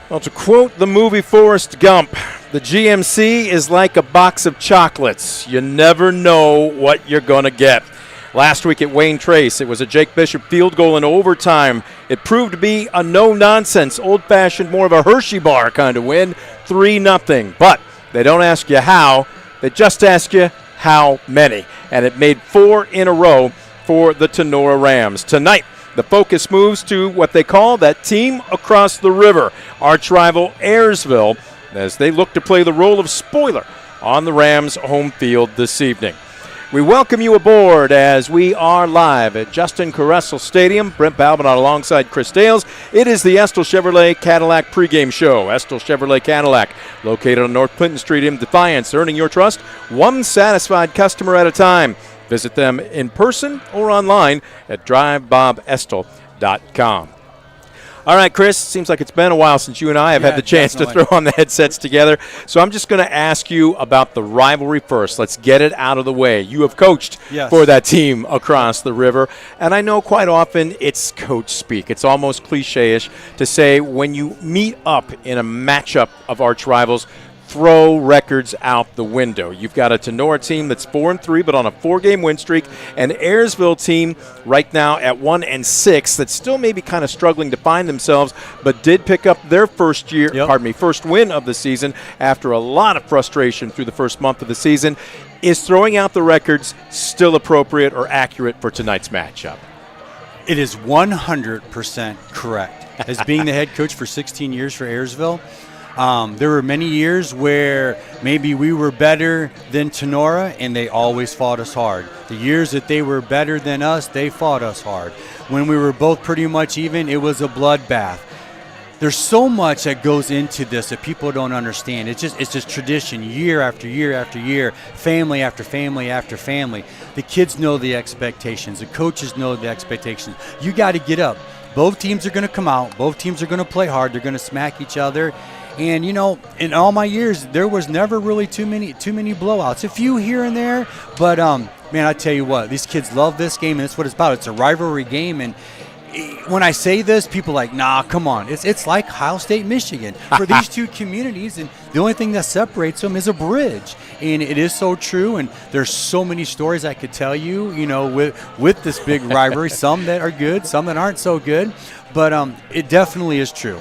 Well, to quote the movie Forrest Gump, the GMC is like a box of chocolates. You never know what you're going to get. Last week at Wayne Trace, it was a Jake Bishop field goal in overtime. It proved to be a no-nonsense, old-fashioned, more of a Hershey bar kind of win, 3-0. But they don't ask you how, they just ask you how many. And it made 4 in a row for the Tinora Rams. Tonight, the focus moves to what they call that team across the river, arch rival Ayersville, as they look to play the role of spoiler on the Rams' home field this evening. We welcome you aboard as we are live at Justin Caressel Stadium. Brent Balbinot alongside Chris Dales. It is the Estill Chevrolet Cadillac pregame show. Estill Chevrolet Cadillac, located on North Clinton Street in Defiance, earning your trust one satisfied customer at a time. Visit them in person or online at drivebobestel.com. All right, Chris, seems like it's been a while since you and I have had the chance to throw on the headsets together. So I'm just going to ask you about the rivalry first. Let's get it out of the way. You have coached for that team across the river, and I know quite often it's coach speak. It's almost cliche-ish to say when you meet up in a matchup of arch rivals, throw records out the window. You've got a Tinora team that's 4-3, but on a 4-game win streak, an Ayersville team right now at 1-6 that's still maybe kind of struggling to find themselves, but did pick up their first win of the season after a lot of frustration through the first month of the season. Is throwing out the records still appropriate or accurate for tonight's matchup? It is 100% correct. As being the head coach for 16 years for Ayersville, there were many years where maybe we were better than Tinora, and they always fought us hard. The years that they were better than us, they fought us hard. When we were both pretty much even, it was a bloodbath. There's so much that goes into this that people don't understand. It's just tradition, year after year after year, family after family after family. The kids know the expectations. The coaches know the expectations. You got to get up. Both teams are going to come out. Both teams are going to play hard. They're going to smack each other. And, you know, in all my years, there was never really too many blowouts. A few here and there, but, man, I tell you what, these kids love this game, and that's what it's about. It's a rivalry game, and when I say this, people are like, nah, come on. It's like Ohio State, Michigan for these two communities, and the only thing that separates them is a bridge. And it is so true, and there's so many stories I could tell you, you know, with this big rivalry, some that are good, some that aren't so good, but it definitely is true.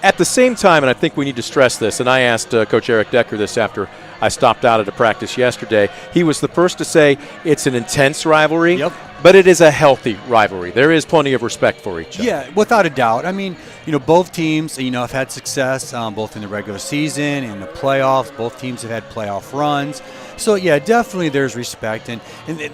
At the same time, and I think we need to stress this, and I asked Coach Eric Decker this after I stopped out at a practice yesterday. He was the first to say it's an intense rivalry, but it is a healthy rivalry. There is plenty of respect for each other. Yeah, without a doubt. I mean, you know, both teams, you know, have had success both in the regular season and the playoffs. Both teams have had playoff runs. So, yeah, definitely there's respect, and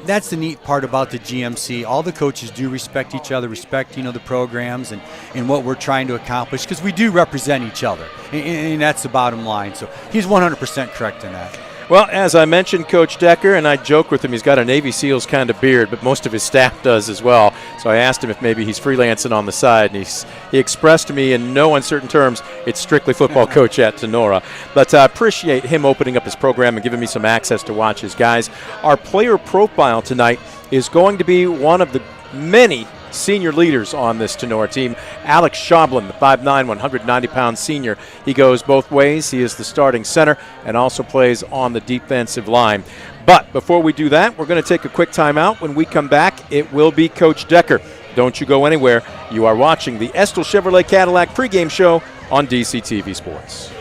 that's the neat part about the GMC. All the coaches do respect each other, respect, you know, the programs and what we're trying to accomplish, because we do represent each other, and that's the bottom line. So he's 100% correct in that. Well, as I mentioned, Coach Decker, and I joke with him, he's got a Navy SEALs kind of beard, but most of his staff does as well. So I asked him if maybe he's freelancing on the side, and he expressed to me in no uncertain terms it's strictly football coach at Tinora. But I appreciate him opening up his program and giving me some access to watch his guys. Our player profile tonight is going to be one of the many senior leaders on this Tinora team. Alex Schablin, the 5'9", 190-pound senior. He goes both ways. He is the starting center and also plays on the defensive line. But before we do that, we're going to take a quick timeout. When we come back, it will be Coach Decker. Don't you go anywhere. You are watching the Estill Chevrolet Cadillac pregame show on DCTV Sports.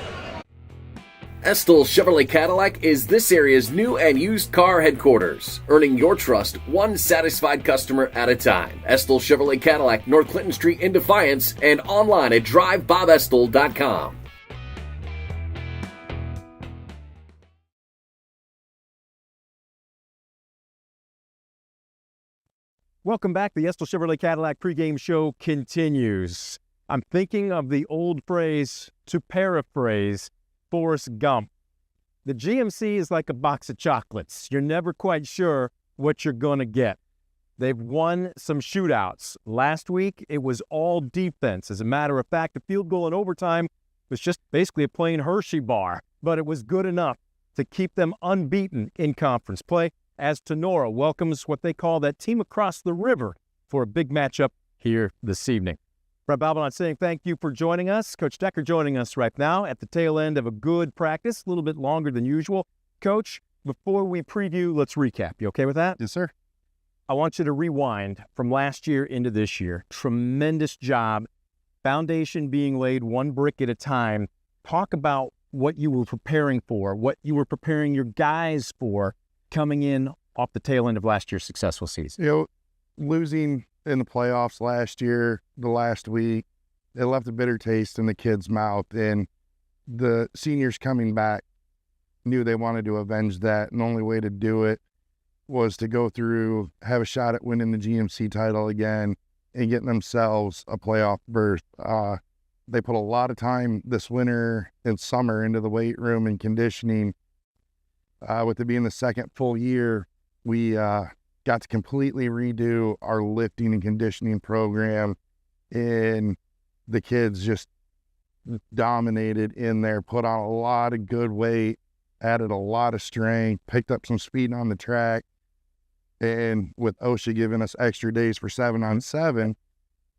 Estill Chevrolet Cadillac is this area's new and used car headquarters, earning your trust one satisfied customer at a time. Estill Chevrolet Cadillac, North Clinton Street in Defiance, and online at drivebobestel.com. Welcome back. The Estill Chevrolet Cadillac pregame show continues. I'm thinking of the old phrase, to paraphrase Forrest Gump. The GMC is like a box of chocolates. You're never quite sure what you're going to get. They've won some shootouts. Last week, it was all defense. As a matter of fact, the field goal in overtime was just basically a plain Hershey bar, but it was good enough to keep them unbeaten in conference play as Tinora welcomes what they call that team across the river for a big matchup here this evening. Brett Balbinot saying thank you for joining us. Coach Decker joining us right now at the tail end of a good practice, a little bit longer than usual. Coach, before we preview, let's recap. You okay with that? Yes, sir. I want you to rewind from last year into this year. Tremendous job. Foundation being laid one brick at a time. Talk about what you were preparing for, what you were preparing your guys for coming in off the tail end of last year's successful season. Losing in the playoffs last year, the last week, it left a bitter taste in the kids' mouth. And the seniors coming back knew they wanted to avenge that. And the only way to do it was to go through, have a shot at winning the GMC title again and getting themselves a playoff berth. They put a lot of time this winter and summer into the weight room and conditioning. With it being the second full year, we got to completely redo our lifting and conditioning program, and the kids just dominated in there, put on a lot of good weight, added a lot of strength, picked up some speed on the track. And with OSHA giving us extra days for 7-on-7,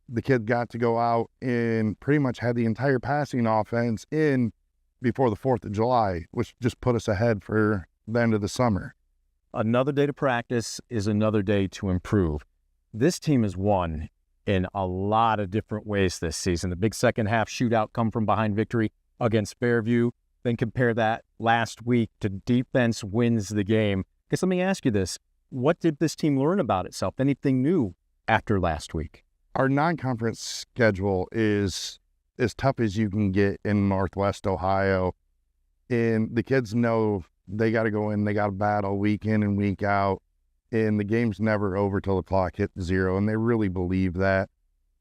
the kid got to go out and pretty much had the entire passing offense in before the 4th of July, which just put us ahead for the end of the summer. Another day to practice is another day to improve. This team has won in a lot of different ways this season. The big second half shootout come from behind victory against Fairview. Then compare that last week to defense wins the game. Guess let me ask you this. What did this team learn about itself? Anything new after last week? Our non-conference schedule is as tough as you can get in Northwest Ohio. And the kids know they got to go in, they got to battle week in and week out. And the game's never over till the clock hits 0. And they really believe that.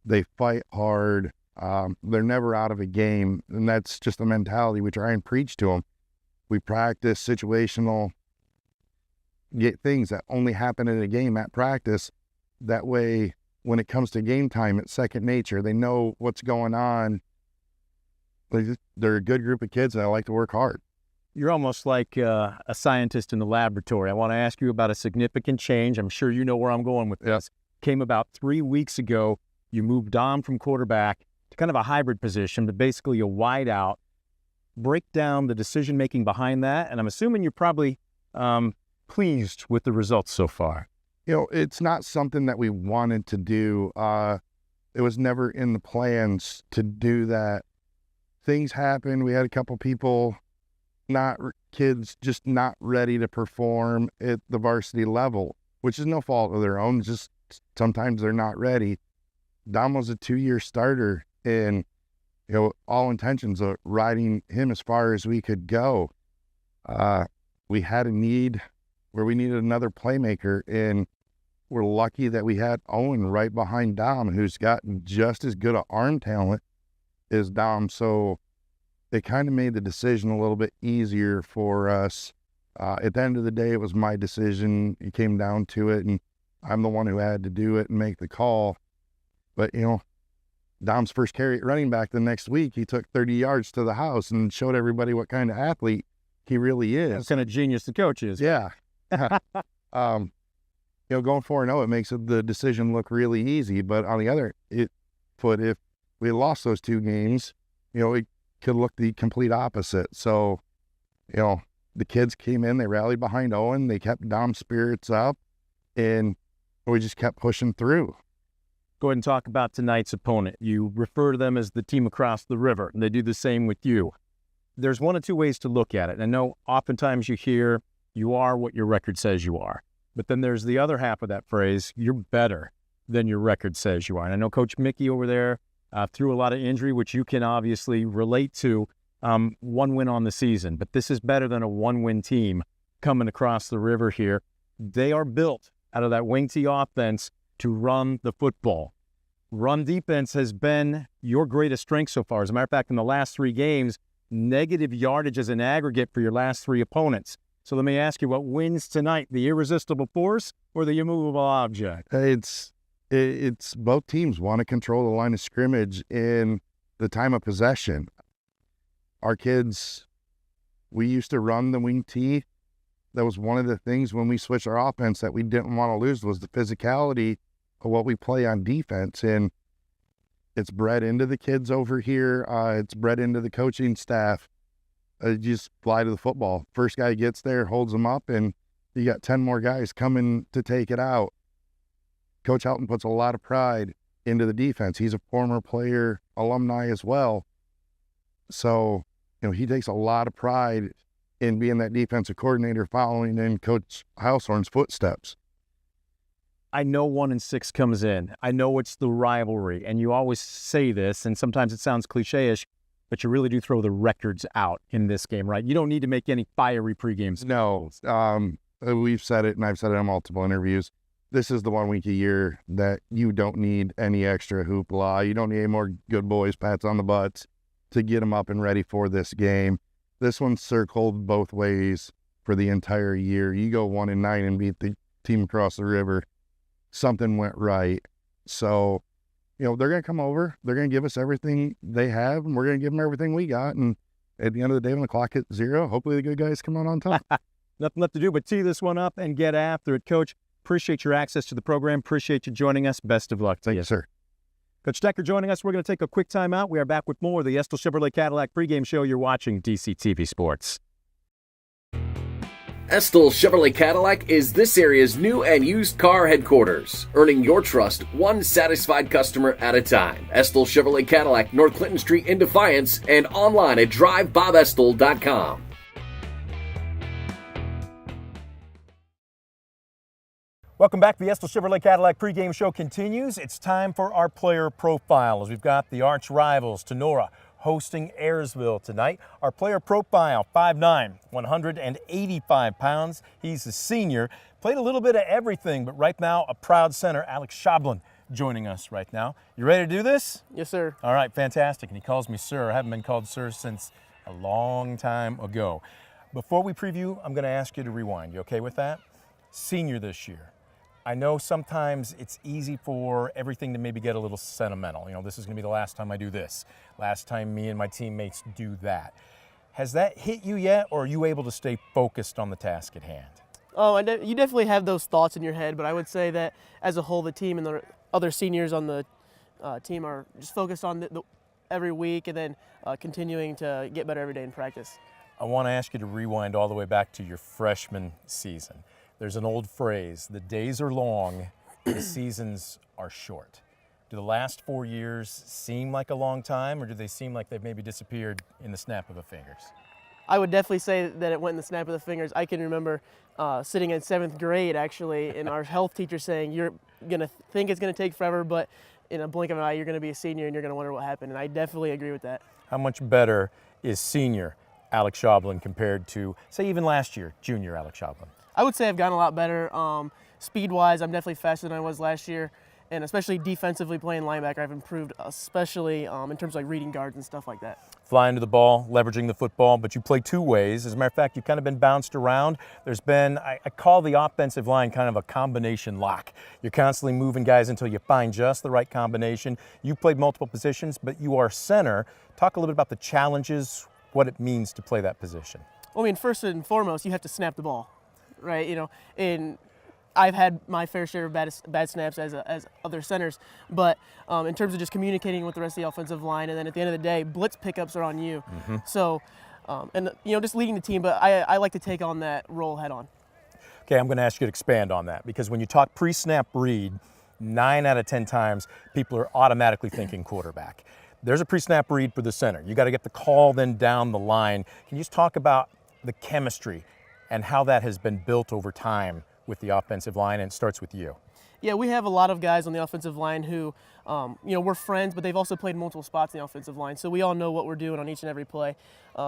They fight hard. They're never out of a game. And that's just the mentality we try and preach to them. We practice situational get things that only happen in a game at practice. That way, when it comes to game time, it's second nature. They know what's going on. They're a good group of kids and I like to work hard. You're almost like a scientist in the laboratory. I want to ask you about a significant change. I'm sure you know where I'm going with this. Came about 3 weeks ago. You moved Dom from quarterback to kind of a hybrid position, but basically a wide out. Break down the decision-making behind that, and I'm assuming you're probably pleased with the results so far. It's not something that we wanted to do. It was never in the plans to do that. Things happened. We had a couple people, kids just not ready to perform at the varsity level, which is no fault of their own. Just sometimes they're not ready. Dom was a 2-year starter, and all intentions of riding him as far as we could go. We had a need where we needed another playmaker, and we're lucky that we had Owen right behind Dom, who's got just as good an arm talent as Dom. So it kind of made the decision a little bit easier for us. At the end of the day, it was my decision. It came down to it, and I'm the one who had to do it and make the call. But, Dom's first carry at running back the next week, he took 30 yards to the house and showed everybody what kind of athlete he really is. What kind of genius the coach is. Yeah. Going 4-0, it makes the decision look really easy. But on the other foot, if we lost those 2 games, it could look the complete opposite. So, the kids came in, they rallied behind Owen, they kept Dom's spirits up, and we just kept pushing through. Go ahead and talk about tonight's opponent. You refer to them as the team across the river, and they do the same with you. There's one of 2 ways to look at it. And I know oftentimes you hear, you are what your record says you are. But then there's the other half of that phrase, you're better than your record says you are. And I know Coach Mickey over there through a lot of injury, which you can obviously relate to, 1 win on the season. But this is better than a 1-win team coming across the river here. They are built out of that wing T offense to run the football. Run defense has been your greatest strength so far. As a matter of fact, in the last 3 games, negative yardage as an aggregate for your last 3 opponents. So let me ask you, what wins tonight, the irresistible force or the immovable object? It's both teams want to control the line of scrimmage in the time of possession. Our kids, we used to run the wing T. That was one of the things when we switched our offense that we didn't want to lose was the physicality of what we play on defense. And It's bred into the kids over here. It's bred into the coaching staff. Just fly to the football. First guy gets there, holds them up, and you got 10 more guys coming to take it out. Coach Helton puts a lot of pride into the defense. He's a former player, alumni as well. So, he takes a lot of pride in being that defensive coordinator, following in Coach Heilshorn's footsteps. I know 1-6 comes in. I know it's the rivalry, and you always say this, and sometimes it sounds cliche-ish, but you really do throw the records out in this game, right? You don't need to make any fiery pregames. No, we've said it, and I've said it in multiple interviews. This is the 1 week a year that you don't need any extra hoopla. You don't need any more good boys, pats on the butts to get them up and ready for this game. This one's circled both ways for the entire year. You go 1-9 and beat the team across the river. Something went right. So, they're going to come over. They're going to give us everything they have, and we're going to give them everything we got. And at the end of the day, when the clock hits 0, hopefully the good guys come out on top. Nothing left to do but tee this one up and get after it. Coach, appreciate your access to the program. Appreciate you joining us. Best of luck to you. Yes, sir. Coach Decker joining us. We're going to take a quick time out. We are back with more of the Estill Chevrolet Cadillac pregame show. You're watching DCTV Sports. Estill Chevrolet Cadillac is this area's new and used car headquarters, earning your trust one satisfied customer at a time. Estill Chevrolet Cadillac, North Clinton Street in Defiance, and online at drivebobestill.com. Welcome back. The Estill Chevrolet Cadillac pregame show continues. It's time for our player profile as we've got the arch rivals, Tinora, hosting Ayersville tonight. Our player profile, 5'9", 185 pounds. He's a senior. Played a little bit of everything, but right now a proud center, Alex Shablin, joining us right now. You ready to do this? Yes, sir. All right, fantastic. And he calls me sir. I haven't been called sir since a long time ago. Before we preview, I'm going to ask you to rewind. You okay with that? Senior this year. I know sometimes it's easy for everything to maybe get a little sentimental. This is going to be the last time I do this. Last time me and my teammates do that. Has that hit you yet, or are you able to stay focused on the task at hand? Oh, you definitely have those thoughts in your head, but I would say that as a whole, the team and the other seniors on the team are just focused on every week and then continuing to get better every day in practice. I want to ask you to rewind all the way back to your freshman season. There's an old phrase, the days are long, the seasons are short. Do the last 4 years seem like a long time, or do they seem like they've maybe disappeared in the snap of the fingers? I would definitely say that it went in the snap of the fingers. I can remember sitting in 7th grade, actually, and our health teacher saying, you're going to think it's going to take forever, but in a blink of an eye, you're going to be a senior and you're going to wonder what happened. And I definitely agree with that. How much better is senior Alex Shablin compared to, say, even last year, junior Alex Shablin? I would say I've gotten a lot better. Speed-wise, I'm definitely faster than I was last year, and especially defensively playing linebacker, I've improved, especially in terms of reading guards and stuff like that. Flying to the ball, leveraging the football, but you play two ways. As a matter of fact, you've kind of been bounced around. There's been, I call the offensive line kind of a combination lock. You're constantly moving guys until you find just the right combination. You've played multiple positions, but you are center. Talk a little bit about the challenges, what it means to play that position. Well, I mean, first and foremost, you have to snap the ball. Right, and I've had my fair share of bad snaps as other centers, but in terms of just communicating with the rest of the offensive line, and then at the end of the day, blitz pickups are on you. Mm-hmm. So, just leading the team, but I like to take on that role head on. Okay, I'm going to ask you to expand on that, because when you talk pre-snap read, 9 out of 10 times people are automatically thinking quarterback. There's a pre-snap read for the center. You got to get the call then down the line. Can you just talk about the chemistry and how that has been built over time with the offensive line, and it starts with you? Yeah, we have a lot of guys on the offensive line who, we're friends, but they've also played multiple spots in the offensive line, so we all know what we're doing on each and every play.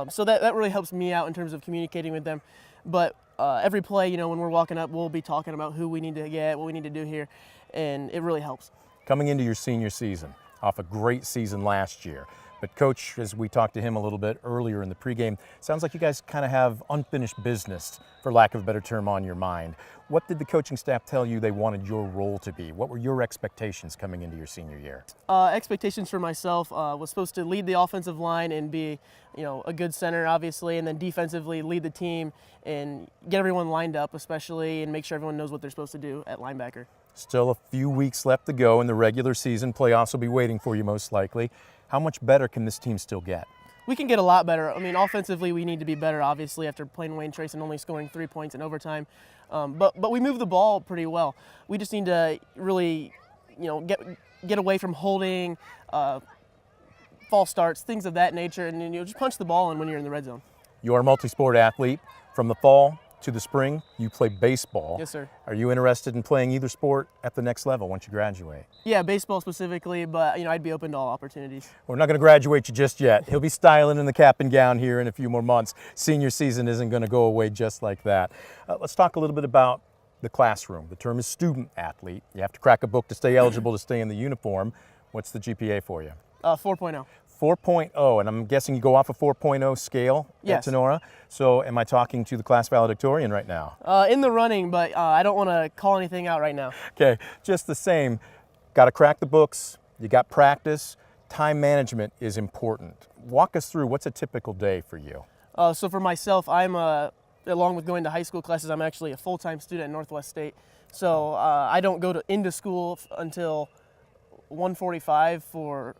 So that really helps me out in terms of communicating with them. But every play, when we're walking up, we'll be talking about who we need to get, what we need to do here, and it really helps. Coming into your senior season, off a great season last year, but Coach, as we talked to him a little bit earlier in the pregame, sounds like you guys kind of have unfinished business, for lack of a better term, on your mind. What did the coaching staff tell you they wanted your role to be? What were your expectations coming into your senior year? Expectations for myself was supposed to lead the offensive line and be, a good center, obviously, and then defensively lead the team and get everyone lined up, especially, and make sure everyone knows what they're supposed to do at linebacker. Still a few weeks left to go in the regular season. Playoffs will be waiting for you most likely. How much better can this team still get? We can get a lot better. I mean, offensively, we need to be better, obviously, after playing Wayne Trace and only scoring 3 points in overtime. But we move the ball pretty well. We just need to really, get away from holding, false starts, things of that nature, and then just punch the ball in when you're in the red zone. You are a multi-sport athlete. From the fall to the spring, you play baseball. Yes, sir. Are you interested in playing either sport at the next level once you graduate? Yeah, baseball specifically, but I'd be open to all opportunities. We're not going to graduate you just yet. He'll be styling in the cap and gown here in a few more months. Senior season isn't going to go away just like that. Let's talk a little bit about the classroom. The term is student athlete. You have to crack a book to stay eligible to stay in the uniform. What's the GPA for you? 4.0. 4.0, and I'm guessing you go off a 4.0 scale Yes. at Tinora. So am I talking to the class valedictorian right now? In the running, but I don't want to call anything out right now. Okay, just the same, got to crack the books, you got practice, time management is important. Walk us through what's a typical day for you. So for myself, I'm, along with going to high school classes, I'm actually a full-time student at Northwest State. So I don't go into school until 1:45 for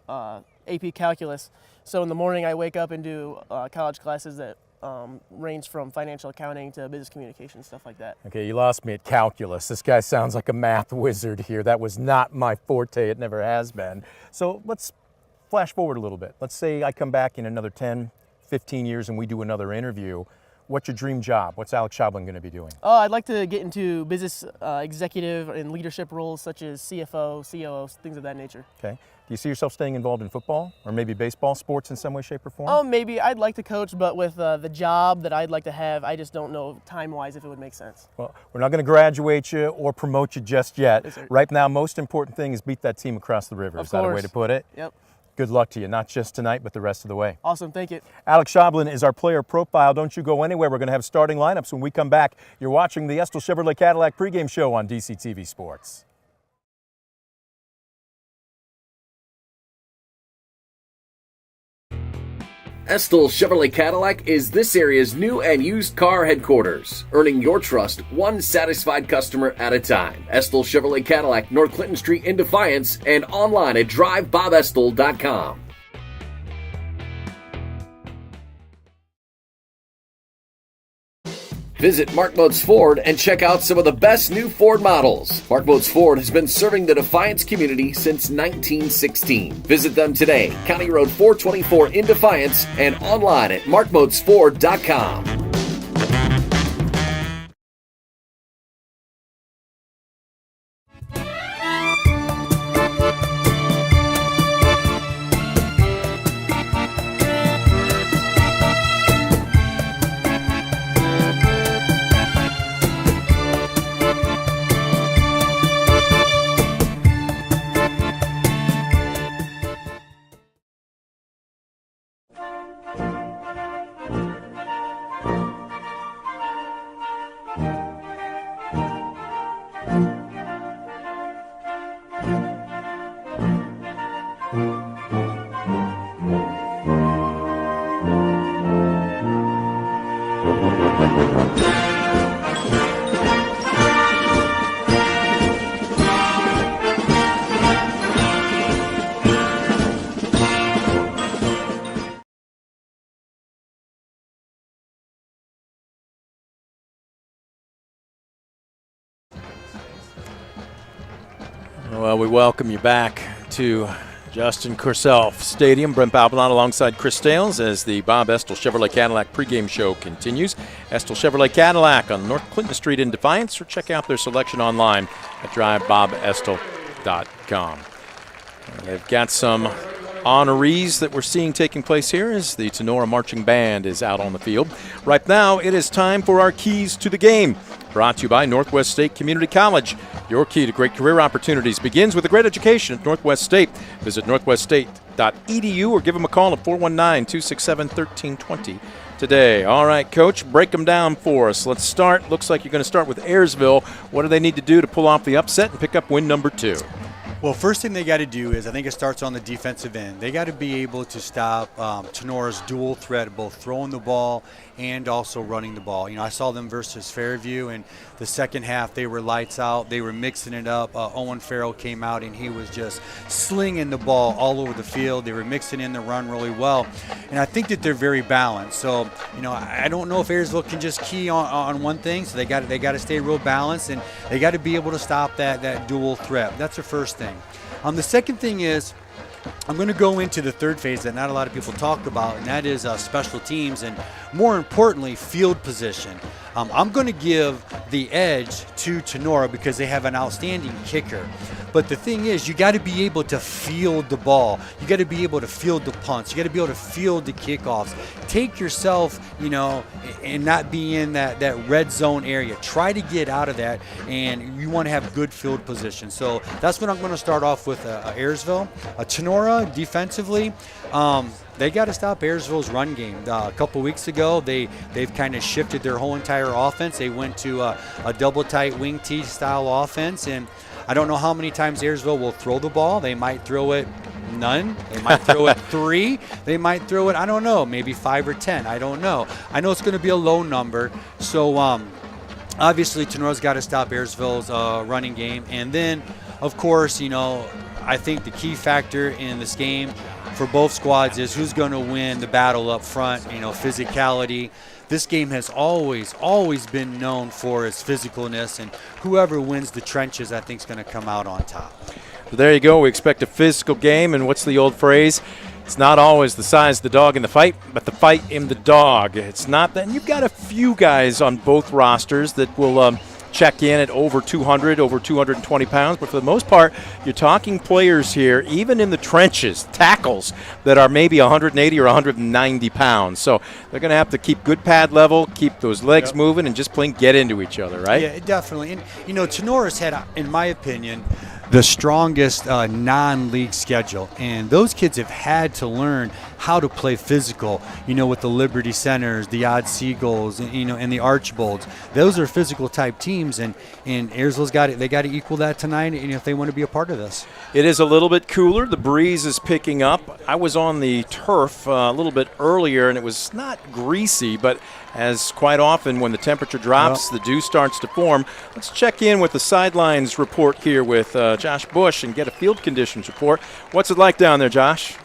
AP Calculus. So in the morning I wake up and do college classes that range from financial accounting to business communication, stuff like that. Okay, you lost me at calculus. This guy sounds like a math wizard here. That was not my forte. It never has been. So let's flash forward a little bit. Let's say I come back in another 10, 15 years and we do another interview. What's your dream job? What's Alex Schoblin going to be doing? I'd like to get into business executive and leadership roles such as CFO, COO, things of that nature. Okay. Do you see yourself staying involved in football or maybe baseball, sports in some way, shape, or form? Maybe. I'd like to coach, but with the job that I'd like to have, I just don't know time-wise if it would make sense. Well, we're not going to graduate you or promote you just yet. Yes, sir. Right now, most important thing is beat that team across the river. Of Is that a way course. to put it? Yep. Good luck to you, not just tonight, but the rest of the way. Awesome. Thank you. Alex Schoblin is our player profile. Don't you go anywhere. We're going to have starting lineups when we come back. You're watching the Estill Chevrolet Cadillac pregame show on DCTV Sports. Estill Chevrolet Cadillac is this area's new and used car headquarters, earning your trust one satisfied customer at a time. Estill Chevrolet Cadillac, North Clinton Street in Defiance, and online at drivebobestill.com. Visit Mark Moats Ford and check out some of the best new Ford models. Mark Moats Ford has been serving the Defiance community since 1916. Visit them today, County Road 424 in Defiance, and online at markmoatsford.com. Well, we welcome you back to Justin Kurself Stadium. Brent Balbinot alongside Chris Stales as the Bob Estill Chevrolet Cadillac pregame show continues. Estill Chevrolet Cadillac on North Clinton Street in Defiance, or check out their selection online at drivebobestill.com. They've got some honorees that we're seeing taking place here as the Tinora Marching Band is out on the field. Right now, it is time for our Keys to the Game, brought to you by Northwest State Community College. Your key to great career opportunities begins with a great education at Northwest State. Visit northweststate.edu or give them a call at 419-267-1320 today. All right, Coach, break them down for us. Let's start. Looks like you're going to start with Ayersville. What do they need to do to pull off the upset and pick up win number 2? Well, first thing they got to do is, I think it starts on the defensive end. They got to be able to stop Tenora's dual threat, both throwing the ball and also running the ball. You know, I saw them versus Fairview, and the second half they were lights out. They were mixing it up. Owen Farrell came out, and he was just slinging the ball all over the field. They were mixing in the run really well, and I think that they're very balanced. So, you know, I don't know if Ayersville can just key on one thing. So they got to stay real balanced, and they got to be able to stop that dual threat. That's the first thing. The second thing is, I'm going to go into the third phase that not a lot of people talk about, and that is special teams and, more importantly, field position. I'm going to give the edge to Tinora because they have an outstanding kicker. But the thing is, you got to be able to field the ball. You got to be able to field the punts. You got to be able to field the kickoffs. Take yourself, you know, and not be in that red zone area. Try to get out of that, and you want to have good field position. So that's what I'm going to start off with Ayersville. Tinora, defensively, they got to stop Ayersville's run game. A couple weeks ago, they've kind of shifted their whole entire offense. They went to a double tight wing T style offense, and I don't know how many times Ayersville will throw the ball. They might throw it none. They might throw it 3. They might throw it, I don't know, maybe 5 or 10. I don't know. I know it's going to be a low number. So obviously Tenora's got to stop Ayersville's running game. And then, of course, you know, I think the key factor in this game for both squads is who's going to win the battle up front, you know, physicality. This game has always been known for its physicalness, and whoever wins the trenches, I think, is going to come out on top. So there you go. We expect a physical game, and what's the old phrase? It's not always the size of the dog in the fight, but the fight in the dog. It's not that. And you've got a few guys on both rosters that will check in at over 200, over 220 pounds. But for the most part, you're talking players here, even in the trenches, tackles that are maybe 180 or 190 pounds. So they're going to have to keep good pad level, keep those legs moving, and just plain get into each other, right? Yeah, definitely. And, you know, Tenora's had, in my opinion, the strongest non-league schedule, and those kids have had to learn how to play physical, you know, with the Liberty Centers, the Odd Seagulls, you know, and the Archbolds. Those are physical type teams, and Ayersville's got it. They got to equal that tonight, and if they want to be a part of this. It is a little bit cooler. The breeze is picking up. I was on the turf a little bit earlier, and it was not greasy, but as quite often when the temperature drops, the dew starts to form. Let's check in with the sidelines report here with Josh Bush and get a field conditions report. What's it like down there, Josh?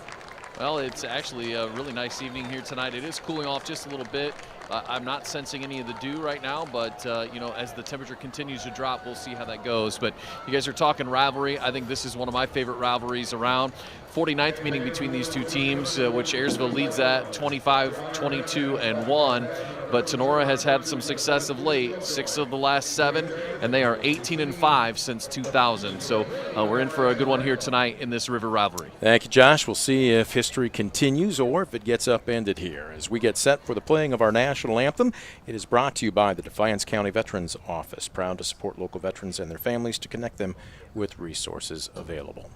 Well, it's actually a really nice evening here tonight. It is cooling off just a little bit. I'm not sensing any of the dew right now, but, you know, as the temperature continues to drop, we'll see how that goes. But you guys are talking rivalry. I think this is one of my favorite rivalries around. 49th meeting between these two teams, which Ayersville leads at 25-22-1. But Tinora has had some success of late, 6 of the last 7, and they are 18-5 since 2000. So we're in for a good one here tonight in this river rivalry. Thank you, Josh. We'll see if history continues or if it gets upended here. As we get set for the playing of our national anthem, it is brought to you by the Defiance County Veterans Office, proud to support local veterans and their families to connect them with resources available.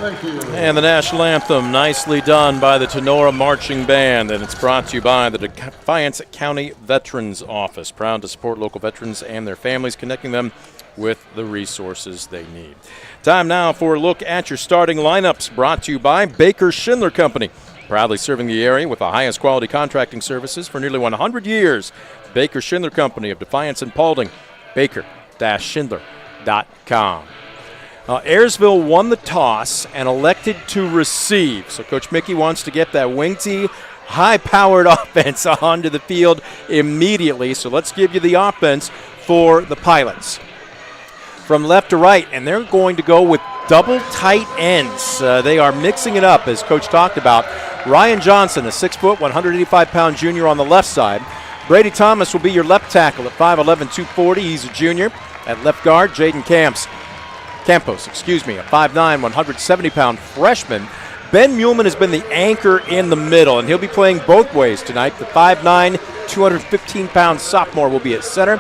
And the national anthem, nicely done by the Tinora Marching Band, and it's brought to you by the Defiance County Veterans Office, proud to support local veterans and their families, connecting them with the resources they need. Time now for a look at your starting lineups, brought to you by Baker Schindler Company, proudly serving the area with the highest quality contracting services for nearly 100 years. Baker Schindler Company of Defiance and Paulding, baker-schindler.com. Ayersville won the toss and elected to receive. So Coach Mickey wants to get that wing T, high-powered offense onto the field immediately. So let's give you the offense for the Pilots. From left to right, and they're going to go with double tight ends. They are mixing it up, as Coach talked about. Ryan Johnson, a 6 foot, 185-pound junior on the left side. Brady Thomas will be your left tackle at 5'11", 240. He's a junior. At left guard, Jaden Campos, a 5'9", 170-pound freshman. Ben Muehlman has been the anchor in the middle, and he'll be playing both ways tonight. The 5'9", 215-pound sophomore will be at center.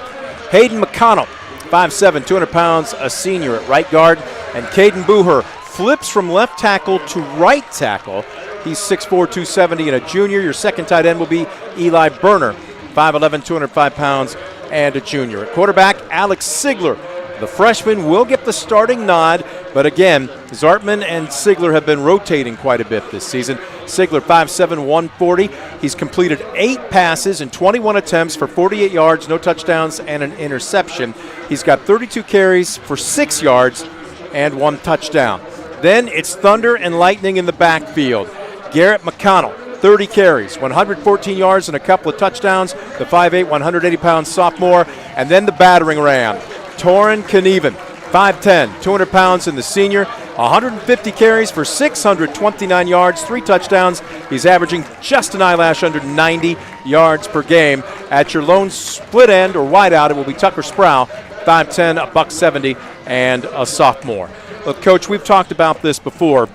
Hayden McConnell, 5'7", 200 pounds, a senior at right guard. And Caden Booher flips from left tackle to right tackle. He's 6'4", 270 and a junior. Your second tight end will be Eli Berner, 5'11", 205 pounds and a junior. At quarterback, Alex Sigler. The freshman will get the starting nod, but again, Zartman and Sigler have been rotating quite a bit this season. Sigler, 5'7", 140. He's completed 8 passes and 21 attempts for 48 yards, no touchdowns, and an interception. He's got 32 carries for 6 yards and 1 touchdown. Then it's thunder and lightning in the backfield. Garrett McConnell, 30 carries, 114 yards, and a couple of touchdowns. The 5'8", 180-pound sophomore. And then the battering ram. Torin Knieven, 5'10", 200 pounds, and the senior, 150 carries for 629 yards, 3 touchdowns. He's averaging just an eyelash under 90 yards per game. At your lone split end or wideout, it will be Tucker Sproul, 5'10", $170, and a sophomore. Look, Coach, we've talked about this before.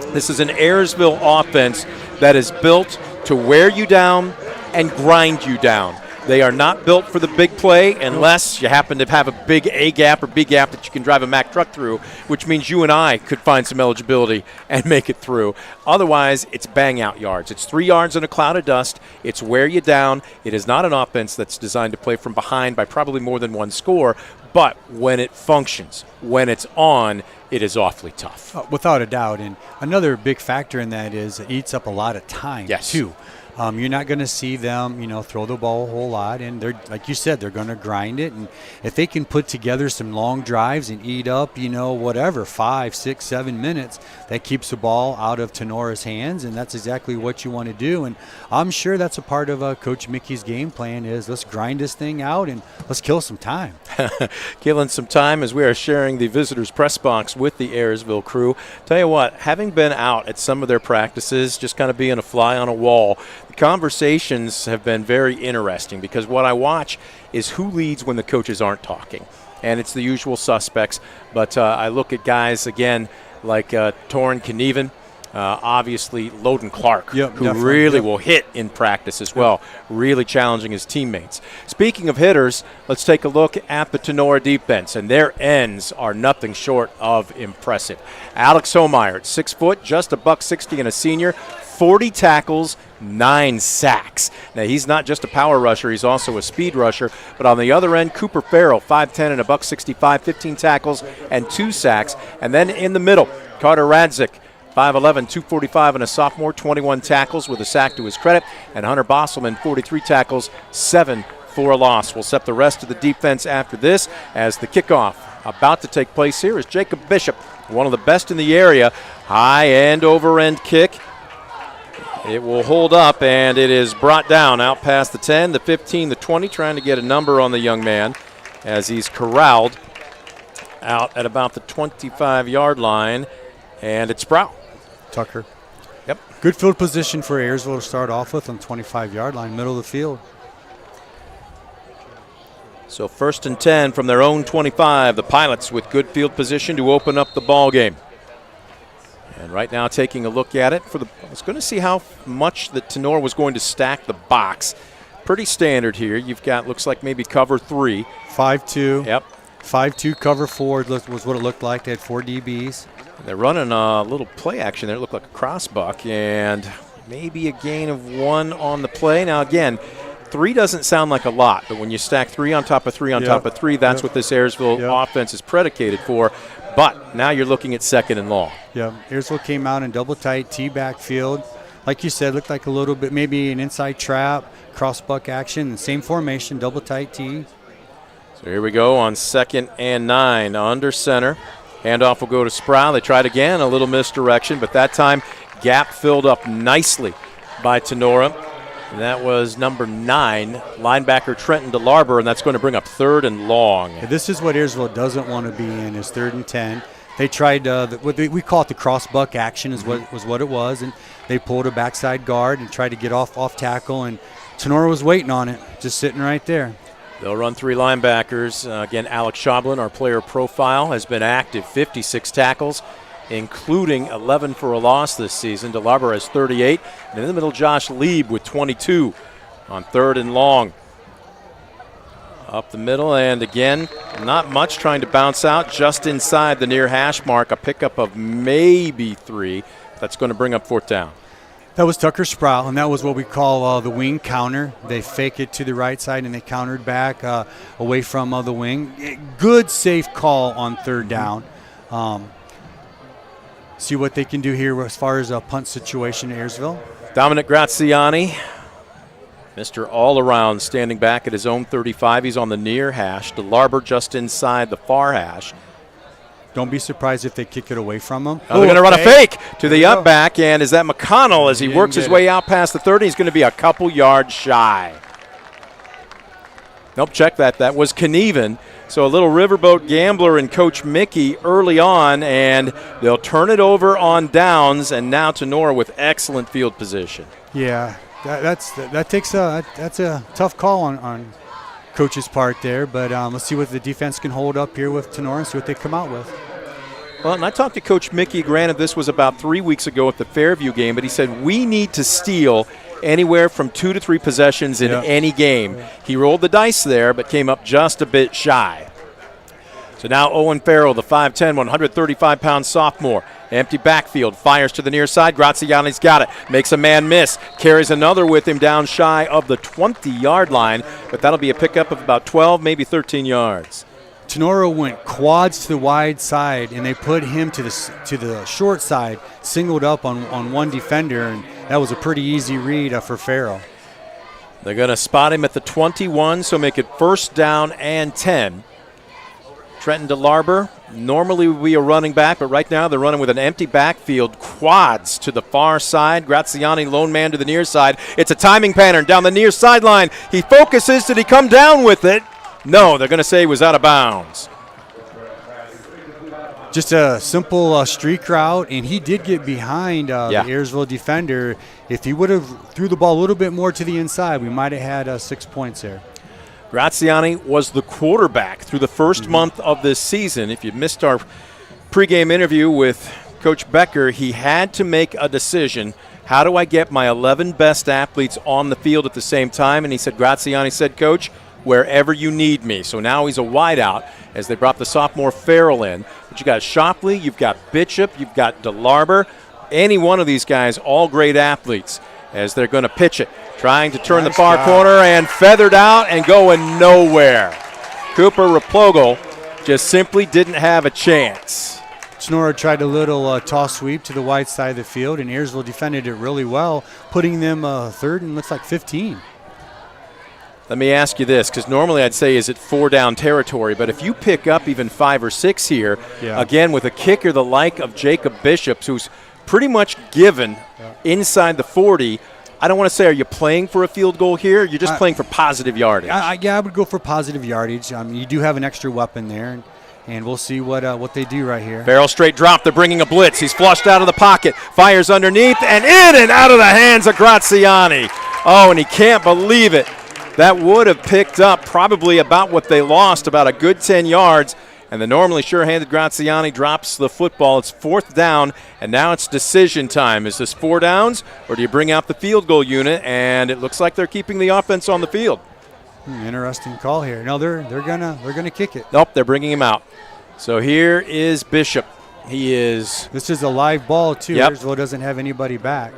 This is an Ayersville offense that is built to wear you down and grind you down. They are not built for the big play unless you happen to have a big A gap or B gap that you can drive a Mack truck through, which means you and I could find some eligibility and make it through. Otherwise, it's bang out yards. It's 3 yards in a cloud of dust. It's wear you down. It is not an offense that's designed to play from behind by probably more than one score, but when it functions, when it's on, it is awfully tough. Without a doubt. And another big factor in that is it eats up a lot of time, too. You're not going to see them, throw the ball a whole lot. And they're, like you said, they're going to grind it. And if they can put together some long drives and eat up, 5, 6, 7 minutes, that keeps the ball out of Tenora's hands. And that's exactly what you want to do. And I'm sure that's a part of Coach Mickey's game plan is let's grind this thing out and let's kill some time. Killing some time as we are sharing the visitors' press box with the Ayersville crew. Tell you what, having been out at some of their practices, just kind of being a fly on a wall, the conversations have been very interesting because what I watch is who leads when the coaches aren't talking. And it's the usual suspects. But I look at guys, again, like Torin Knieven, obviously Loden Clark, who really will hit in practice as well, really challenging his teammates. Speaking of hitters, let's take a look at the Tinora defense, and their ends are nothing short of impressive. Alex Homeyer at 6 foot, just $160 and a senior, 40 tackles, 9 sacks. Now, he's not just a power rusher, he's also a speed rusher. But on the other end, Cooper Farrell, 5'10 and $165, 15 tackles and 2 sacks. And then in the middle, Carter Radzik, 5'11", 245 and a sophomore, 21 tackles with a sack to his credit. And Hunter Bosselman, 43 tackles, 7 for a loss. We'll set the rest of the defense after this as the kickoff about to take place here is Jacob Bishop, one of the best in the area. High and over-end kick. It will hold up, and it is brought down out past the 10, the 15, the 20, trying to get a number on the young man as he's corralled out at about the 25-yard line, and it's Sprout. Tucker. Yep. Good field position for Ayersville to start off with on the 25-yard line, middle of the field. So 1st and 10 from their own 25, the Pilots with good field position to open up the ball game. And right now taking a look at it, I was going to see how much that Tinora was going to stack the box. Pretty standard here. You've got, looks like maybe cover 3. 5-2. Yep. 5-2 cover 4 was what it looked like. They had 4 DBs. They're running a little play action there. It looked like a crossbuck, and maybe a gain of 1 on the play. Now, again, 3 doesn't sound like a lot, but when you stack 3 on top of 3 on top of 3, that's what this Ayersville offense is predicated for. But now you're looking at 2nd and long. Yeah, Ayersville came out in double tight T backfield. Like you said, looked like a little bit, maybe an inside trap, crossbuck action, the same formation, double tight T. So here we go on 2nd and 9, under center. Handoff will go to Sproul. They tried again, a little misdirection, but that time gap filled up nicely by Tinora. And that was number 9, linebacker Trenton DeLarber, and that's going to bring up 3rd and long. Yeah, this is what Ayersville doesn't want to be in, is 3rd and 10. They tried, we call it the crossbuck action is what it was, and they pulled a backside guard and tried to get off tackle, and Tinora was waiting on it, just sitting right there. They'll run 3 linebackers. Again, Alex Schoblin, our player profile, has been active, 56 tackles, including 11 for a loss this season. DeLarber has 38. And in the middle, Josh Lieb with 22 on 3rd and long. Up the middle, and again, not much, trying to bounce out just inside the near hash mark. A pickup of maybe 3. That's going to bring up 4th down. That was Tucker Sproul, and that was what we call the wing counter. They fake it to the right side, and they countered back away from the wing. Good, safe call on 3rd down. See what they can do here as far as a punt situation in Ayersville. Dominic Graziani, Mr. All-Around, standing back at his own 35. He's on the near hash. DeLarber just inside the far hash. Don't be surprised if they kick it away from him. They're going to run a fake to the up back, and is that McConnell as he works his way out past the 30? He's going to be a couple yards shy. Nope, check that. That was Knieven. So a little riverboat gambler and Coach Mickey early on, and they'll turn it over on downs, and now Tinora with excellent field position. Yeah, that's a tough call on Coach's part there, but let's see what the defense can hold up here with Tinora and see what they come out with. Well, and I talked to Coach Mickey. Granted, this was about 3 weeks ago at the Fairview game, but he said we need to steal anywhere from 2 to 3 possessions in any game. He rolled the dice there, but came up just a bit shy. So now Owen Farrell, the 5'10", 135-pound sophomore. Empty backfield, fires to the near side. Graziani's got it, makes a man miss, carries another with him down shy of the 20-yard line, but that'll be a pickup of about 12, maybe 13 yards. Tinora went quads to the wide side, and they put him to the short side, singled up on one defender, and that was a pretty easy read for Farrell. They're going to spot him at the 21, so make it 1st down and 10. Trenton DeLarber normally would be a running back, but right now they're running with an empty backfield, quads to the far side. Graziani, lone man to the near side. It's a timing pattern down the near sideline. He focuses. Did he come down with it? No, they're going to say he was out of bounds. Just a simple streak route, and he did get behind the Ayersville defender. If he would have threw the ball a little bit more to the inside, we might have had 6 points there. Graziani was the quarterback through the first month of this season. If you missed our pregame interview with Coach Becker, he had to make a decision. How do I get my 11 best athletes on the field at the same time? And he said, Graziani said, Coach, wherever you need me. So now he's a wideout as they brought the sophomore Farrell in. But you got Shopley, you've got Bishop, you've got DeLarber. Any one of these guys, all great athletes, as they're going to pitch it. Trying to turn the far corner and feathered out and going nowhere. Cooper Raplogle just simply didn't have a chance. Tinora tried a little toss sweep to the wide side of the field, and Ayersville defended it really well, putting them 3rd and looks like 15. Let me ask you this, because normally I'd say is it 4 down territory, but if you pick up even 5 or 6 here, again with a kicker the like of Jacob Bishops, who's pretty much given inside the 40, I don't want to say, are you playing for a field goal here? You're just playing for positive yardage. I would go for positive yardage. You do have an extra weapon there, and we'll see what they do right here. Farrell straight drop. They're bringing a blitz. He's flushed out of the pocket, fires underneath, and in and out of the hands of Graziani. Oh, and he can't believe it. That would have picked up probably about what they lost, about a good 10 yards. And the normally sure-handed Graziani drops the football. It's 4th down, and now it's decision time. Is this 4 downs, or do you bring out the field goal unit? And it looks like they're keeping the offense on the field. Interesting call here. No, they're gonna kick it. Nope, they're bringing him out. So here is Bishop. He is. This is a live ball, too. Yep. Ayersville doesn't have anybody back.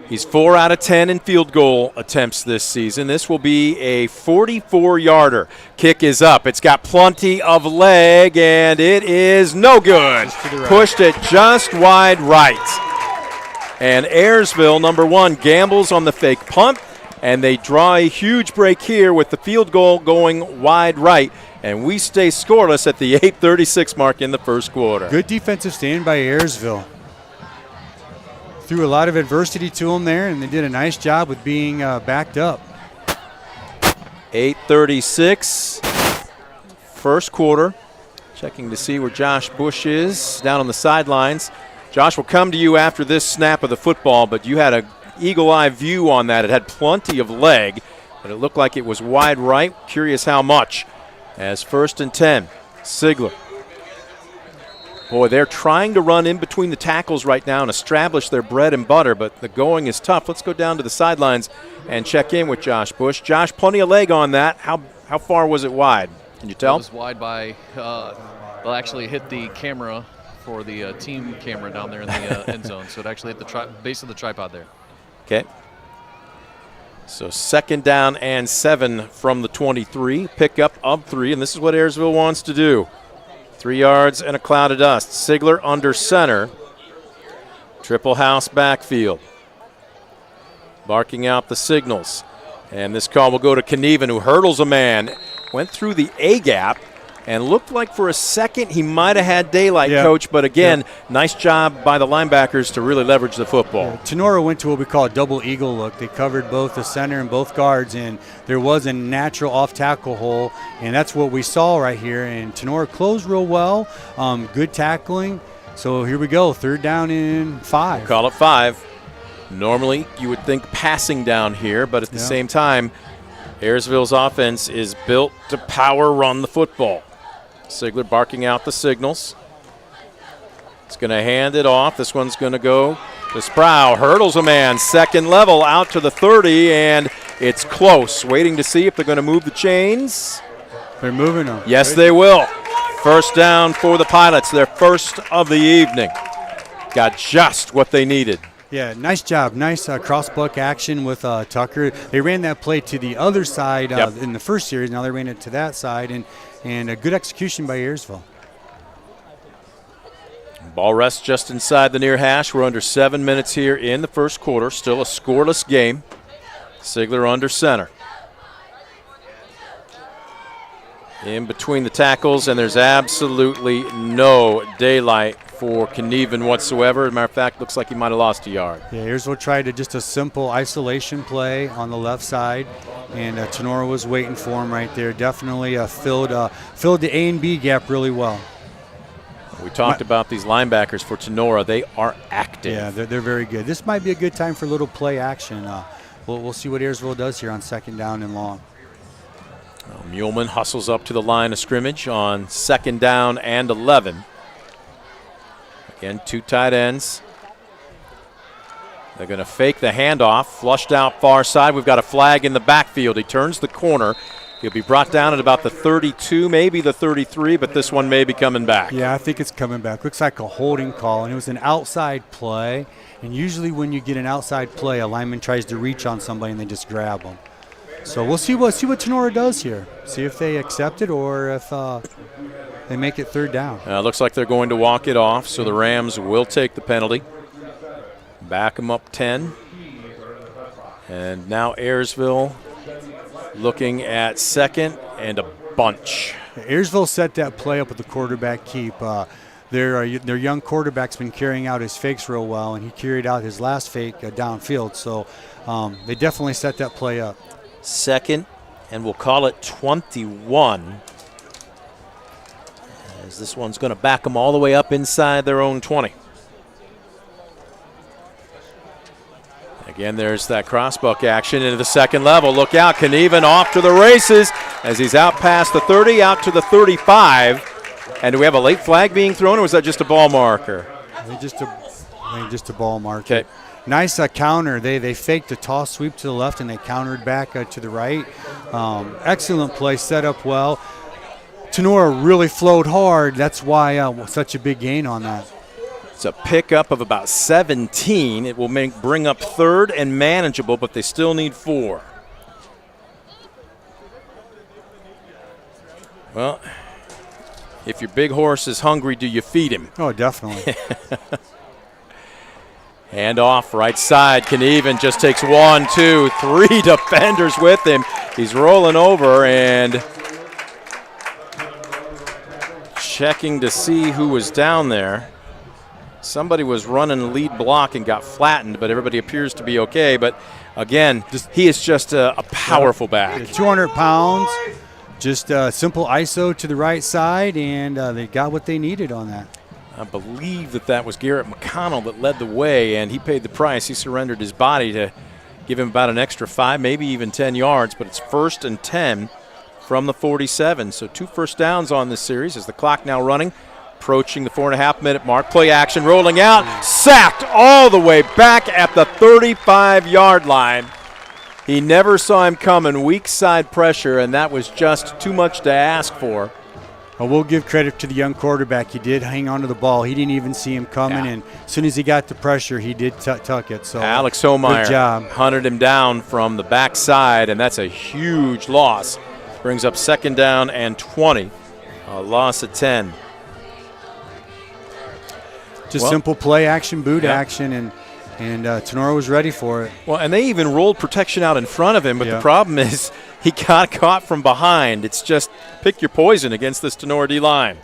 He's 4 out of 10 in field goal attempts this season. This will be a 44-yarder. Kick is up. It's got plenty of leg, and it is no good. Pushed it just wide right. And Ayersville, number 1, gambles on the fake punt, and they draw a huge break here with the field goal going wide right. And we stay scoreless at the 8:36 mark in the first quarter. Good defensive stand by Ayersville. Threw a lot of adversity to them there, and they did a nice job with being backed up. 8:36, first quarter. Checking to see where Josh Bush is down on the sidelines. Josh, will come to you after this snap of the football, but you had an eagle-eye view on that. It had plenty of leg, but it looked like it was wide right. Curious how much. As 1st and 10, Sigler. Boy, they're trying to run in between the tackles right now and establish their bread and butter, but the going is tough. Let's go down to the sidelines and check in with Josh Bush. Josh, plenty of leg on that. How far was it wide? Can you tell? It was wide by, well, actually hit the camera for the team camera down there in the end zone. So it actually hit the base of the tripod there. Okay. So 2nd down and 7 from the 23. Pickup of 3, and this is what Ayersville wants to do. 3 yards and a cloud of dust. Sigler under center. Triple house backfield. Barking out the signals. And this call will go to Knieven, who hurdles a man. Went through the A-gap and looked like for a second he might have had daylight, Coach. But again, nice job by the linebackers to really leverage the football. Tinora went to what we call a double eagle look. They covered both the center and both guards, and there was a natural off-tackle hole, and that's what we saw right here. And Tinora closed real well, good tackling. So here we go, 3rd down and 5. We'll call it 5. Normally you would think passing down here, but at the same time, Ayersville's offense is built to power run the football. Sigler barking out the signals. It's going to hand it off. This one's going to go to Sproul. Hurdles a man. 2nd level out to the 30, and it's close. Waiting to see if they're going to move the chains. They're moving them. Yes, they will. 1st down for the Pilots. Their first of the evening. Got just what they needed. Yeah, nice job. Nice cross-buck action with Tucker. They ran that play to the other side in the first series. Now they ran it to that side, and a good execution by Ayersville. Ball rests just inside the near hash. We're under 7 minutes here in the first quarter. Still a scoreless game. Sigler under center. In between the tackles, and there's absolutely no daylight for Knieven whatsoever. As a matter of fact, looks like he might have lost a yard. Yeah, Ayersville tried just a simple isolation play on the left side, and Tinora was waiting for him right there. Definitely filled the A and B gap really well. We talked about these linebackers for Tinora. They are active. Yeah, they're very good. This might be a good time for a little play action. We'll see what Ayersville does here on 2nd down and long. Muehlman hustles up to the line of scrimmage on 2nd down and 11. Again, 2 tight ends. They're going to fake the handoff. Flushed out far side. We've got a flag in the backfield. He turns the corner. He'll be brought down at about the 32, maybe the 33, but this one may be coming back. Yeah, I think it's coming back. Looks like a holding call, and it was an outside play. And usually when you get an outside play, a lineman tries to reach on somebody and they just grab them. So we'll see what Tinora does here. See if they accept it or if they make it 3rd down. Looks like they're going to walk it off, so the Rams will take the penalty. Back them up 10. And now Ayersville looking at 2nd and a bunch. Ayersville set that play up with the quarterback keep. Their young quarterback's been carrying out his fakes real well, and he carried out his last fake downfield. So they definitely set that play up. 2nd, and we'll call it 21. As this one's going to back them all the way up inside their own 20. Again, there's that crossbuck action into the 2nd level. Look out, Knieven off to the races as he's out past the 30, out to the 35. And do we have a late flag being thrown, or was that just a ball marker? Just a ball marker. Okay. Nice counter. They faked a toss sweep to the left, and they countered back to the right. Excellent play, set up well. Tinora really flowed hard. That's why such a big gain on that. It's a pickup of about 17. It will bring up third and manageable, but they still need 4. Well, if your big horse is hungry, do you feed him? Oh, definitely. Hand off, right side. Knieven just takes 1, 2, 3 defenders with him. He's rolling over and checking to see who was down there. Somebody was running lead block and got flattened, but everybody appears to be okay. But again, he is just a powerful back. 200 pounds, just a simple ISO to the right side, and they got what they needed on that. I believe that was Garrett McConnell that led the way, and he paid the price. He surrendered his body to give him about an extra 5, maybe even 10 yards, but it's 1st and 10 from the 47. So 2 first downs on this series as the clock now running. Approaching the 4.5-minute mark. Play action, rolling out, sacked all the way back at the 35-yard line. He never saw him coming, weak side pressure, and that was just too much to ask for. Well, we'll give credit to the young quarterback. He did hang on to the ball. He didn't even see him coming, and as soon as he got the pressure, he did tuck it. So Alex Homeyer good job. Hunted him down from the backside, and that's a huge loss. Brings up 2nd down and 20, a loss of 10. Just simple play action, boot action, and Tinora was ready for it. Well, and they even rolled protection out in front of him, but the problem is he got caught from behind. It's just pick your poison against this Tinora D-line.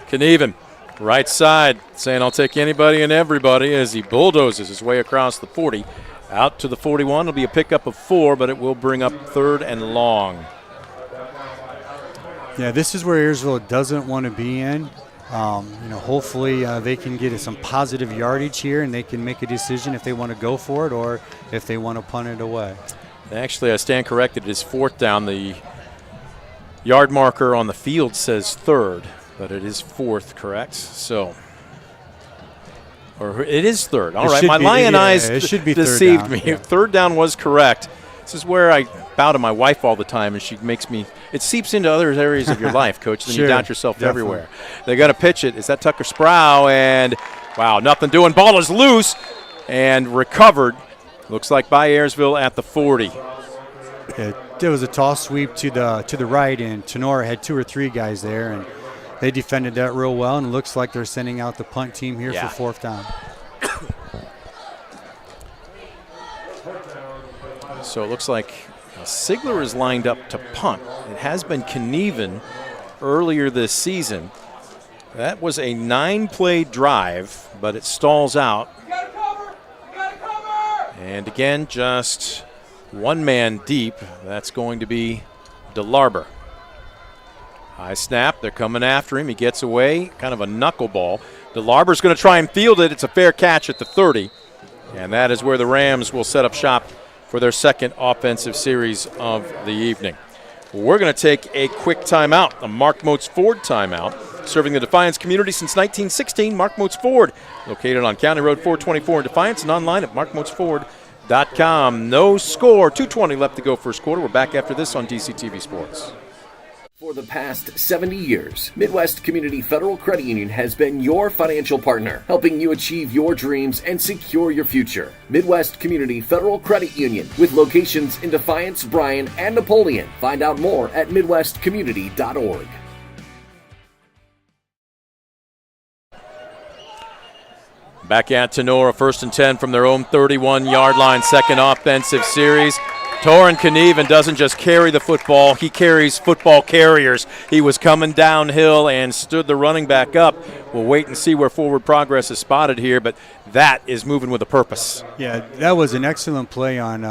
Knieven, right side, saying I'll take anybody and everybody as he bulldozes his way across the 40. Out to the 41. It'll be a pickup of 4, but it will bring up 3rd and long. Yeah, this is where Ayersville doesn't want to be in. Hopefully they can get some positive yardage here, and they can make a decision if they want to go for it or if they want to punt it away. Actually, I stand corrected. It is 4th down. The yard marker on the field says 3rd, but it is 4th, correct? So, or it is 3rd. All right, my lion eyes deceived me. 3rd down was correct. This is where I bow to my wife all the time, and she makes me – it seeps into other areas of your life, Coach, then you doubt yourself everywhere. They're going to pitch it. Is that Tucker Sproul? And, wow, nothing doing. Ball is loose and recovered. Looks like by Ayersville at the 40. There was a toss sweep to the right, and Tinora had 2 or 3 guys there, and they defended that real well, and it looks like they're sending out the punt team here for 4th down. So it looks like Sigler is lined up to punt. It has been Knieven earlier this season. That was a 9-play drive, but it stalls out. And again, just one man deep. That's going to be DeLarber. High snap. They're coming after him. He gets away. Kind of a knuckleball. DeLarber's going to try and field it. It's a fair catch at the 30. And that is where the Rams will set up shop for their 2nd offensive series of the evening. We're going to take a quick timeout, a Mark Moats Ford timeout. Serving the Defiance community since 1916, Mark Moats Ford, located on County Road 424 in Defiance and online at markmoatsford.com. No score, 2:20 left to go first quarter. We're back after this on DCTV Sports. For the past 70 years, Midwest Community Federal Credit Union has been your financial partner, helping you achieve your dreams and secure your future. Midwest Community Federal Credit Union, with locations in Defiance, Bryan, and Napoleon. Find out more at midwestcommunity.org. Back at Tinora, 1st and 10 from their own 31-yard line, 2nd offensive series. Torin Knieven doesn't just carry the football, he carries football carriers. He was coming downhill and stood the running back up. We'll wait and see where forward progress is spotted here, but that is moving with a purpose. Yeah, that was an excellent play on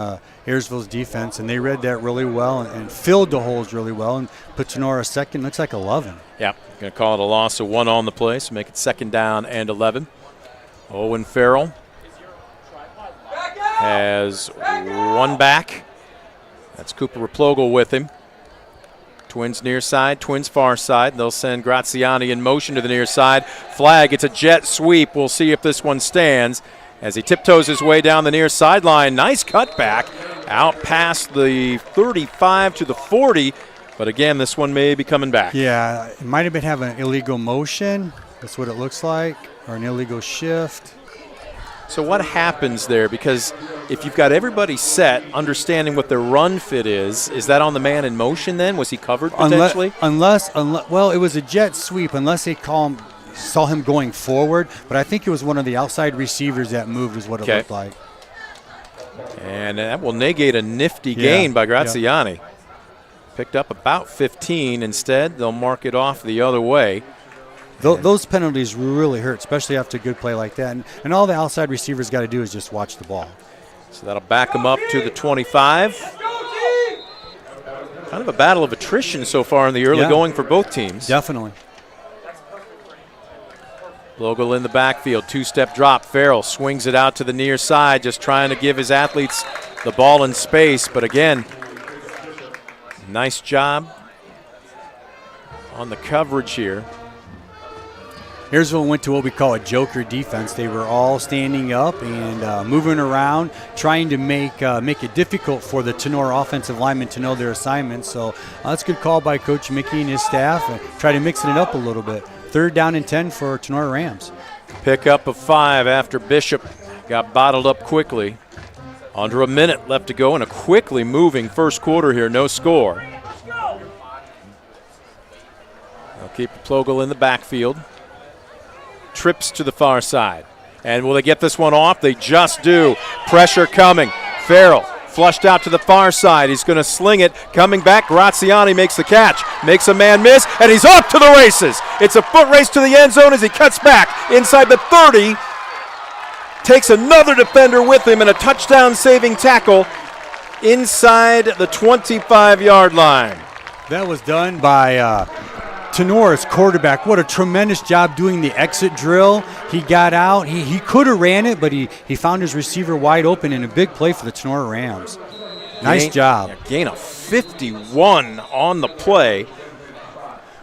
Ayersville's defense, and they read that really well and filled the holes really well and put Tinora 2nd. Looks like 11. Yeah, going to call it a loss of 1 on the play, so make it 2nd down and 11. Owen Farrell has 1 back. That's Cooper Replogle with him. Twins near side, Twins far side. They'll send Graziani in motion to the near side. Flag, it's a jet sweep. We'll see if this one stands as he tiptoes his way down the near sideline. Nice cutback out past the 35 to the 40. But again, this one may be coming back. Yeah, it might have been having illegal motion. That's what it looks like, or an illegal shift. So what happens there? Because if you've got everybody set, understanding what their run fit is that on the man in motion then? Was he covered potentially? Unless, well, it was a jet sweep unless they saw him going forward. But I think it was one of the outside receivers that moved is what it looked like. And that will negate a nifty gain by Graziani. Yeah. Picked up about 15. Instead, they'll mark it off the other way. Those penalties really hurt, especially after a good play like that. And all the outside receivers got to do is just watch the ball. So that'll back them up to the 25. Kind of a battle of attrition so far in the early going for both teams. Definitely. Bogle in the backfield, two-step drop. Farrell swings it out to the near side, just trying to give his athletes the ball in space. But again, nice job on the coverage here. Ayersville went to what we call a joker defense. They were all standing up and moving around, trying to make it difficult for the Tinora offensive linemen to know their assignments. So that's a good call by Coach Mickey and his staff. Try to mixing it up a little bit. 3rd down and 10 for Tinora Rams. Pickup of 5 after Bishop got bottled up quickly. Under a minute left to go in a quickly moving first quarter here. No score. They'll keep Plogel in the backfield. Trips to the far side. And will they get this one off? They just do. Pressure coming. Farrell flushed out to the far side. He's going to sling it. Coming back, Graziani makes the catch. Makes a man miss, and he's off to the races. It's a foot race to the end zone as he cuts back inside the 30. Takes another defender with him and a touchdown-saving tackle inside the 25-yard line. That was done by Tenora's quarterback. What a tremendous job doing the exit drill. He got out. He could have ran it, but he found his receiver wide open in a big play for the Tinora Rams. Nice job. Gain of 51 on the play.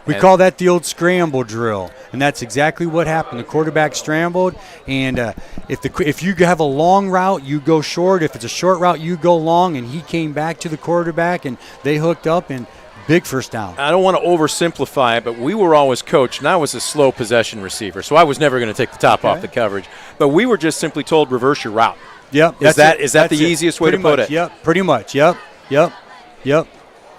We call that the old scramble drill, and that's exactly what happened. The quarterback scrambled, and if you have a long route, you go short. If it's a short route, you go long, and he came back to the quarterback, and they hooked up, and big first down. I don't want to oversimplify it, but we were always coached, and I was a slow possession receiver, so I was never going to take the top off the coverage. But we were just simply told, reverse your route. Yep. Is that the easiest way to put it? Yep, pretty much. Yep.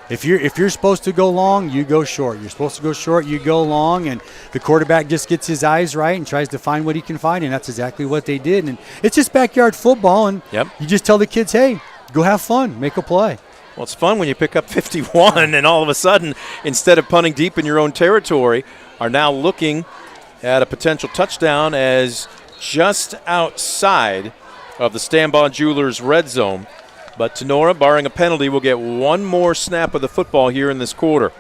If you're supposed to go long, you go short. You're supposed to go short, you go long, and the quarterback just gets his eyes right and tries to find what he can find, and that's exactly what they did. And it's just backyard football, and you just tell the kids, hey, go have fun, make a play. Well, it's fun when you pick up 51 and all of a sudden, instead of punting deep in your own territory, are now looking at a potential touchdown as just outside of the Stambaugh Jewelers red zone. But Tinora, barring a penalty, will get one more snap of the football here in this quarter.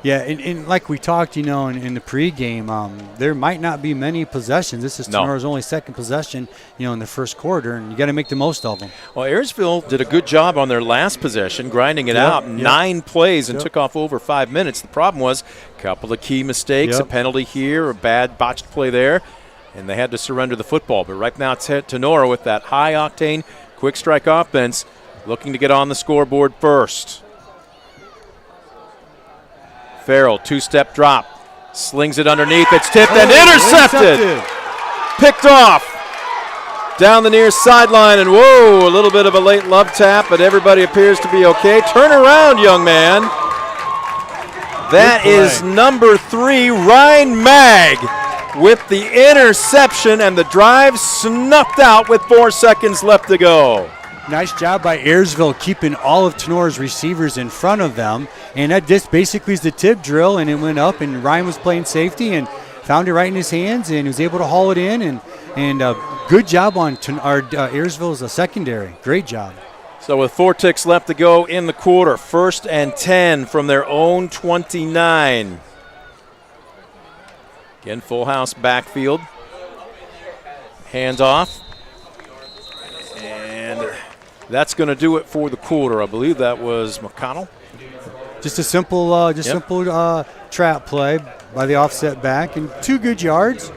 Yeah, and like we talked, in the pregame, there might not be many possessions. This is Tenora's only second possession, in the first quarter, and you got to make the most of them. Well, Ayersville did a good job on their last possession, grinding it out, 9 plays, and took off over 5 minutes. The problem was a couple of key mistakes, a penalty here, a bad botched play there, and they had to surrender the football. But right now, it's Tinora with that high-octane, quick strike offense, looking to get on the scoreboard first. Farrell, two-step drop, slings it underneath. It's tipped and intercepted. Picked off down the near sideline, and whoa, a little bit of a late love tap, but everybody appears to be okay. Turn around, young man. That is number 3, Ryan Mag, with the interception, and the drive snuffed out with 4 seconds left to go. Nice job by Ayersville keeping all of Tenora's receivers in front of them. And that just basically is the tip drill, and it went up, and Ryan was playing safety and found it right in his hands and was able to haul it in. And good job on our Ayersville's secondary. Great job. So with 4 ticks left to go in the quarter, 1st and 10 from their own 29. Again, full house backfield. Hands off. And that's going to do it for the quarter. I believe that was McConnell. Just a simple, trap play by the offset back, and 2 good yards.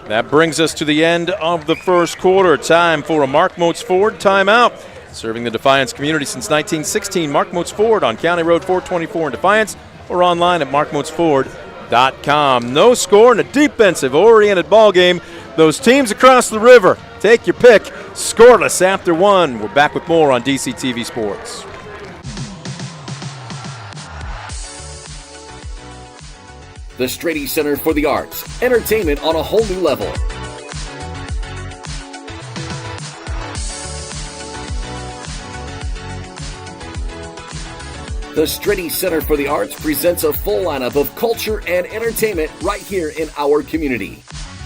That brings us to the end of the first quarter. Time for a Mark Motes Ford timeout. Serving the Defiance community since 1916, Mark Motes Ford on County Road 424 in Defiance, or online at markmotesford.com. DCTV.com. No score in a defensive-oriented ball game. Those teams across the river, take your pick. Scoreless after one. We're back with more on DCTV Sports. The Strady Center for the Arts. Entertainment on a whole new level. The Strady Center for the Arts presents a full lineup of culture and entertainment right here in our community.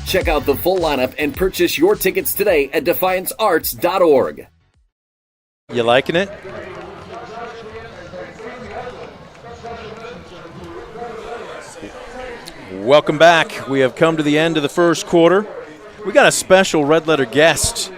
Check out the full lineup and purchase your tickets today at defiancearts.org. You liking it? Welcome back. We have come to the end of the first quarter. We got a special red letter guest.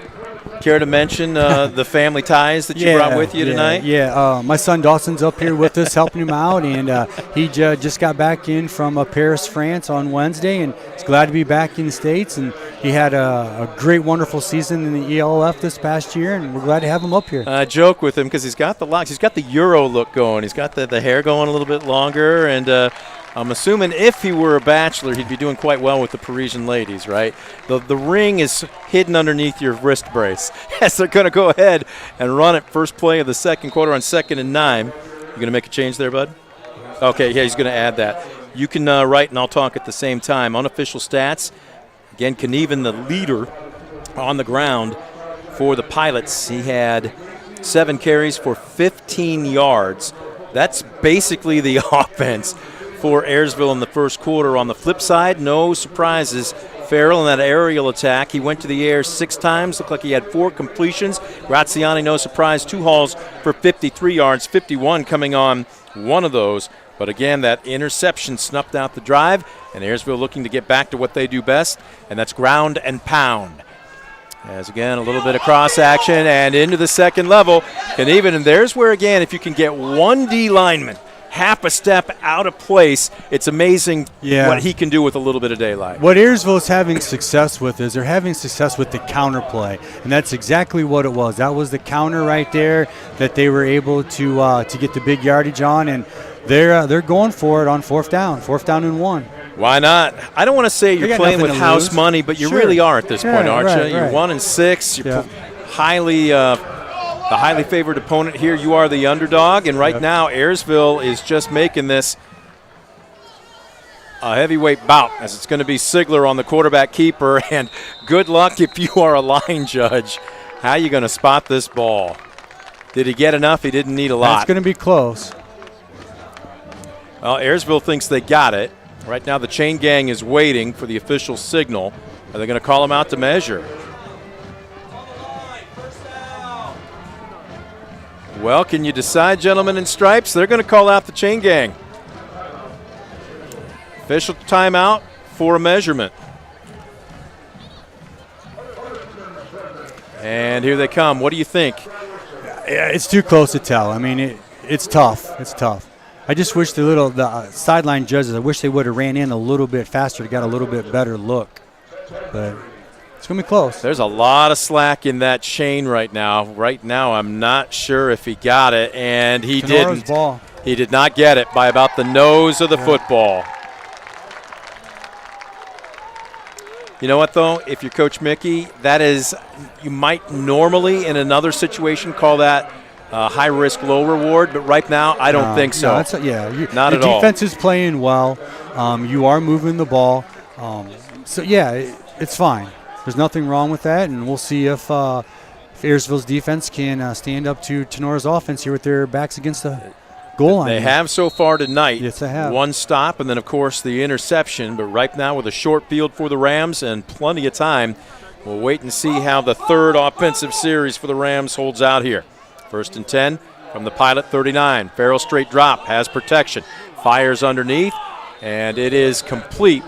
Care to mention the family ties that you brought with you tonight? Yeah, my son Dawson's up here with us helping him out, and he just got back in from Paris, France on Wednesday, and he's glad to be back in the States. And he had a great, wonderful season in the ELF this past year, and we're glad to have him up here. I joke with him because he's got the locks. He's got the Euro look going. He's got the hair going a little bit longer, and I'm assuming if he were a bachelor, he'd be doing quite well with the Parisian ladies, right? The ring is hidden underneath your wrist brace. Yes, they're going to go ahead and run it first play of the second quarter on 2nd and 9. You going to make a change there, bud? Okay, yeah, he's going to add that. You can write and I'll talk at the same time. Unofficial stats, again, Knieven, the leader on the ground for the Pilots. He had 7 carries for 15 yards. That's basically the offense for Ayersville in the first quarter. On the flip side, no surprises. Farrell in that aerial attack, he went to the air 6 times. Looked like he had 4 completions. Graziani, no surprise, 2 hauls for 53 yards, 51 coming on one of those. But again, that interception snuffed out the drive, and Ayersville looking to get back to what they do best, and that's ground and pound. As again, a little bit of cross action and into the second level. And there's where, again, if you can get one D lineman half a step out of place, it's amazing what he can do with a little bit of daylight. What Ayersville is having success with is they're having success with the counter play, and that's exactly what it was. That was the counter right there that they were able to get the big yardage on, and they're going for it on 4th down and 1. Why not? I don't want to say you're playing with house money, but you really are at this point, aren't you? You're 1-6. You're the highly favored opponent here. You are the underdog, and right now Ayersville is just making this a heavyweight bout, as it's going to be Sigler on the quarterback keeper, and good luck if you are a line judge. How are you going to spot this ball? Did he get enough? He didn't need a lot. It's going to be close. Well, Ayersville thinks they got it. Right now the chain gang is waiting for the official signal. Are they going to call him out to measure? Well, can you decide, gentlemen in stripes? They're going to call out the chain gang. Official timeout for a measurement. And here they come. What do you think? Yeah, it's too close to tell. I mean, it's tough. It's tough. I just wish the sideline judges, I wish they would have ran in a little bit faster to get a little bit better look. But it's going to be close. There's a lot of slack in that chain right now. Right now, I'm not sure if he got it, and he didn't. Ball. He did not get it by about the nose of the football. You know what, though? If you're Coach Mickey, that is, you might normally in another situation call that high risk, low reward, but right now I don't think so. Not at all. The defense is playing well. You are moving the ball. It's fine. There's nothing wrong with that, and we'll see if Ayersville's defense can stand up to Tenora's offense here with their backs against the goal line. They have so far tonight. Yes, they have. 1 stop, and then, of course, the interception. But right now with a short field for the Rams and plenty of time, we'll wait and see how the third offensive series for the Rams holds out here. 1st and 10 from the Pilot 39. Farrell straight drop, has protection. Fires underneath, and it is complete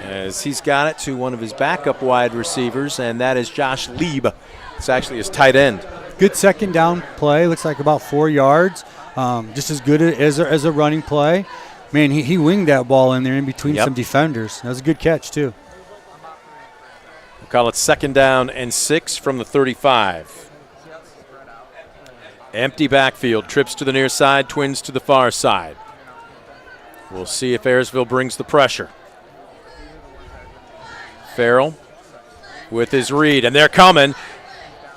as he's got it to one of his backup wide receivers, and that is Josh Lieb. It's actually his tight end. Good 2nd down play. Looks like about 4 yards. Just as good as a running play. Man, he winged that ball in there in between some defenders. That was a good catch, too. We'll call it 2nd down and 6 from the 35. Empty backfield, trips to the near side, twins to the far side. We'll see if Ayersville brings the pressure. Farrell with his read, and they're coming.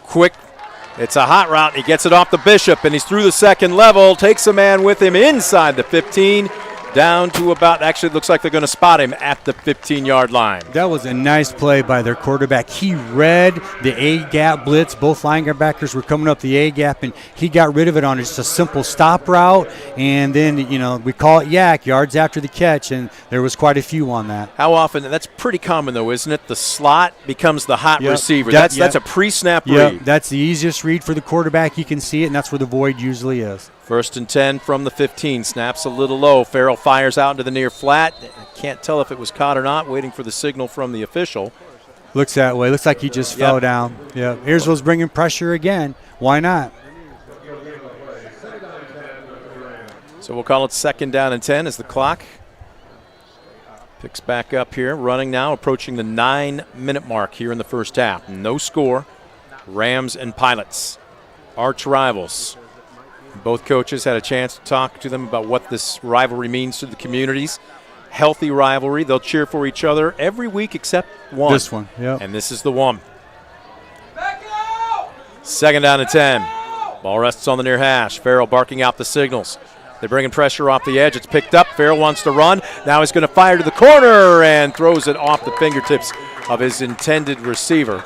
Quick. It's a hot route. He gets it off the Bishop, and he's through the second level. Takes a man with him inside the 15. Down to about, actually, it looks like they're going to spot him at the 15-yard line. That was a nice play by their quarterback. He read the A-gap blitz. Both linebackers were coming up the A-gap, and he got rid of it on just a simple stop route. And then, we call it yak, yards after the catch, and there was quite a few on that. How often, and that's pretty common, though, isn't it? The slot becomes the hot Yep. receiver. Yep. That's a pre-snap Yep. read. That's the easiest read for the quarterback. You can see it, and that's where the void usually is. 1st and 10 from the 15. Snaps a little low. Farrell fires out into the near flat. Can't tell if it was caught or not. Waiting for the signal from the official. Looks that way. Looks like he just fell down. Yeah. Ayersville's bringing pressure again. Why not? So we'll call it 2nd down and 10 as the clock picks back up here. Running now, approaching the 9-minute mark here in the first half. No score. Rams and Pilots, arch rivals. Both coaches had a chance to talk to them about what this rivalry means to the communities. Healthy rivalry. They'll cheer for each other every week except one. This one, yeah. And this is the one. 2nd down and 10. Ball rests on the near hash. Farrell barking out the signals. They're bringing pressure off the edge. It's picked up. Farrell wants to run. Now he's going to fire to the corner and throws it off the fingertips of his intended receiver.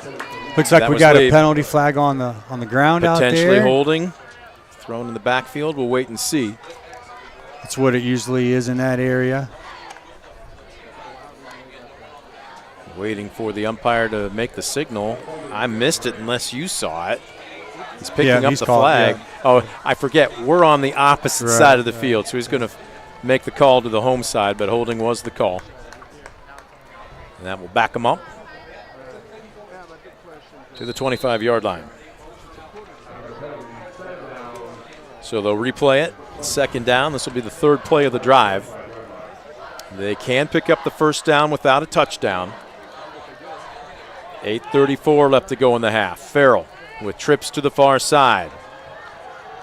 Looks like we got a penalty flag on the ground out there. Potentially holding. Thrown in the backfield. We'll wait and see. That's what it usually is in that area. Waiting for the umpire to make the signal. I missed it unless you saw it. He's picking up the flag. Yeah. Oh, I forget. We're on the opposite side of the field, so he's going to make the call to the home side, but holding was the call. And that will back him up to the 25-yard line. So they'll replay it. 2nd down. This will be the 3rd play of the drive. They can pick up the 1st down without a touchdown. 8:34 left to go in the half. Farrell with trips to the far side.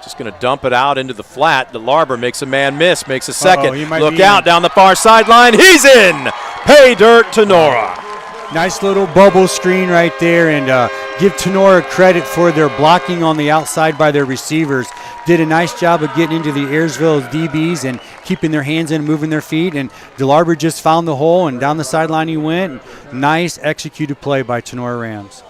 Just going to dump it out into the flat. DeLarber makes a man miss, makes a second. Look out down the far sideline. He's in. Pay dirt, Tinora. Nice little bubble screen right there, and give Tinora credit for their blocking on the outside by their receivers. Did a nice job of getting into the Ayersville DBs and keeping their hands in, moving their feet, and DeLarber just found the hole, and down the sideline he went. Nice executed play by Tinora Rams.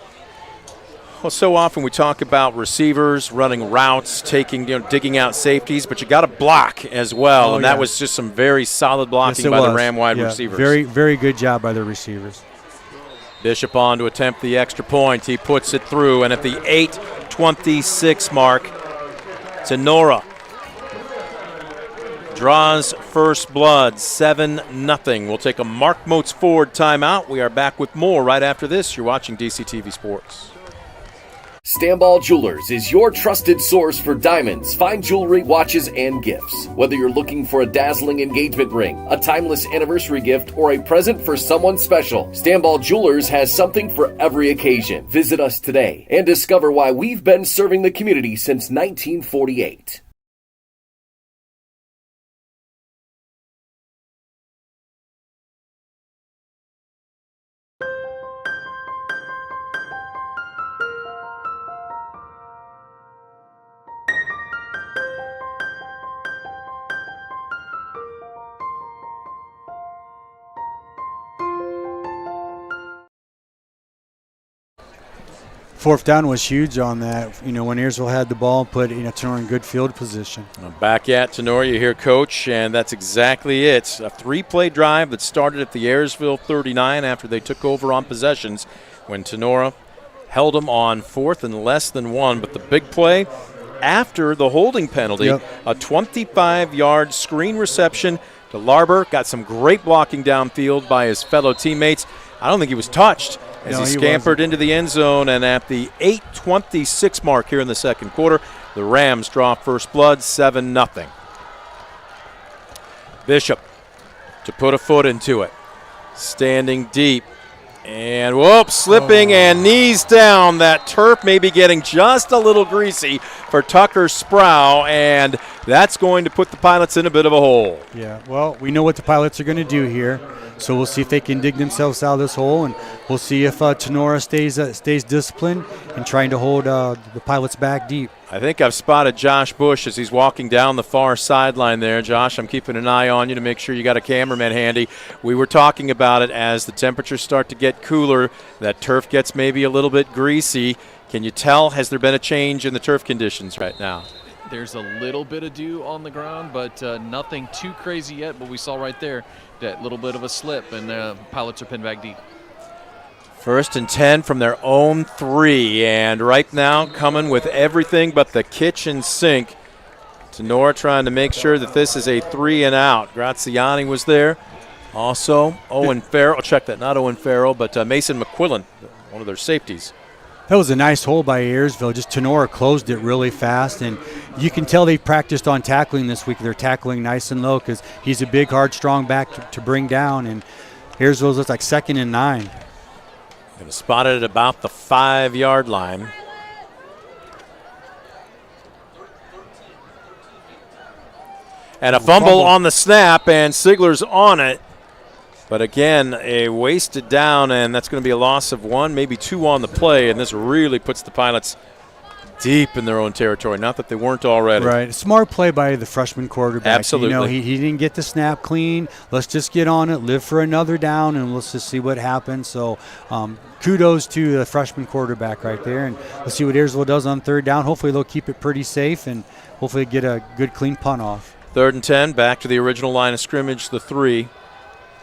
Well, so often we talk about receivers running routes, digging out safeties, but you got to block as well, that was just some very solid blocking by the Ram wide receivers. Very, very good job by the receivers. Bishop on to attempt the extra point. He puts it through, and at the 8:26 mark, Tinora draws first blood, 7-0. We'll take a Mark Moats Ford timeout. We are back with more right after this. You're watching DCTV Sports. Stanball Jewelers is your trusted source for diamonds, fine jewelry, watches, and gifts. Whether you're looking for a dazzling engagement ring, a timeless anniversary gift, or a present for someone special, Stanball Jewelers has something for every occasion. Visit us today and discover why we've been serving the community since 1948. Fourth down was huge on that. When Ayersville had the ball, put Tinora in good field position. Back at Tinora, you hear Coach, and that's exactly it. A 3-play drive that started at the Ayersville 39 after they took over on possessions when Tinora held them on 4th and less than 1. But the big play after the holding penalty, a 25-yard screen reception to Larber. Got some great blocking downfield by his fellow teammates. I don't think he was touched as he scampered into the end zone. And at the 8:26 mark here in the second quarter, the Rams draw first blood, 7-0. Bishop to put a foot into it. Standing deep. And slipping and knees down. That turf may be getting just a little greasy for Tucker Sproul. And That's going to put the Pilots in a bit of a hole. Yeah, well, we know what the Pilots are going to do here, so we'll see if they can dig themselves out of this hole, and we'll see if Tinora stays disciplined and trying to hold the Pilots back deep. I think I've spotted Josh Bush as he's walking down the far sideline there. Josh, I'm keeping an eye on you to make sure you got a cameraman handy. We were talking about it as the temperatures start to get cooler. That turf gets maybe a little bit greasy. Can you tell, has there been a change in the turf conditions right now? There's a little bit of dew on the ground, but nothing too crazy yet. But we saw right there that little bit of a slip, and Pilots are pinned back deep. 1st and 10 from their own 3, and right now coming with everything but the kitchen sink. Tinora trying to make sure that this is a 3 and out. Graziani was there. Also, Owen Farrell. Check that, not Owen Farrell, but Mason McQuillan, one of their safeties. That was a nice hole by Ayersville. Just Tinora closed it really fast, and you can tell they practiced on tackling this week. They're tackling nice and low because he's a big, hard, strong back to bring down, and Ayersville looks like 2nd and 9. Going to spot it at about the 5-yard line. And a fumble on the snap, and Sigler's on it. But again, a wasted down, and that's going to be a loss of 1, maybe 2 on the play, and this really puts the Pilots deep in their own territory. Not that they weren't already. Right. Smart play by the freshman quarterback. Absolutely. You know, he didn't get the snap clean. Let's just get on it, live for another down, and let's just see what happens. So kudos to the freshman quarterback right there, and let's see what Ayersville does on 3rd down. Hopefully they'll keep it pretty safe and hopefully get a good, clean punt off. 3rd and 10, back to the original line of scrimmage, the 3.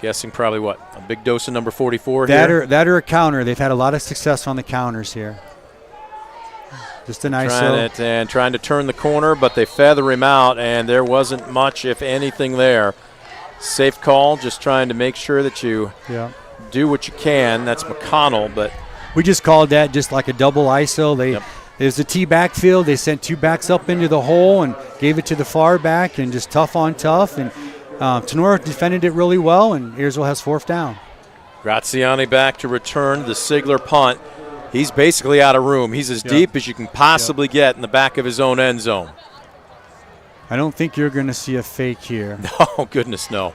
Guessing probably what, a big dose of number 44 here? That or a counter. They've had a lot of success on the counters here. Just a nice trying to turn the corner, but they feather him out, and there wasn't much, if anything, there. Safe call, just trying to make sure that you do what you can. That's McConnell, but we just called that just like a double ISO. There's a T backfield. They sent 2 backs up into the hole and gave it to the far back, and just tough on tough. And Tinora defended it really well, and Ayersville has 4th down. Graziani back to return the Sigler punt. He's basically out of room. He's as deep as you can possibly get in the back of his own end zone. I don't think you're going to see a fake here. Oh, goodness, no.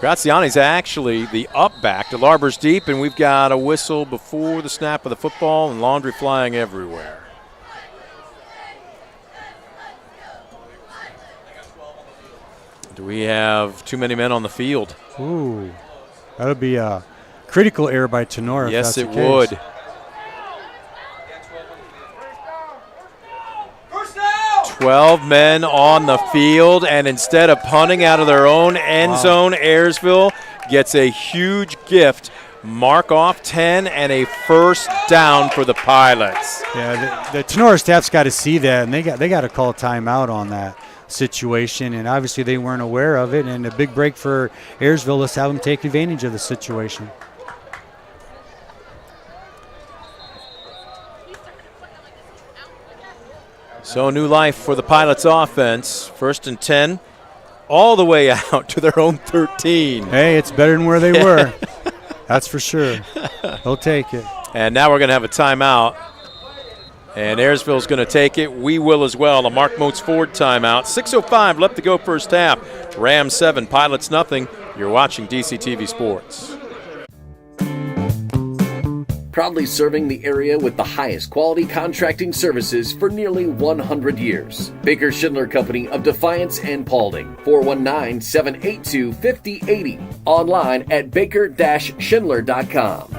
Graziani's actually the up back. DeLarber's deep, and we've got a whistle before the snap of the football and laundry flying everywhere. Do we have too many men on the field? Ooh, that would be a critical error by Tinora. Yes, it would. 12 men on the field, and instead of punting out of their own end zone, Ayersville gets a huge gift. Mark off 10 and a 1st down for the Pilots. Yeah, the Tinora staff's got to see that, and they got to call a timeout on that situation, and obviously they weren't aware of it, and a big break for Ayersville. Let's have them take advantage of the situation. So new life for the Pilots offense. 1st and 10, all the way out to their own 13. Hey, it's better than where they were. That's for sure. They'll take it. And now we're going to have a timeout. And Ayersville's going to take it. We will as well. A Mark Moats Ford timeout. 6:05 left to go first half. Rams 7, Pilots nothing. You're watching DCTV Sports. Proudly serving the area with the highest quality contracting services for nearly 100 years. Baker Schindler Company of Defiance and Paulding. 419-782-5080. Online at baker-schindler.com.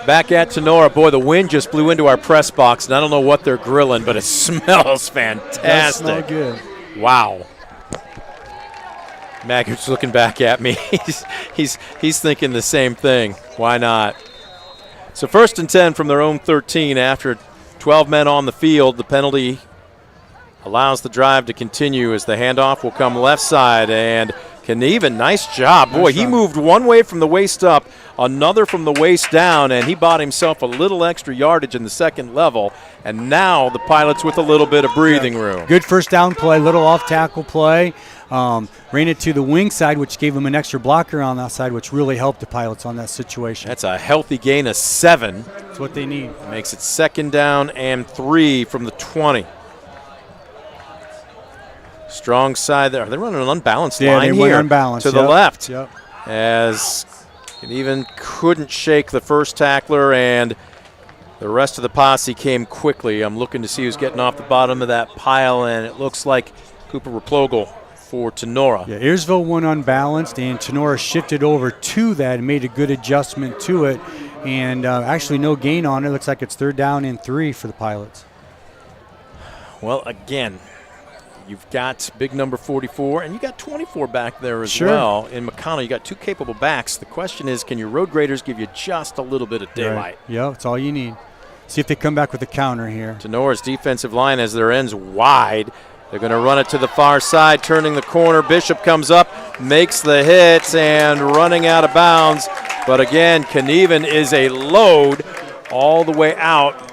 Back at Tinora. Boy, the wind just blew into our press box, and I don't know what they're grilling, but it smells fantastic. Does smell good. Wow. Maggard's looking back at me. he's thinking the same thing. Why not? So 1st and 10 from their own 13 after 12 men on the field. The penalty allows the drive to continue as the handoff will come left side, and Knieven, nice job. Boy, he moved one way from the waist up, another from the waist down, and he bought himself a little extra yardage in the second level. And now the Pilots with a little bit of breathing room. Good first down play, little off-tackle play. Ran it to the wing side, which gave him an extra blocker on that side, which really helped the Pilots on that situation. That's a healthy gain of 7. That's what they need. Makes it 2nd down and 3 from the 20. Strong side there. They're running an unbalanced line here unbalanced, to the left. Yep. As Knieven couldn't shake the first tackler, and the rest of the posse came quickly. I'm looking to see who's getting off the bottom of that pile, and it looks like Cooper Replogle for Tinora. Yeah, Ayersville went unbalanced, and Tinora shifted over to that and made a good adjustment to it. And actually no gain on it. Looks like it's 3rd down and 3 for the Pilots. Well, again, you've got big number 44, and you got 24 back there as well. In McConnell, you got 2 capable backs. The question is, can your road graders give you just a little bit of daylight? Right. Yeah, that's all you need. See if they come back with a counter here. Tenora's defensive line has their ends wide. They're going to run it to the far side, turning the corner. Bishop comes up, makes the hit, and running out of bounds. But again, Knieven is a load all the way out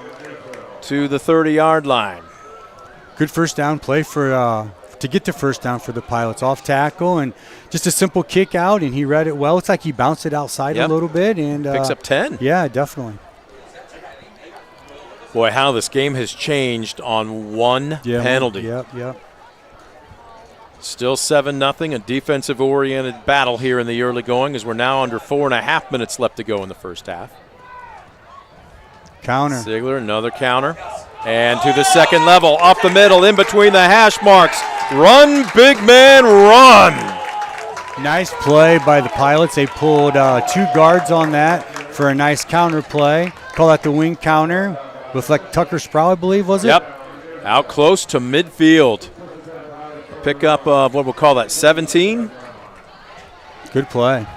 to the 30-yard line. Good first down play for to get the first down for the Pilots. Off tackle and just a simple kick out, and he read it well. It's like he bounced it outside a little bit. And picks up 10. Yeah, definitely. Boy, how this game has changed on one penalty. Yep. Still 7-0, a defensive-oriented battle here in the early going, as we're now under 4.5 minutes left to go in the first half. Counter. Ziegler, another counter. And to the second level, up the middle, in between the hash marks. Run, big man, run! Nice play by the Pilots. They pulled 2 guards on that for a nice counter play. Call that the wing counter with like Tucker Sproul, I believe, was it? Yep. Out close to midfield. Pick up of what we'll call that 17. Good play.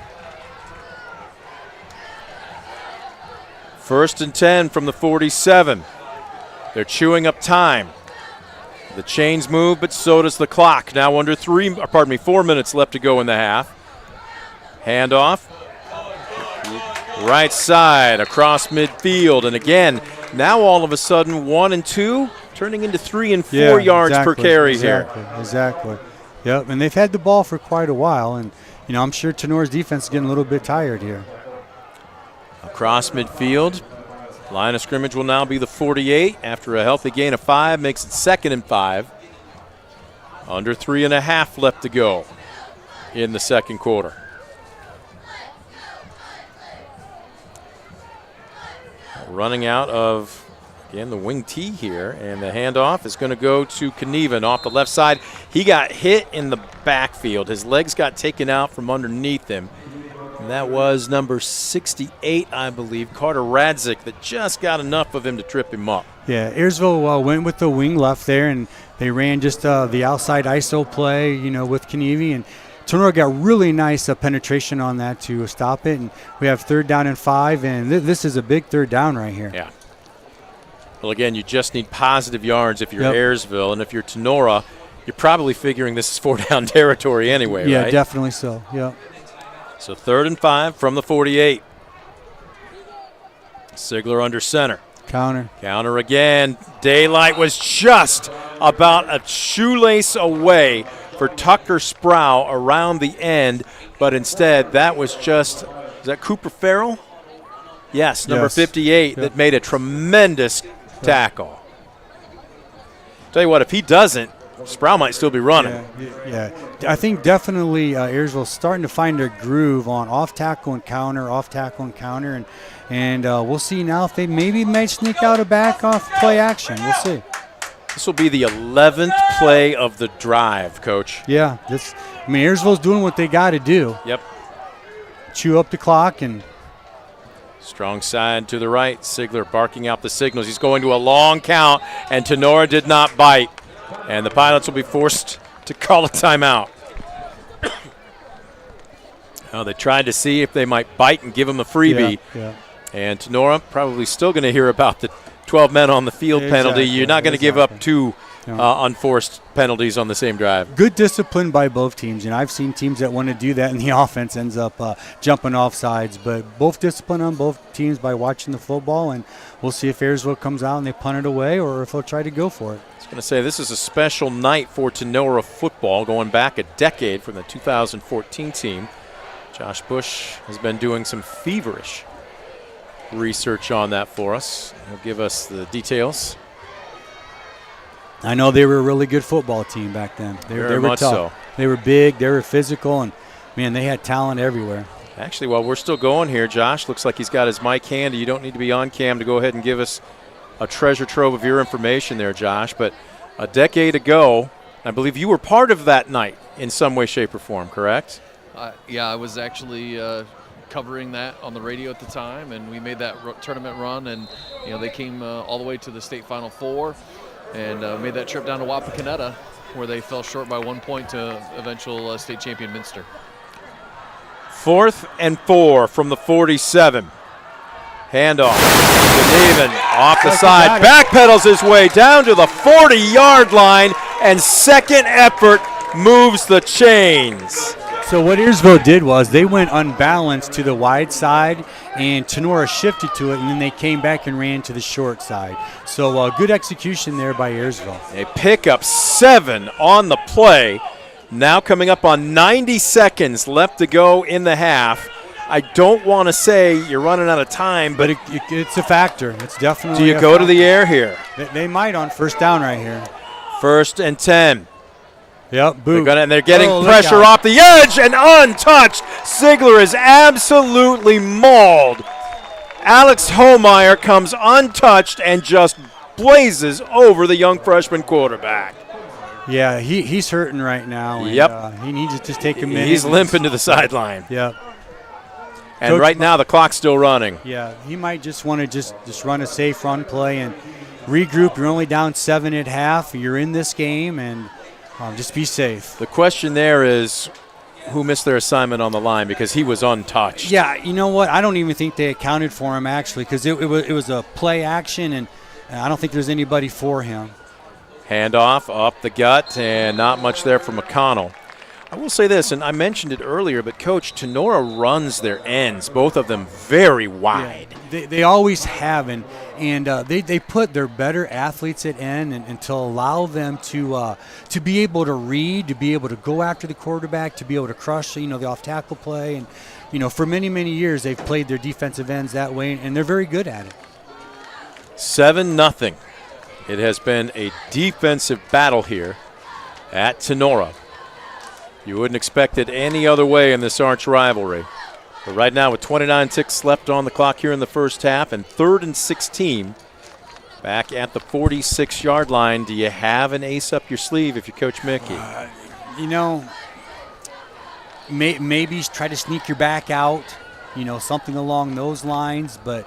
1st and 10 from the 47. They're chewing up time. The chains move, but so does the clock. Now under 4 minutes left to go in the half. Handoff. Right side across midfield. And again, now all of a sudden 1 and 2 turning into 3 and 4 yards per carry here. Exactly. Yep, and they've had the ball for quite a while. And, you know, I'm sure Tenora's defense is getting a little bit tired here. Across midfield. Line of scrimmage will now be the 48 after a healthy gain of 5, makes it 2nd and 5. Under 3.5 left to go in the second quarter. Running out of, again, the wing T here, and the handoff is going to go to Knieven off the left side. He got hit in the backfield. His legs got taken out from underneath him. And that was number 68, I believe, Carter Radzik, that just got enough of him to trip him up. Yeah, Ayersville went with the wing left there, and they ran just the outside ISO play, you know, with Knieven. And Tinora got really nice penetration on that to stop it. And we have 3rd down and 5, and this is a big 3rd down right here. Yeah. Well, again, you just need positive yards if you're Ayersville, and if you're Tinora, you're probably figuring this is 4-down territory anyway, right? Yeah, definitely so, yeah. So 3rd and 5 from the 48. Ziegler under center. Counter again. Daylight was just about a shoelace away for Tucker Sproul around the end, but instead that was just, is that Cooper Farrell? Yes, number 58 that made a tremendous tackle. Tell you what, if he doesn't, Sproul might still be running. Yeah. I think definitely Ayersville's starting to find their groove on off tackle and counter, and we'll see now if they maybe may sneak out a back off play action. We'll see. This will be the 11th play of the drive, Coach. Yeah, Ayersville's doing what they got to do. Yep. Chew up the clock and. Strong side to the right. Ziegler barking out the signals. He's going to a long count, and Tinora did not bite. And the Pilots will be forced to call a timeout. They tried to see if they might bite and give him a freebie. Yeah. And Tinora probably still going to hear about the 12 men on the field penalty. You're not going to give up two unforced penalties on the same drive. Good discipline by both teams. I've seen teams that want to do that, and the offense ends up jumping off sides. But both discipline on both teams by watching the football, and we'll see if Ayersville comes out and they punt it away or if they'll try to go for it. I was going to say, this is a special night for Tinora football, going back a decade from the 2014 team. Josh Bush has been doing some feverish research on that for us. He'll give us the details. I know they were a really good football team back then. They were much tough. so. They were big, they were physical, and, man, they had talent everywhere. Actually, while we're still going here, Josh, looks like he's got his mic handy. You don't need to be on cam to go ahead and give us a treasure trove of your information there, Josh. But a decade ago, I believe you were part of that night in some way, shape, or form, correct? Yeah, I was actually covering that on the radio at the time, and we made that tournament run, and they came all the way to the state Final Four, and made that trip down to Wapakoneta, where they fell short by 1 point to eventual state champion Minster. 4th and 4 from the 47. Handoff. Even off the side, backpedals his way down to the 40-yard line, and second effort moves the chains. So what Ayersville did was they went unbalanced to the wide side, and Tinora shifted to it, and then they came back and ran to the short side. So good execution there by Ayersville. They pick up 7 on the play. Now coming up on 90 seconds left to go in the half. I don't want to say you're running out of time, but it's a factor. It's definitely. Do you go to the air here? They might on first down right here. 1st and 10. Yep, boot. They're getting pressure off the edge and untouched. Ziegler is absolutely mauled. Alex Homeyer comes untouched and just blazes over the young freshman quarterback. Yeah, he's hurting right now. And, yep. He needs to just take a minute. He's limping to the sideline. Yep. And Coach, right now the clock's still running. Yeah, he might just want to just run a safe run play and regroup. You're only down 7 at half. You're in this game, and just be safe. The question there is who missed their assignment on the line, because he was untouched. Yeah, you know what? I don't even think they accounted for him, actually, because it was a play action, and I don't think there's anybody for him. Handoff up the gut, and not much there for McConnell. I will say this, and I mentioned it earlier, but Coach, Tinora runs their ends, both of them very wide. Yeah, they always have, and they put their better athletes at end and to allow them to be able to read, to be able to go after the quarterback, to be able to crush the off-tackle play. And for many, many years they've played their defensive ends that way, and they're very good at it. 7-0. It has been a defensive battle here at Tinora. You wouldn't expect it any other way in this arch rivalry. But right now, with 29 ticks left on the clock here in the first half, and 3rd and 16, back at the 46-yard line, do you have an ace up your sleeve if you're Coach Mickey? Maybe try to sneak your back out, something along those lines. But,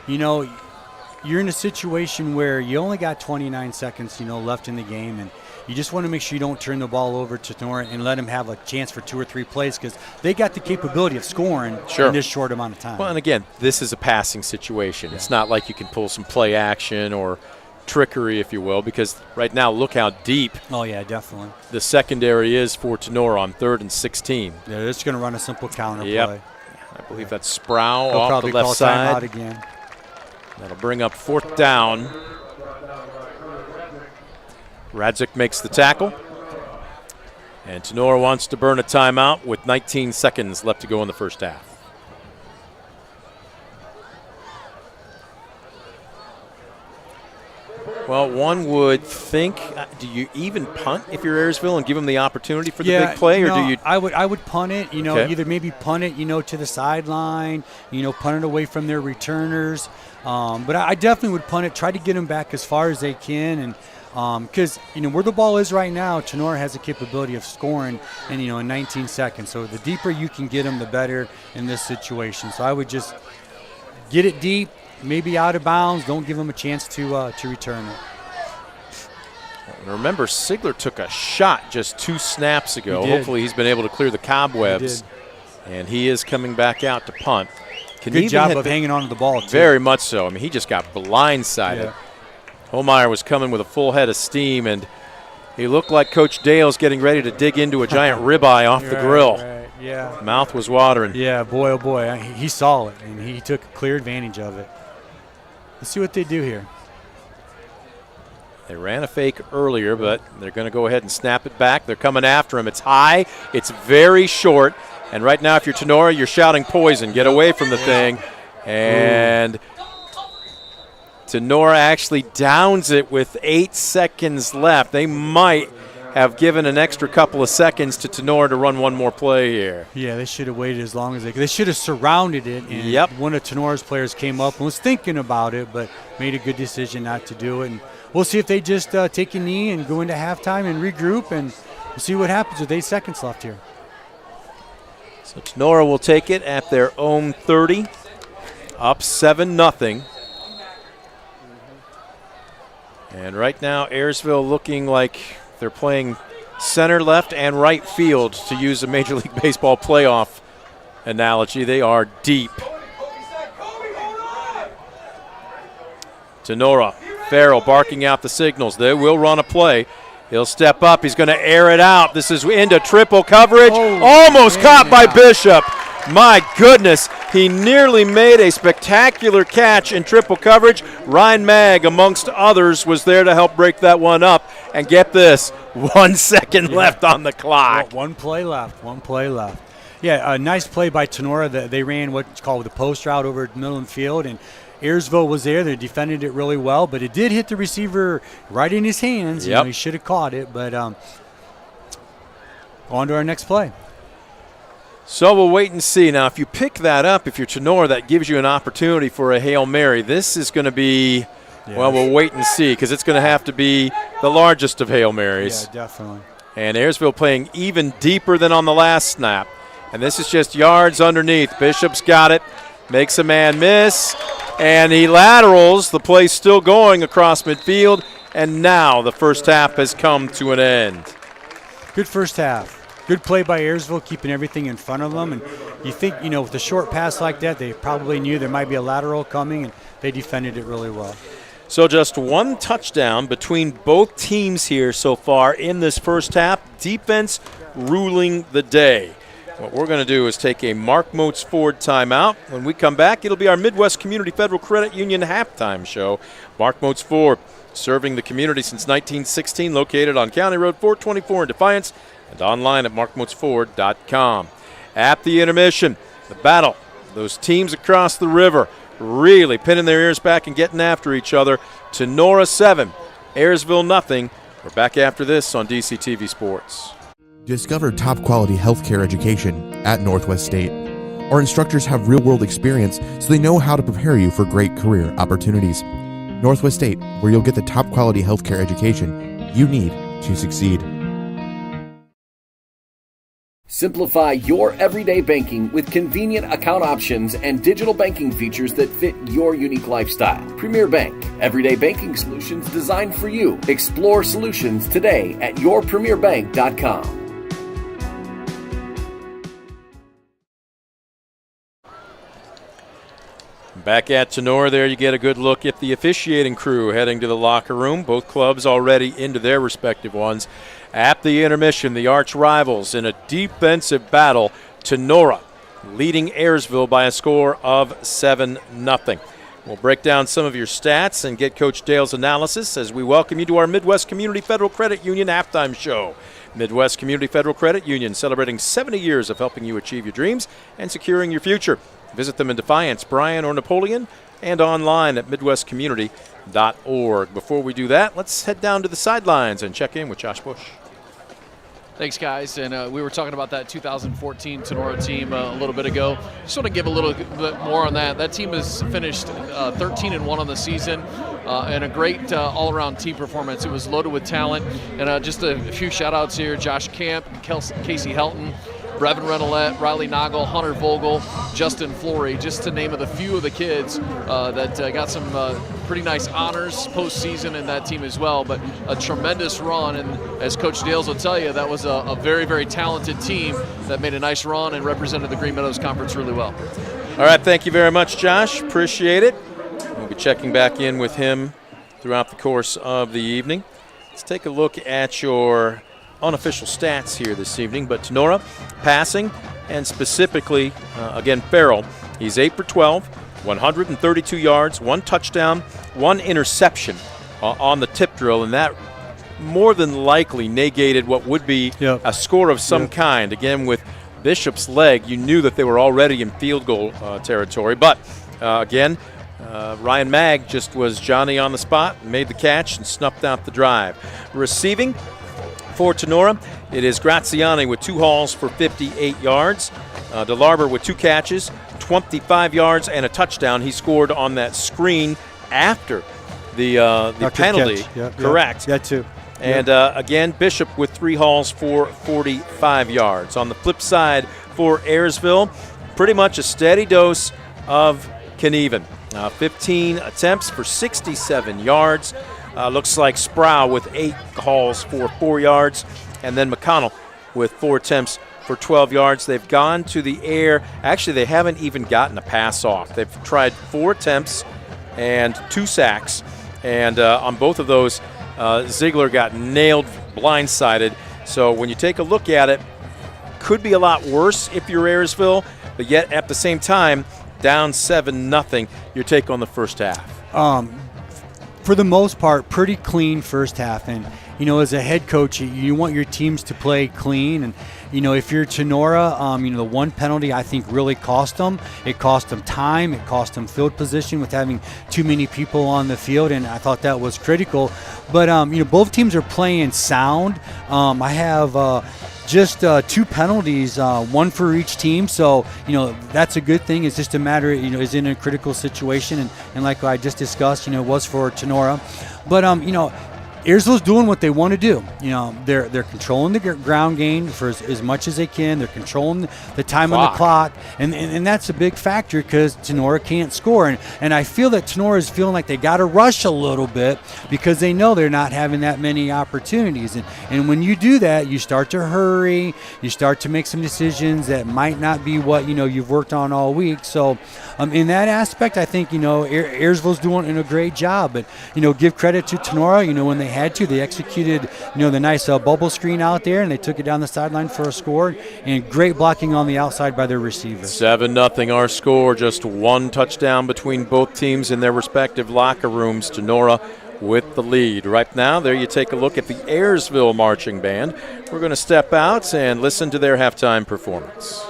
you're in a situation where you only got 29 seconds, left in the game, and you just want to make sure you don't turn the ball over to Tinora and let them have a chance for 2 or 3 plays, because they got the capability of scoring in this short amount of time. Well, and again, this is a passing situation. Yeah. It's not like you can pull some play action or trickery, if you will, because right now, look how deep. Oh, yeah, definitely. The secondary is for Tinora on 3rd and 16. Yeah, they're just going to run a simple counter play. I believe that's Sproul They'll off the left side. Timeout again. That'll bring up 4th down. Radzik makes the tackle. And Tinora wants to burn a timeout with 19 seconds left to go in the first half. Well, one would think, do you even punt if you're Ayersville and give them the opportunity for the big play, or do you? I would punt it. Either maybe punt it, to the sideline. Punt it away from their returners. But I definitely would punt it. Try to get them back as far as they can, and because where the ball is right now, Tinora has the capability of scoring in 19 seconds. So the deeper you can get them, the better in this situation. So I would just get it deep. Maybe out of bounds. Don't give them a chance to return it. And remember, Ziegler took a shot just 2 snaps ago. Hopefully he's been able to clear the cobwebs. And he is coming back out to punt. Good job of hanging on to the ball, too. Very much so. I mean, he just got blindsided. Yeah. Holmeyer was coming with a full head of steam, and he looked like Coach Dale's getting ready to dig into a giant ribeye off the grill. Right, yeah. Mouth was watering. Yeah, boy, oh boy. He saw it, and he took clear advantage of it. Let's see what they do here. They ran a fake earlier, but they're going to go ahead and snap it back. They're coming after him. It's high. It's very short. And right now, if you're Tinora, you're shouting poison. Get away from the thing. And Tinora actually downs it with 8 seconds left. They might have given an extra couple of seconds to Tinora to run one more play here. Yeah, they should have waited as long as they could. They should have surrounded it. And one of Tenora's players came up and was thinking about it, but made a good decision not to do it. And we'll see if they just take a knee and go into halftime and regroup, and we'll see what happens with 8 seconds left here. So Tinora will take it at their own 30, up 7-0. And right now, Ayersville looking like they're playing center, left, and right field, to use a Major League Baseball playoff analogy. They are deep. Tinora, Farrell barking out the signals. They will run a play. He'll step up. He's going to air it out. This is into triple coverage. Almost caught by Bishop. My goodness, he nearly made a spectacular catch in triple coverage. Ryan Magg, amongst others, was there to help break that one up. And get this, 1 second left on the clock. Well, one play left. Yeah, a nice play by Tinora. They ran what's called the post route over the middle of the field, and Ayersville was there. They defended it really well, but it did hit the receiver right in his hands. Yep. He should have caught it, but on to our next play. So we'll wait and see. Now, if you pick that up, if you're Tinora, that gives you an opportunity for a Hail Mary. This is going to be, well, we'll wait and see, because it's going to have to be the largest of Hail Marys. Yeah, definitely. And Ayersville playing even deeper than on the last snap. And this is just yards underneath. Bishop's got it, makes a man miss, and he laterals. The play's still going across midfield, and now the first half has come to an end. Good first half. Good play by Ayersville, keeping everything in front of them. And you think, with a short pass like that, they probably knew there might be a lateral coming, and they defended it really well. So just one touchdown between both teams here so far in this first half. Defense ruling the day. What we're going to do is take a Mark Moats Ford timeout. When we come back, it'll be our Midwest Community Federal Credit Union halftime show. Mark Moats Ford, serving the community since 1916, located on County Road 424 in Defiance, and online at markmoatsford.com. At the intermission, the battle, those teams across the river really pinning their ears back and getting after each other. Tinora 7, Ayersville nothing. We're back after this on DCTV Sports. Discover top-quality healthcare education at Northwest State. Our instructors have real-world experience, so they know how to prepare you for great career opportunities. Northwest State, where you'll get the top-quality healthcare education you need to succeed. Simplify your everyday banking with convenient account options and digital banking features that fit your unique lifestyle. Premier Bank, everyday banking solutions designed for you. Explore solutions today at yourpremierbank.com. Back at Tinora there, you get a good look at the officiating crew heading to the locker room. Both clubs already into their respective ones. At the intermission, the arch rivals in a defensive battle. Tinora leading Ayersville by a score of 7-0. We'll break down some of your stats and get Coach Dale's analysis as we welcome you to our Midwest Community Federal Credit Union halftime show. Midwest Community Federal Credit Union, celebrating 70 years of helping you achieve your dreams and securing your future. Visit them in Defiance, Bryan, or Napoleon, and online at midwestcommunity.org. Before we do that, let's head down to the sidelines and check in with Josh Bush. Thanks, guys. And we were talking about that 2014 Tinora team a little bit ago. Just want to give a little bit more on that. That team has finished 13-1 on the season and a great all-around team performance. It was loaded with talent. And just a few shout-outs here. Josh Camp, Casey Helton, Brevin Renolette, Riley Noggle, Hunter Vogel, Justin Flory, just to name a few of the kids that got some pretty nice honors postseason in that team as well. But a tremendous run, and as Coach Dales will tell you, that was a very, very talented team that made a nice run and represented the Green Meadows Conference really well. All right, thank you very much, Josh. Appreciate it. We'll be checking back in with him throughout the course of the evening. Let's take a look at your unofficial stats here this evening. But Tinora passing, and specifically, again, Farrell. He's 8 for 12, 132 yards, 1 touchdown, 1 interception on the tip drill, and that more than likely negated what would be a score of some kind. Again, with Bishop's leg, you knew that they were already in field goal territory. But again, Ryan Magg just was Johnny on the spot, made the catch, and snuffed out the drive. Receiving for Tinora, it is Graziani with 2 hauls for 58 yards. DeLarber with 2 catches, 25 yards, and a touchdown. He scored on that screen after the penalty. Correct. Yeah, too. And again, Bishop with 3 hauls for 45 yards. On the flip side for Ayersville, pretty much a steady dose of Knieven. 15 attempts for 67 yards. Looks like Sproul with 8 hauls for 4 yards. And then McConnell with 4 attempts for 12 yards. They've gone to the air. Actually, they haven't even gotten a pass off. They've tried 4 attempts and 2 sacks. And on both of those, Ziegler got nailed, blindsided. So when you take a look at it, could be a lot worse if you're Ayersville, but yet at the same time, down 7-0. Your take on the first half? For the most part, pretty clean first half. And, you know, as a head coach, you want your teams to play clean. And, you know, if you're Tinora, the one penalty I think really cost them. It cost them time. It cost them field position with having too many people on the field, and I thought that was critical. But, both teams are playing sound. I have just 2 penalties, 1 for each team. So, that's a good thing. It's just a matter, is in a critical situation. And like I just discussed, it was for Tinora. But, Ayersville's doing what they want to do. They're controlling the ground game for as much as they can. They're controlling the time on the clock, and that's a big factor because Tinora can't score. And I feel that Tinora is feeling like they got to rush a little bit because they know they're not having that many opportunities. And when you do that, you start to hurry. You start to make some decisions that might not be what you've worked on all week. So in that aspect, I think Ayersville's doing a great job. But give credit to Tinora. When they had to, they executed the nice bubble screen out there, and they took it down the sideline for a score, and great blocking on the outside by their receivers. 7-0 our score, just 1 touchdown between both teams in their respective locker rooms. Tinora with the lead. Right now, there you take a look at the Ayersville Marching Band. We're going to step out and listen to their halftime performance.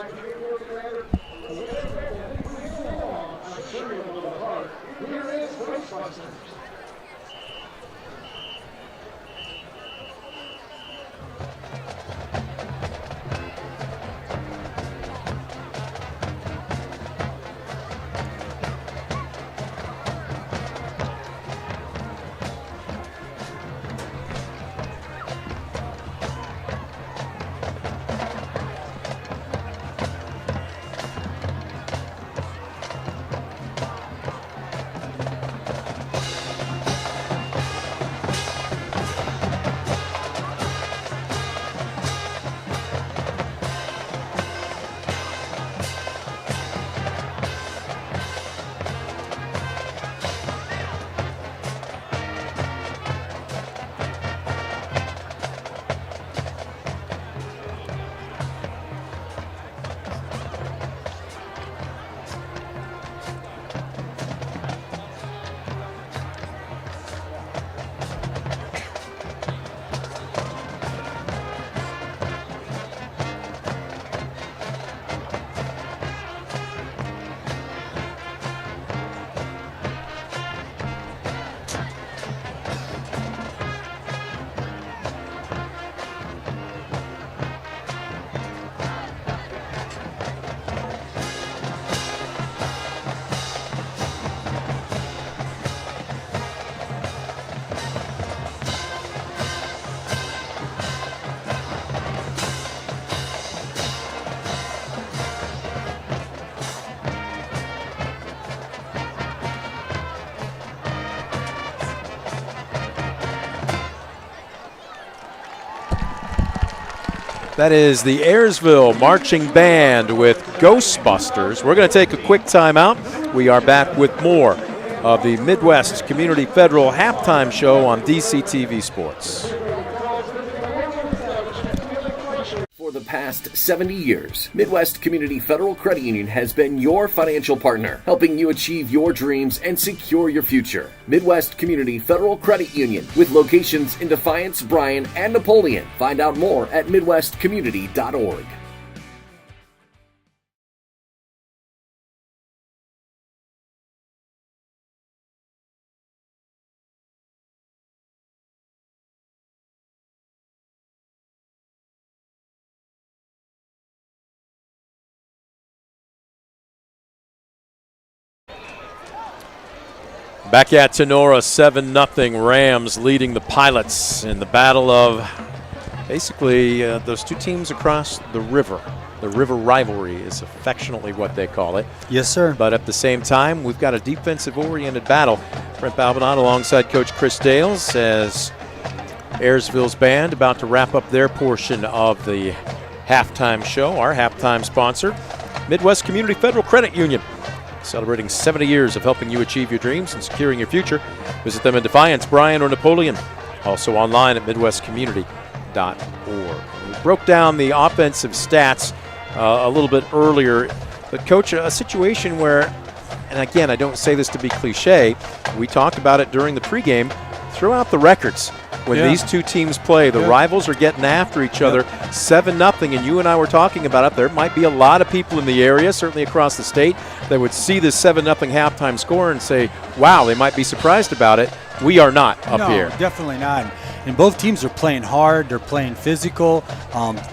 That is the Ayersville Marching Band with Ghostbusters. We're going to take a quick timeout. We are back with more of the Midwest Community Federal halftime show on DCTV Sports. For the past 70 years, Midwest Community Federal Credit Union has been your financial partner, helping you achieve your dreams and secure your future. Midwest Community Federal Credit Union, with locations in Defiance, Bryan, and Napoleon. Find out more at midwestcommunity.org. Back at Tinora, 7-0 Rams leading the Pilots in the battle of basically those two teams across the river. The river rivalry is affectionately what they call it. Yes, sir. But at the same time, we've got a defensive-oriented battle. Brent Balbinot alongside Coach Chris Dales as Ayersville's band about to wrap up their portion of the halftime show. Our halftime sponsor, Midwest Community Federal Credit Union. Celebrating 70 years of helping you achieve your dreams and securing your future. Visit them in Defiance, Bryan, or Napoleon. Also online at midwestcommunity.org. We broke down the offensive stats a little bit earlier. But, Coach, a situation where, and again, I don't say this to be cliche, we talked about it during the pregame, throw out the records. When these two teams play, the rivals are getting after each other, 7-0, and you and I were talking about it. There might be a lot of people in the area, certainly across the state, that would see this 7-0 halftime score and say, wow, they might be surprised about it. We are not up here. No, definitely not. And both teams are playing hard. They're playing physical.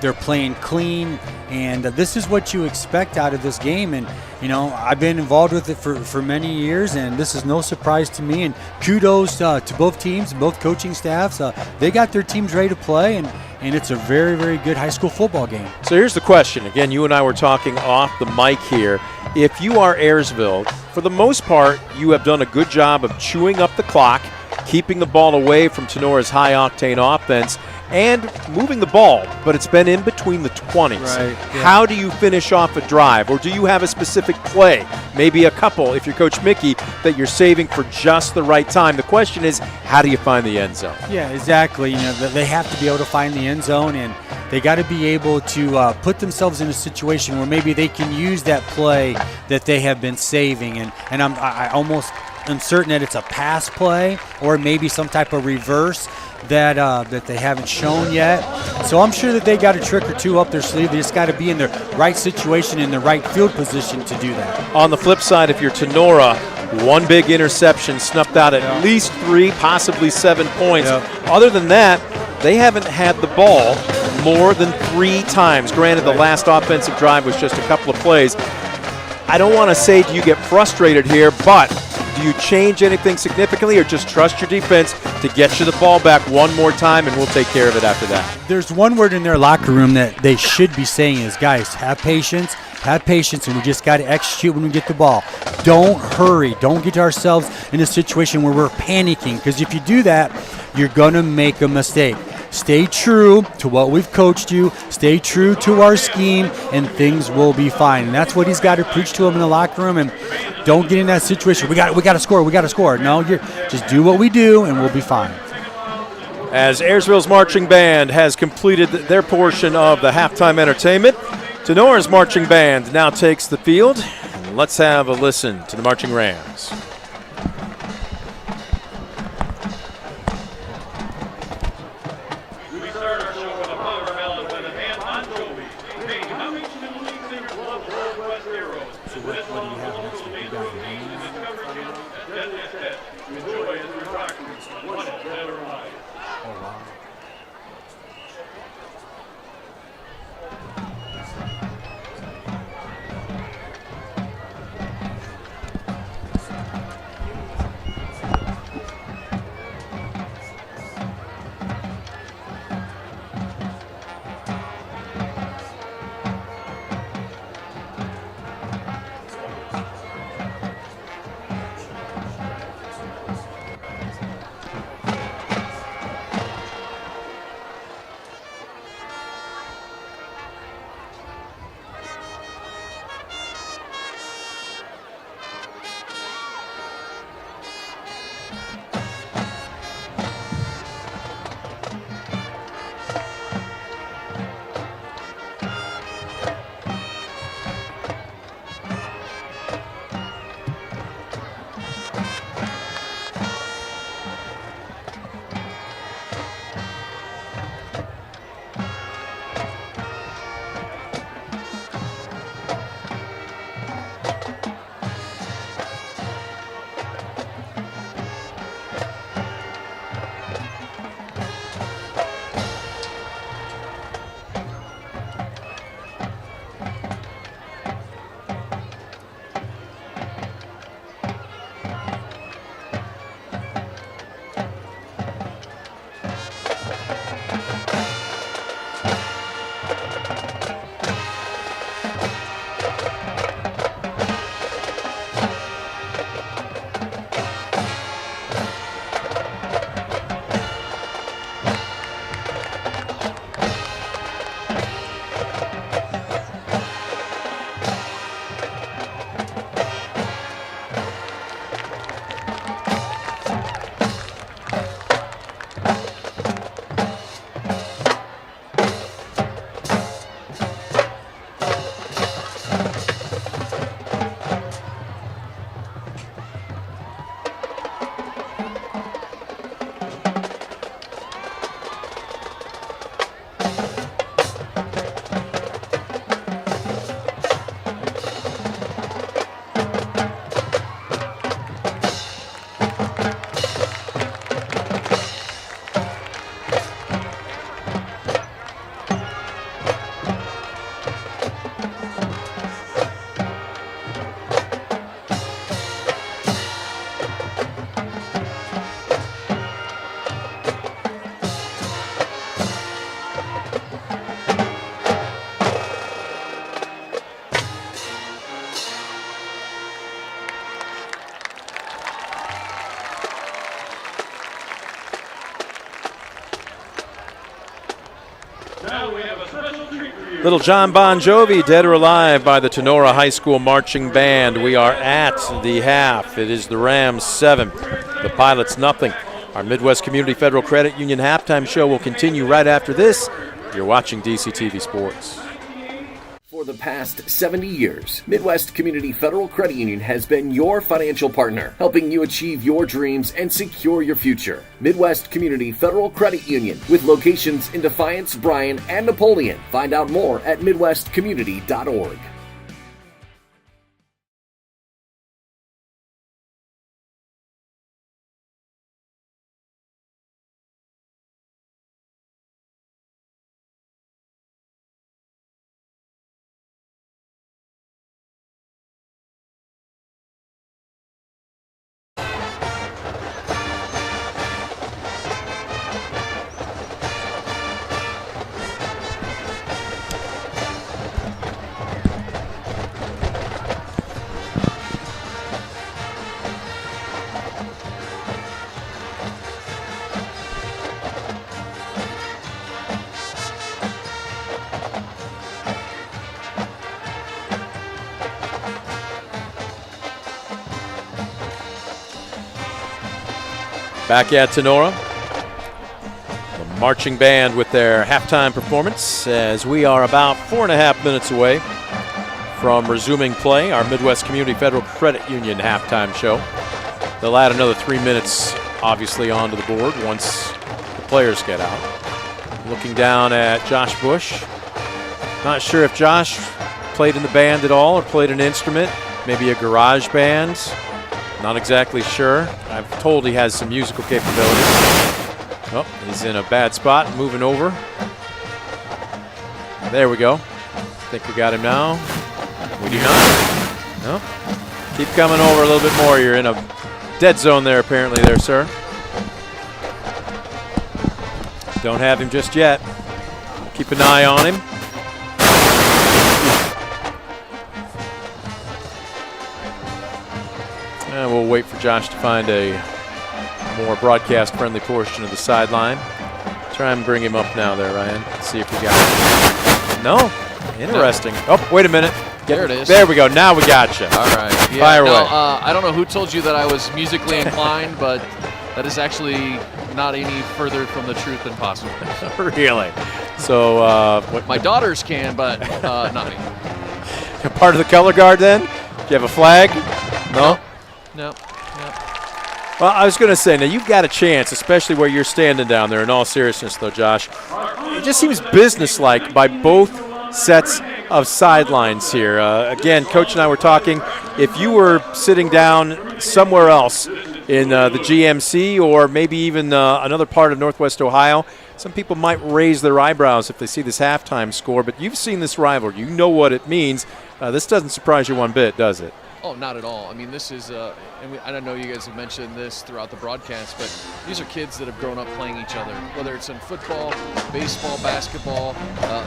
They're playing clean. And this is what you expect out of this game. And, you know, I've been involved with it for many years, and this is no surprise to me. And kudos to both teams, both coaching staffs. They got their teams ready to play, and it's a very, very good high school football game. So here's the question. Again, you and I were talking off the mic here. If you are Ayersville, for the most part, you have done a good job of chewing up the clock, keeping the ball away from Tenora's high-octane offense, and moving the ball, but it's been in between the 20s. Right, yeah. How do you finish off a drive, or do you have a specific play, maybe a couple, if you're Coach Mickey, that you're saving for just the right time? The question is, how do you find the end zone? Yeah, exactly. You know, they have to be able to find the end zone, and they got to be able to put themselves in a situation where maybe they can use that play that they have been saving. And I almost am certain that it's a pass play or maybe some type of reverse that they haven't shown yet. So I'm sure that they got a trick or two up their sleeve. They just got to be in the right situation, in the right field position to do that. On the flip side, if you're Tinora, one big interception snuffed out at least 3, possibly 7 points. Other than that, they haven't had the ball more than 3 times. Granted, the last offensive drive was just a couple of plays. I don't want to say do you get frustrated here, but do you change anything significantly or just trust your defense to get you the ball back one more time and we'll take care of it after that? There's one word in their locker room that they should be saying is, guys, have patience, and we just got to execute when we get the ball. Don't hurry. Don't get ourselves in a situation where we're panicking, because if you do that, you're going to make a mistake. Stay true to what we've coached you. Stay true to our scheme, and things will be fine. And that's what he's got to preach to them in the locker room. And don't get in that situation. We got to score. We got to score. No, you just do what we do, and we'll be fine. As Ayersville's marching band has completed their portion of the halftime entertainment, Tenora's marching band now takes the field. Let's have a listen to the marching Rams. Little John Bon Jovi, Dead or Alive by the Tinora High School Marching Band. We are at the half. It is the Rams 7, the Pilots nothing. Our Midwest Community Federal Credit Union halftime show will continue right after this. You're watching DCTV Sports. For the past 70 years, Midwest Community Federal Credit Union has been your financial partner, helping you achieve your dreams and secure your future. Midwest Community Federal Credit Union, with locations in Defiance, Bryan, and Napoleon. Find out more at midwestcommunity.org. Back at Tinora, the marching band with their halftime performance as we are about 4.5 minutes away from resuming play, our Midwest Community Federal Credit Union halftime show. They'll add another 3 minutes, obviously, onto the board once the players get out. Looking down at Josh Bush. Not sure if Josh played in the band at all or played an instrument, maybe a garage band. Not exactly sure. I'm told he has some musical capabilities. Oh, he's in a bad spot, moving over. There we go. I think we got him now. We do not. No. Keep coming over a little bit more. You're in a dead zone there, apparently, there, sir. Don't have him just yet. Keep an eye on him. And we'll wait for Josh to find a more broadcast-friendly portion of the sideline. Try and bring him up now there, Ryan. Let's see if we got him. No? Interesting. No. Oh, wait a minute. There it is. There we go. Now we got you. All right. Yeah, Fire away. I don't know who told you that I was musically inclined, but that is actually not any further from the truth than possible. Really? So, My daughters can, but not me. You're part of the color guard then? Do you have a flag? No? No. Well, I was going to say, now you've got a chance, especially where you're standing down there. In all seriousness, though, Josh, it just seems businesslike by both sets of sidelines here. Again, Coach and I were talking, if you were sitting down somewhere else in the GMC or maybe even another part of Northwest Ohio, some people might raise their eyebrows if they see this halftime score, but you've seen this rivalry. You know what it means. This doesn't surprise you one bit, does it? Oh, not at all. I mean, this is, I don't know you guys have mentioned this throughout the broadcast, but these are kids that have grown up playing each other, whether it's in football, baseball, basketball.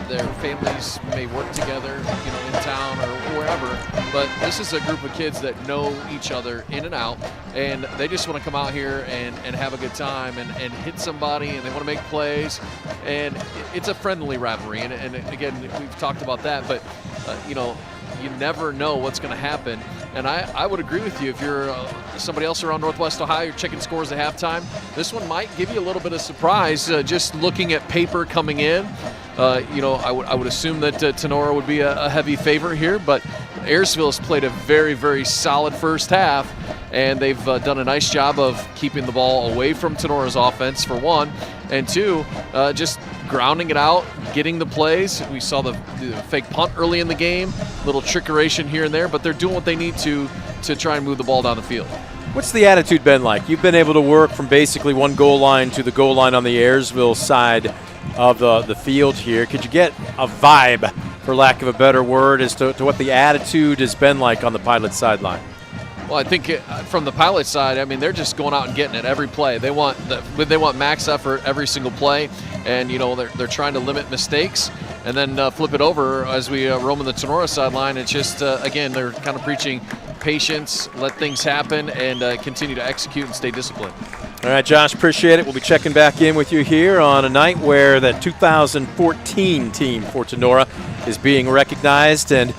Their families may work together, in town or wherever, but this is a group of kids that know each other in and out, and they just want to come out here and have a good time and hit somebody, and they want to make plays, and it's a friendly rivalry. And again, we've talked about that, but, you never know what's going to happen. And I would agree with you. If you're somebody else around Northwest Ohio, you're checking scores at halftime, this one might give you a little bit of surprise. Just looking at paper coming in, I would assume that Tinora would be a heavy favorite here, but Ayersville has played a very, very solid first half, and they've done a nice job of keeping the ball away from Tenora's offense, for one, and two, just grounding it out, getting the plays. We saw the fake punt early in the game, little trickeration here and there, but they're doing what they need to try and move the ball down the field. What's the attitude been like? You've been able to work from basically one goal line to the goal line on the Ayersville side of the field here. Could you get a vibe, for lack of a better word, as to what the attitude has been like on the Pilot sideline? Well, I think from the Pilot side, I mean, they're just going out and getting it every play. They want max effort every single play, and they're trying to limit mistakes, and then flip it over as we roam on the Tinora sideline. It's just again, they're kind of preaching patience, let things happen, and continue to execute and stay disciplined. All right, Josh, appreciate it. We'll be checking back in with you here on a night where the 2014 team for Tinora is being recognized. And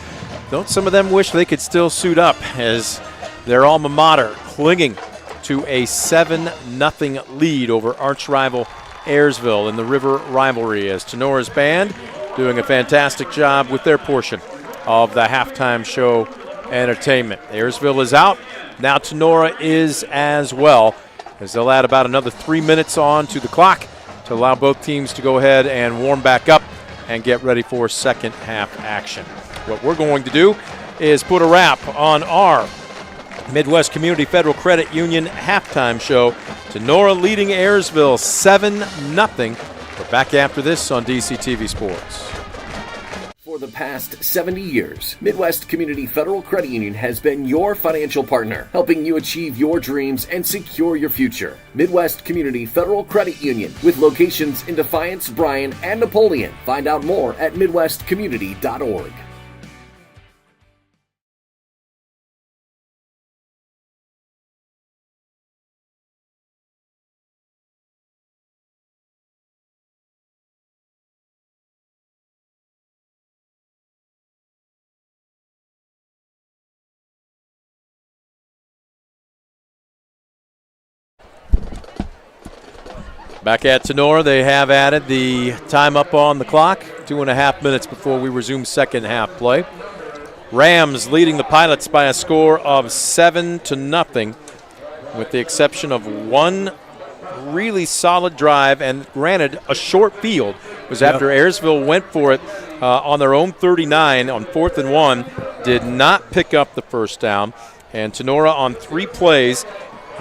don't some of them wish they could still suit up as their alma mater clinging to a 7-0 lead over arch rival Ayersville in the River Rivalry, as Tinora's band doing a fantastic job with their portion of the halftime show entertainment. Ayersville is out. Now Tinora is as well, as they'll add about another 3 minutes on to the clock to allow both teams to go ahead and warm back up and get ready for second half action. What we're going to do is put a wrap on our Midwest Community Federal Credit Union halftime show. Tinora leading Ayersville 7-0. We're back after this on DCTV Sports. For the past 70 years, Midwest Community Federal Credit Union has been your financial partner, helping you achieve your dreams and secure your future. Midwest Community Federal Credit Union, with locations in Defiance, Bryan, and Napoleon. Find out more at midwestcommunity.org. Back at Tinora, they have added the time up on the clock, 2.5 minutes before we resume second half play. Rams leading the Pilots by a score of 7-0, with the exception of one really solid drive, and granted, a short field. It was after Ayersville went for it on their own 39 on 4th and 1, did not pick up the first down, and Tinora on 3 plays,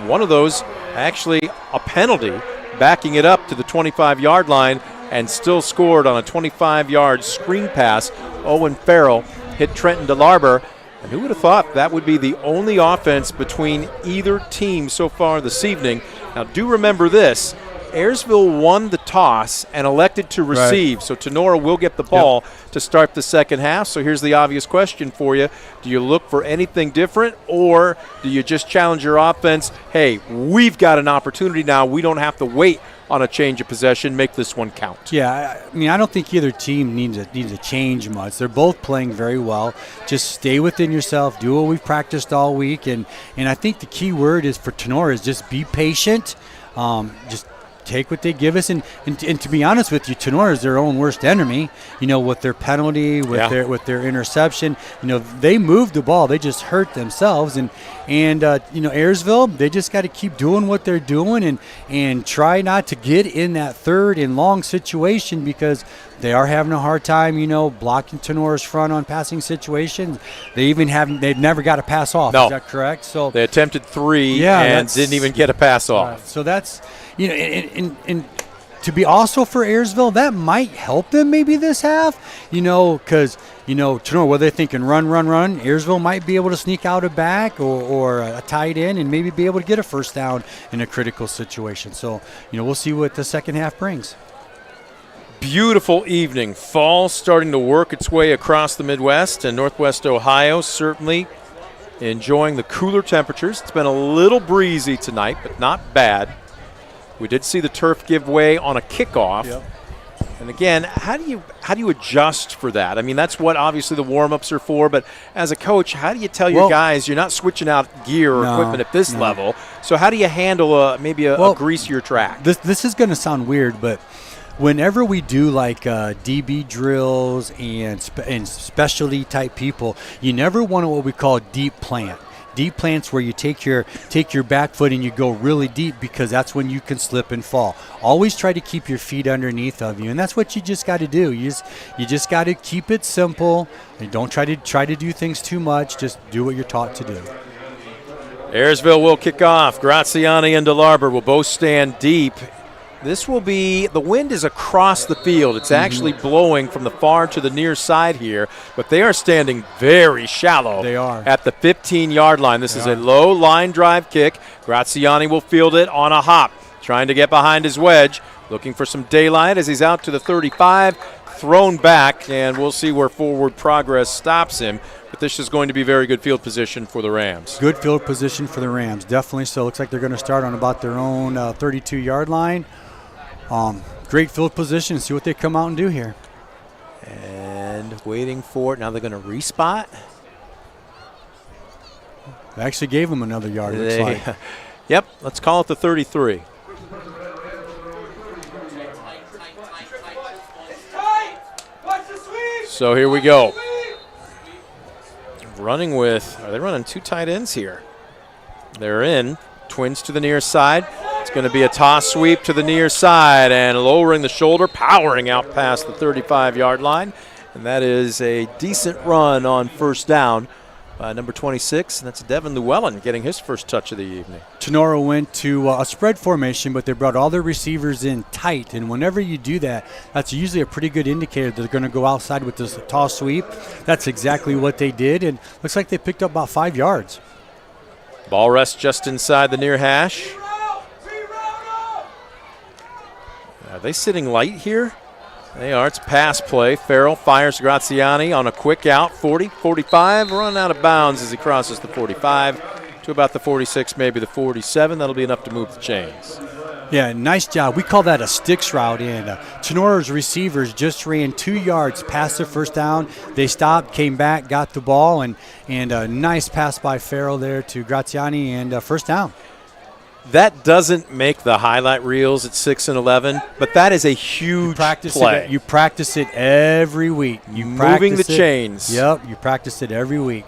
one of those actually a penalty, backing it up to the 25-yard line, and still scored on a 25-yard screen pass. Owen Farrell hit Trenton DeLarber, and who would have thought that would be the only offense between either team so far this evening. Now, do remember this. Ayersville won the toss and elected to receive, so Tinora will get the ball to start the second half. So here's the obvious question for you. Do you look for anything different, or do you just challenge your offense, hey, we've got an opportunity now, we don't have to wait on a change of possession, make this one count? Yeah, I mean, I don't think either team needs to change much. They're both playing very well. Just stay within yourself, do what we've practiced all week, and I think the key word is for Tinora is just be patient, just take what they give us, and to be honest with you, Tinora is their own worst enemy. You know, with their penalty, with their interception. You know, they moved the ball, they just hurt themselves, and you know, Ayersville, they just got to keep doing what they're doing and try not to get in that third and long situation, because they are having a hard time, you know, blocking Tinora's front on passing situations. They've never got a pass off. No. Is that correct? So they attempted 3 and didn't even get a pass off. So that's, you know, and to be also for Ayersville, that might help them maybe this half, you know, because, you know, Tinora, what they're thinking, run. Ayersville might be able to sneak out a back or a tight end and maybe be able to get a first down in a critical situation. So, you know, we'll see what the second half brings. Beautiful evening. Fall starting to work its way across the Midwest and Northwest Ohio, certainly enjoying the cooler temperatures. It's been a little breezy tonight, but not bad. We did see the turf give way on a kickoff. Yep. And again, how do you adjust for that? I mean, that's what obviously the warm-ups are for, but as a coach, how do you tell your guys you're not switching out gear or equipment at this level? So how do you handle maybe a greasier track? This is going to sound weird, but whenever we do like DB drills and specialty type people, you never want what we call deep plant. Deep plants where you take your back foot and you go really deep, because that's when you can slip and fall. Always try to keep your feet underneath of you, and that's what you just got to do. You just got to keep it simple. And don't try to do things too much. Just do what you're taught to do. Ayersville will kick off. Graziani and DeLarber will both stand deep. This will be, the wind is across the field. It's actually blowing from the far to the near side here, but they are standing very shallow. They are. At the 15-yard line. This is a low line drive kick. Graziani will field it on a hop, trying to get behind his wedge, looking for some daylight as he's out to the 35, thrown back, and we'll see where forward progress stops him. But this is going to be very good field position for the Rams. Good field position for the Rams, definitely so. Looks like they're going to start on about their own 32-yard line. Great field position. See what they come out and do here. And waiting for it. Now they're going to respot. They actually gave them another yard, looks like. Yep, let's call it the 33. So here we go. Running with, are they running two tight ends here? They're in. Twins to the near side. It's going to be a toss sweep to the near side and lowering the shoulder, powering out past the 35-yard line. And that is a decent run on first down by number 26, and that's Devin Llewellyn getting his first touch of the evening. Tinora went to a spread formation, but they brought all their receivers in tight. And whenever you do that, that's usually a pretty good indicator that they're going to go outside with this toss sweep. That's exactly what they did, and looks like they picked up about 5 yards. Ball rests just inside the near hash. Are they sitting light here? They are. It's a pass play. Farrell fires Graziani on a quick out. 40, 45, run out of bounds as he crosses the 45 to about the 46, maybe the 47. That'll be enough to move the chains. Yeah, nice job. We call that a sticks route. And Tenora's receivers just ran 2 yards past their first down. They stopped, came back, got the ball, and a nice pass by Farrell there to Graziani and first down. That doesn't make the highlight reels at 6 and 11, but that is a huge play. You practice it every week. Moving the chains. Yep, you practice it every week.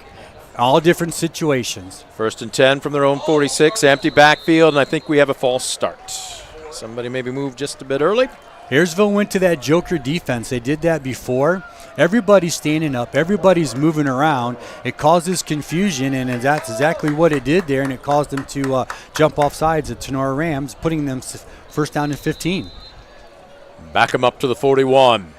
All different situations. 1st and 10 from their own 46, empty backfield, and I think we have a false start. Somebody maybe moved just a bit early. Ayersville went to that joker defense. They did that before. Everybody's standing up. Everybody's moving around. It causes confusion, and that's exactly what it did there, and it caused them to jump off sides of Tinora Rams, putting them first down and 15. Back them up to the 41.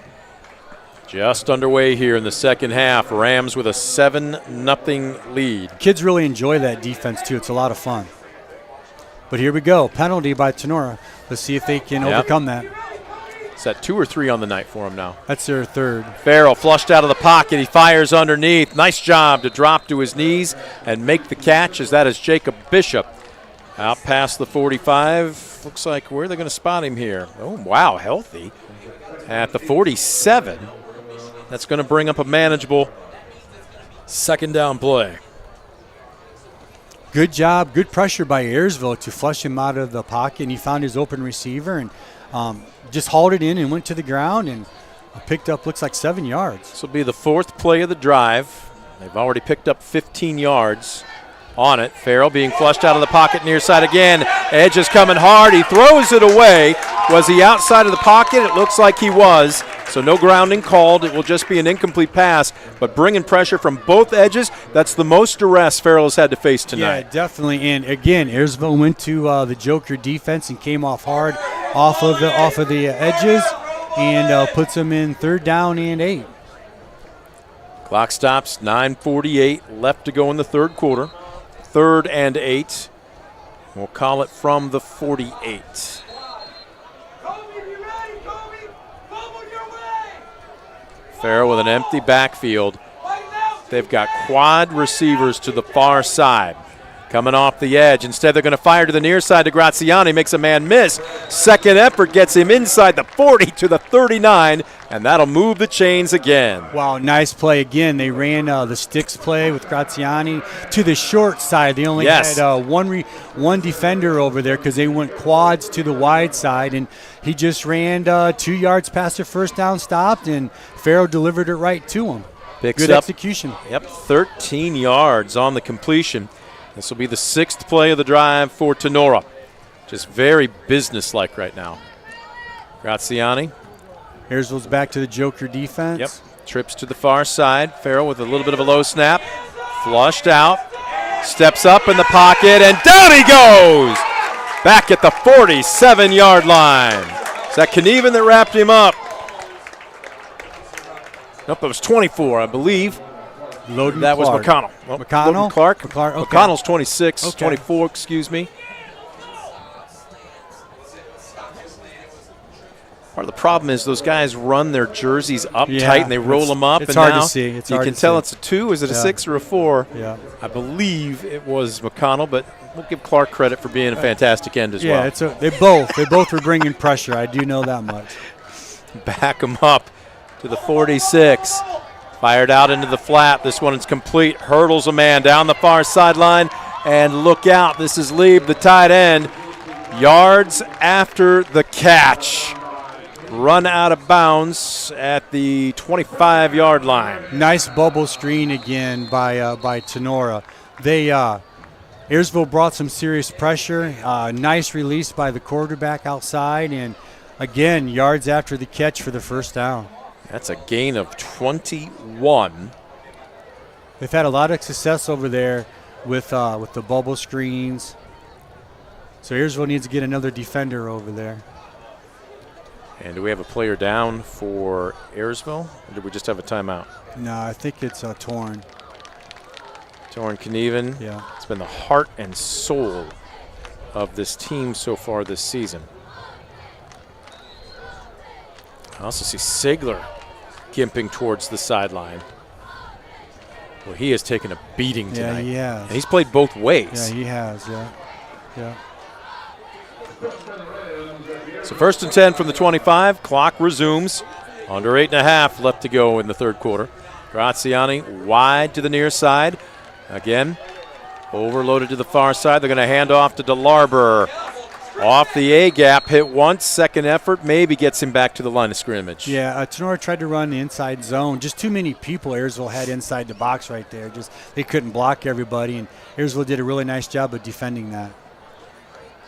Just underway here in the second half. Rams with a 7-0 lead. Kids really enjoy that defense, too. It's a lot of fun. But here we go. Penalty by Tinora. Let's see if they can overcome that. Is that 2 or 3 on the night for him now? That's their third. Farrell flushed out of the pocket. He fires underneath. Nice job to drop to his knees and make the catch, as that is Jacob Bishop. Out past the 45. Looks like where are they going to spot him here? Oh, wow, healthy. At the 47. That's going to bring up a manageable second down play. Good job. Good pressure by Ayersville to flush him out of the pocket, and he found his open receiver and just hauled it in and went to the ground and picked up, looks like 7 yards. This will be the 4th play of the drive. They've already picked up 15 yards on it. Farrell being flushed out of the pocket near side again. Edge is coming hard. He throws it away. Was he outside of the pocket? It looks like he was. So no grounding called. It will just be an incomplete pass. But bringing pressure from both edges, that's the most duress Farrell has had to face tonight. Yeah, definitely. And again, Ayersville went to the joker defense and came off hard off of the edges and puts them in 3rd down and 8. Clock stops. 9:48 left to go in the third quarter. 3rd and 8. We'll call it from the 48. Farrell with an empty backfield. They've got quad receivers to the far side. Coming off the edge. Instead, they're going to fire to the near side to Graziani. Makes a man miss. Second effort gets him inside the 40 to the 39, and that'll move the chains again. Wow, nice play again. They ran the sticks play with Graziani to the short side. They only had one defender over there because they went quads to the wide side, and he just ran 2 yards past their first down, stopped, and Farrell delivered it right to him. Good execution. Yep, 13 yards on the completion. This will be the 6th play of the drive for Tinora. Just very businesslike right now. Graziani. Ayersville's back to the joker defense. Yep. Trips to the far side. Farrell with a little bit of a low snap. Flushed out. Steps up in the pocket, and down he goes! Back at the 47-yard line. Is that Knieven that wrapped him up? Nope, it was 24, I believe. That was McConnell. Well, McConnell? Clark. Okay. McConnell's 26, okay. 24, excuse me. Part of the problem is those guys run their jerseys up Yeah, tight and they roll them up. it's and hard now to see. It's you hard can to tell see. it's a 2. Is it a Yeah. 6 or a 4? Yeah. I believe it was McConnell, but we'll give Clark credit for being a fantastic end as well. Yeah, they both were bringing pressure. I do know that much. Back him up to the 46. Fired out into the flat. This one is complete. Hurdles a man down the far sideline. And look out. This is Lieb, the tight end. Yards after the catch. Run out of bounds at the 25-yard line. Nice bubble screen again by Tinora. Ayersville brought some serious pressure. Nice release by the quarterback outside, and again, yards after the catch for the first down. That's a gain of 21. They've had a lot of success over there with the bubble screens. So Ayersville needs to get another defender over there. And do we have a player down for Ayersville, or did we just have a timeout? No, I think it's Torn. Torrin Knieven. Yeah. It's been the heart and soul of this team so far this season. I also see Sigler gimping towards the sideline. Well, he has taken a beating tonight. Yeah, he has. And he's played both ways. Yeah, he has, yeah. So 1st and 10 from the 25. Clock resumes. Under 8.5 left to go in the third quarter. Graziani wide to the near side. Again, overloaded to the far side. They're going to hand off to DeLarber. Off the A-gap, hit once, second effort, maybe gets him back to the line of scrimmage. Yeah, Tinora tried to run the inside zone. Just too many people Ayersville had inside the box right there. Just they couldn't block everybody, and Ayersville did a really nice job of defending that.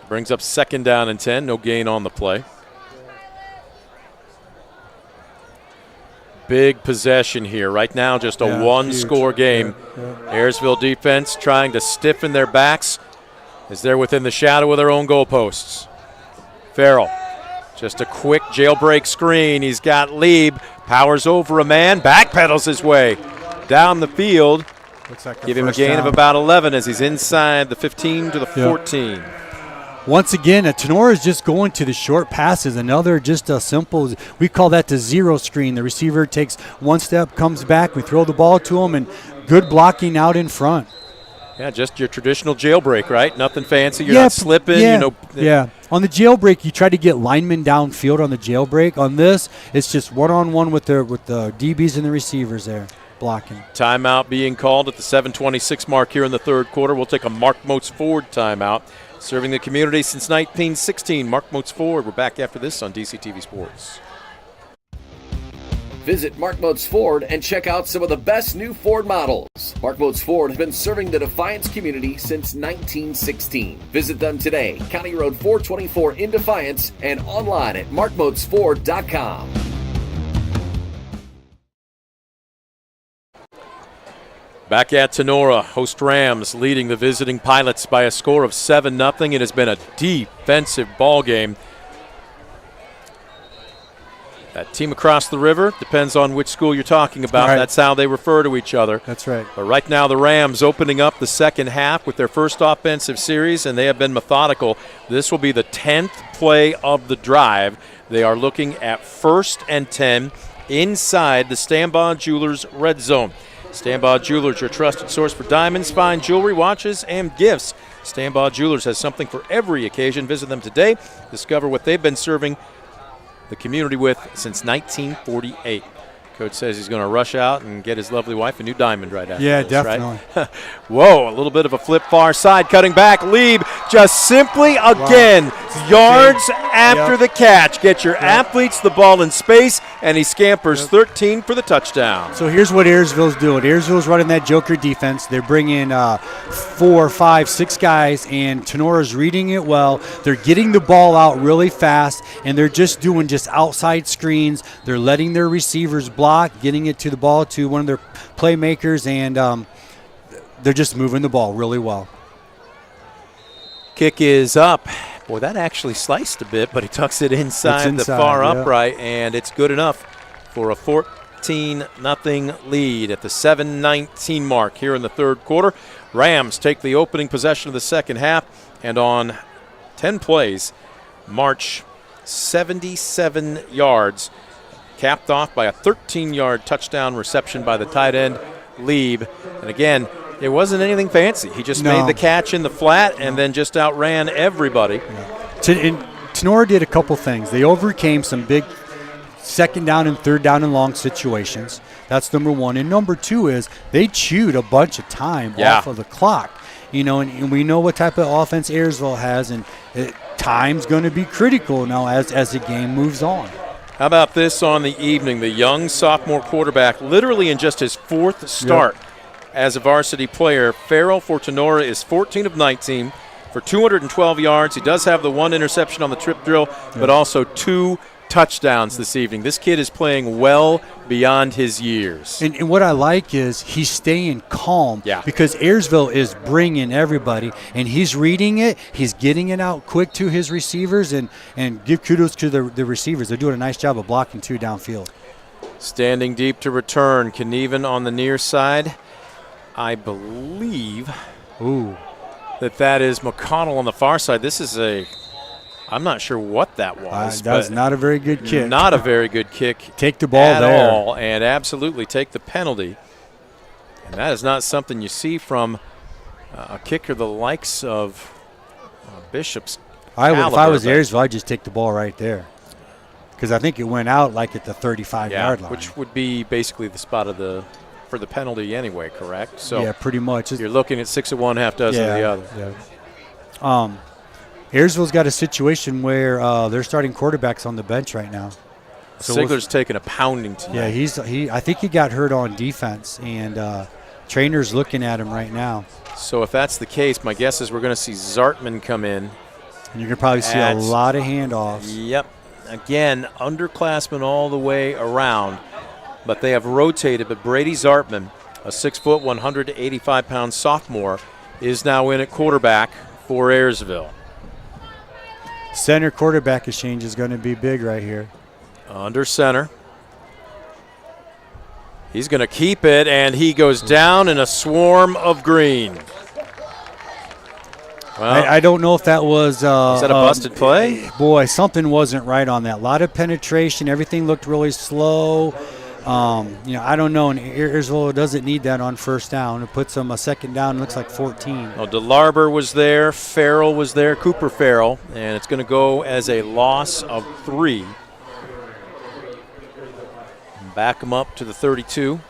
Brings up 2nd down and 10, no gain on the play. Big possession here. Right now, just a one-score game. Ayersville defense trying to stiffen their backs as they're within the shadow of their own goalposts. Farrell, just a quick jailbreak screen. He's got Lieb, powers over a man, backpedals his way down the field. Looks like Give him a gain of about 11 as he's inside the 15 to the 14. Once again, Tinora is just going to the short passes. Another just a simple, we call that the zero screen. The receiver takes one step, comes back, we throw the ball to him, and good blocking out in front. Yeah, just your traditional jailbreak, right? Nothing fancy. You're not slipping. Yeah, yeah. On the jailbreak, you try to get linemen downfield on the jailbreak. On this, it's just one-on-one with the DBs and the receivers there blocking. Timeout being called at the 7:26 mark here in the third quarter. We'll take a Mark Moats Ford timeout. Serving the community since 1916. Mark Moats Ford. We're back after this on DCTV Sports. Visit Mark Moats Ford and check out some of the best new Ford models. Mark Moats Ford has been serving the Defiance community since 1916. Visit them today, County Road 424 in Defiance, and online at markmoatsford.com. Back at Tinora, host Rams leading the visiting Pilots by a score of 7-0. It has been a defensive ball game. That team across the river, depends on which school you're talking about. Right. That's how they refer to each other. That's right. But right now the Rams opening up the second half with their first offensive series, and they have been methodical. This will be the 10th play of the drive. They are looking at 1st and 10 inside the Stambaugh Jewelers red zone. Stambaugh Jewelers, your trusted source for diamonds, fine jewelry, watches, and gifts. Stambaugh Jewelers has something for every occasion. Visit them today. Discover what they've been serving the community with since 1948. Coach says he's going to rush out and get his lovely wife a new diamond right after this, definitely. Right? Whoa, a little bit of a flip far side, cutting back. Lieb just simply, again, yards after the catch. Get your athletes the ball in space, and he scampers 13 for the touchdown. So here's what Ayersville's doing. Ayersville's running that joker defense. They're bringing 4, 5, 6 guys, and Tenora's reading it well. They're getting the ball out really fast, and they're just doing outside screens. They're letting their receivers block, getting it to the ball to one of their playmakers, and they're just moving the ball really well. Kick is up. Boy, that actually sliced a bit, but he tucks it inside the far upright, and it's good enough for a 14-0 lead at the 7:19 mark here in the third quarter. Rams take the opening possession of the second half, and on 10 plays, march 77 yards, capped off by a 13-yard touchdown reception by the tight end, Lieb. And again, it wasn't anything fancy. He just made the catch in the flat and then just outran everybody. Tinora did a couple things. They overcame some big second down and third down and long situations. That's number one. And number two is they chewed a bunch of time off of the clock. You know, and we know what type of offense Ayersville has, and time's going to be critical now as the game moves on. How about this on the evening? The young sophomore quarterback, literally in just his fourth start as a varsity player, Farrell for Tinora is 14 of 19 for 212 yards. He does have the one interception on the trip drill, but also 2 touchdowns this evening. This kid is playing well beyond his years. And what I like is he's staying calm because Ayersville is bringing everybody, and he's reading it. He's getting it out quick to his receivers, and give kudos to the receivers. They're doing a nice job of blocking too downfield. Standing deep to return, Knieven on the near side. I believe that is McConnell on the far side. This is I'm not sure what that was. That was not a very good kick. Not a very good kick. Take the ball at there. all, and absolutely take the penalty. And that is not something you see from a kicker the likes of Bishop's If I was caliber, Ayersville, I'd just take the ball right there, because I think it went out like at the 35-yard line. which would be basically the spot for the penalty anyway, correct? So yeah, pretty much. You're looking at 6 of one, half dozen of the other. Yeah. Ayersville's got a situation where they're starting quarterbacks on the bench right now. So Sigler's taking a pounding tonight. Yeah, I think he got hurt on defense, and trainer's looking at him right now. So if that's the case, my guess is we're going to see Zartman come in. And you're going to probably see a lot of handoffs. Yep. Again, underclassmen all the way around, but they have rotated. But Brady Zartman, a 6 foot, 185-pound sophomore, is now in at quarterback for Ayersville. Center quarterback exchange is going to be big right here. Under center. He's going to keep it, and he goes down in a swarm of green. Well, I don't know if that was that a busted play? Boy, something wasn't right on that. A lot of penetration. Everything looked really slow. I don't know. And Ayersville doesn't need that on first down. It puts them a second down. Looks like 14. Well, DeLarber was there. Farrell was there. Cooper Farrell. And it's going to go as a loss of 3. Back them up to the 32.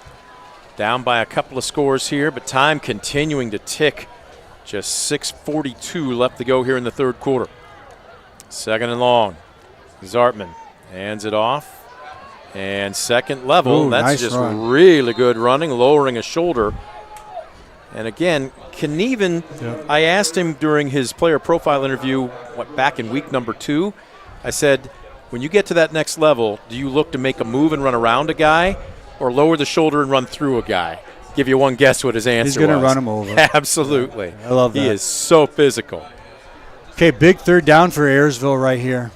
Down by a couple of scores here, but time continuing to tick. Just 6:42 left to go here in the third quarter. Second and long. Zartman hands it off. And second level. Ooh, That's nice just run. really good running, lowering a shoulder. And again, Knieven, I asked him during his player profile interview, back in week number 2, I said, when you get to that next level, do you look to make a move and run around a guy or lower the shoulder and run through a guy? Give you one guess what his answer was. He's going to run him over. Absolutely. I love that. He is so physical. Okay, big third down for Ayersville right here.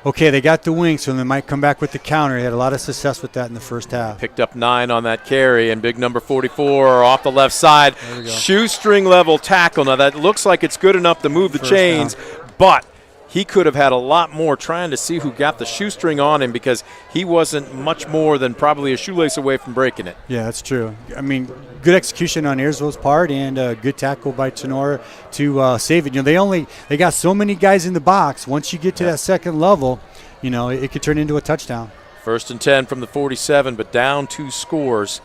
Okay, they got the wing, so they might come back with the counter. They had a lot of success with that in the first half. Picked up 9 on that carry, and big number 44 off the left side. Shoestring level tackle. Now that looks like it's good enough to move the chains, but he could have had a lot more trying to see who got the shoestring on him, because he wasn't much more than probably a shoelace away from breaking it. Yeah, that's true. I mean, good execution on Ayersville's part, and good tackle by Tinora to save it. They got so many guys in the box. Once you get to that second level, it could turn into a touchdown. 1st and 10 from the 47, but down 2 scores.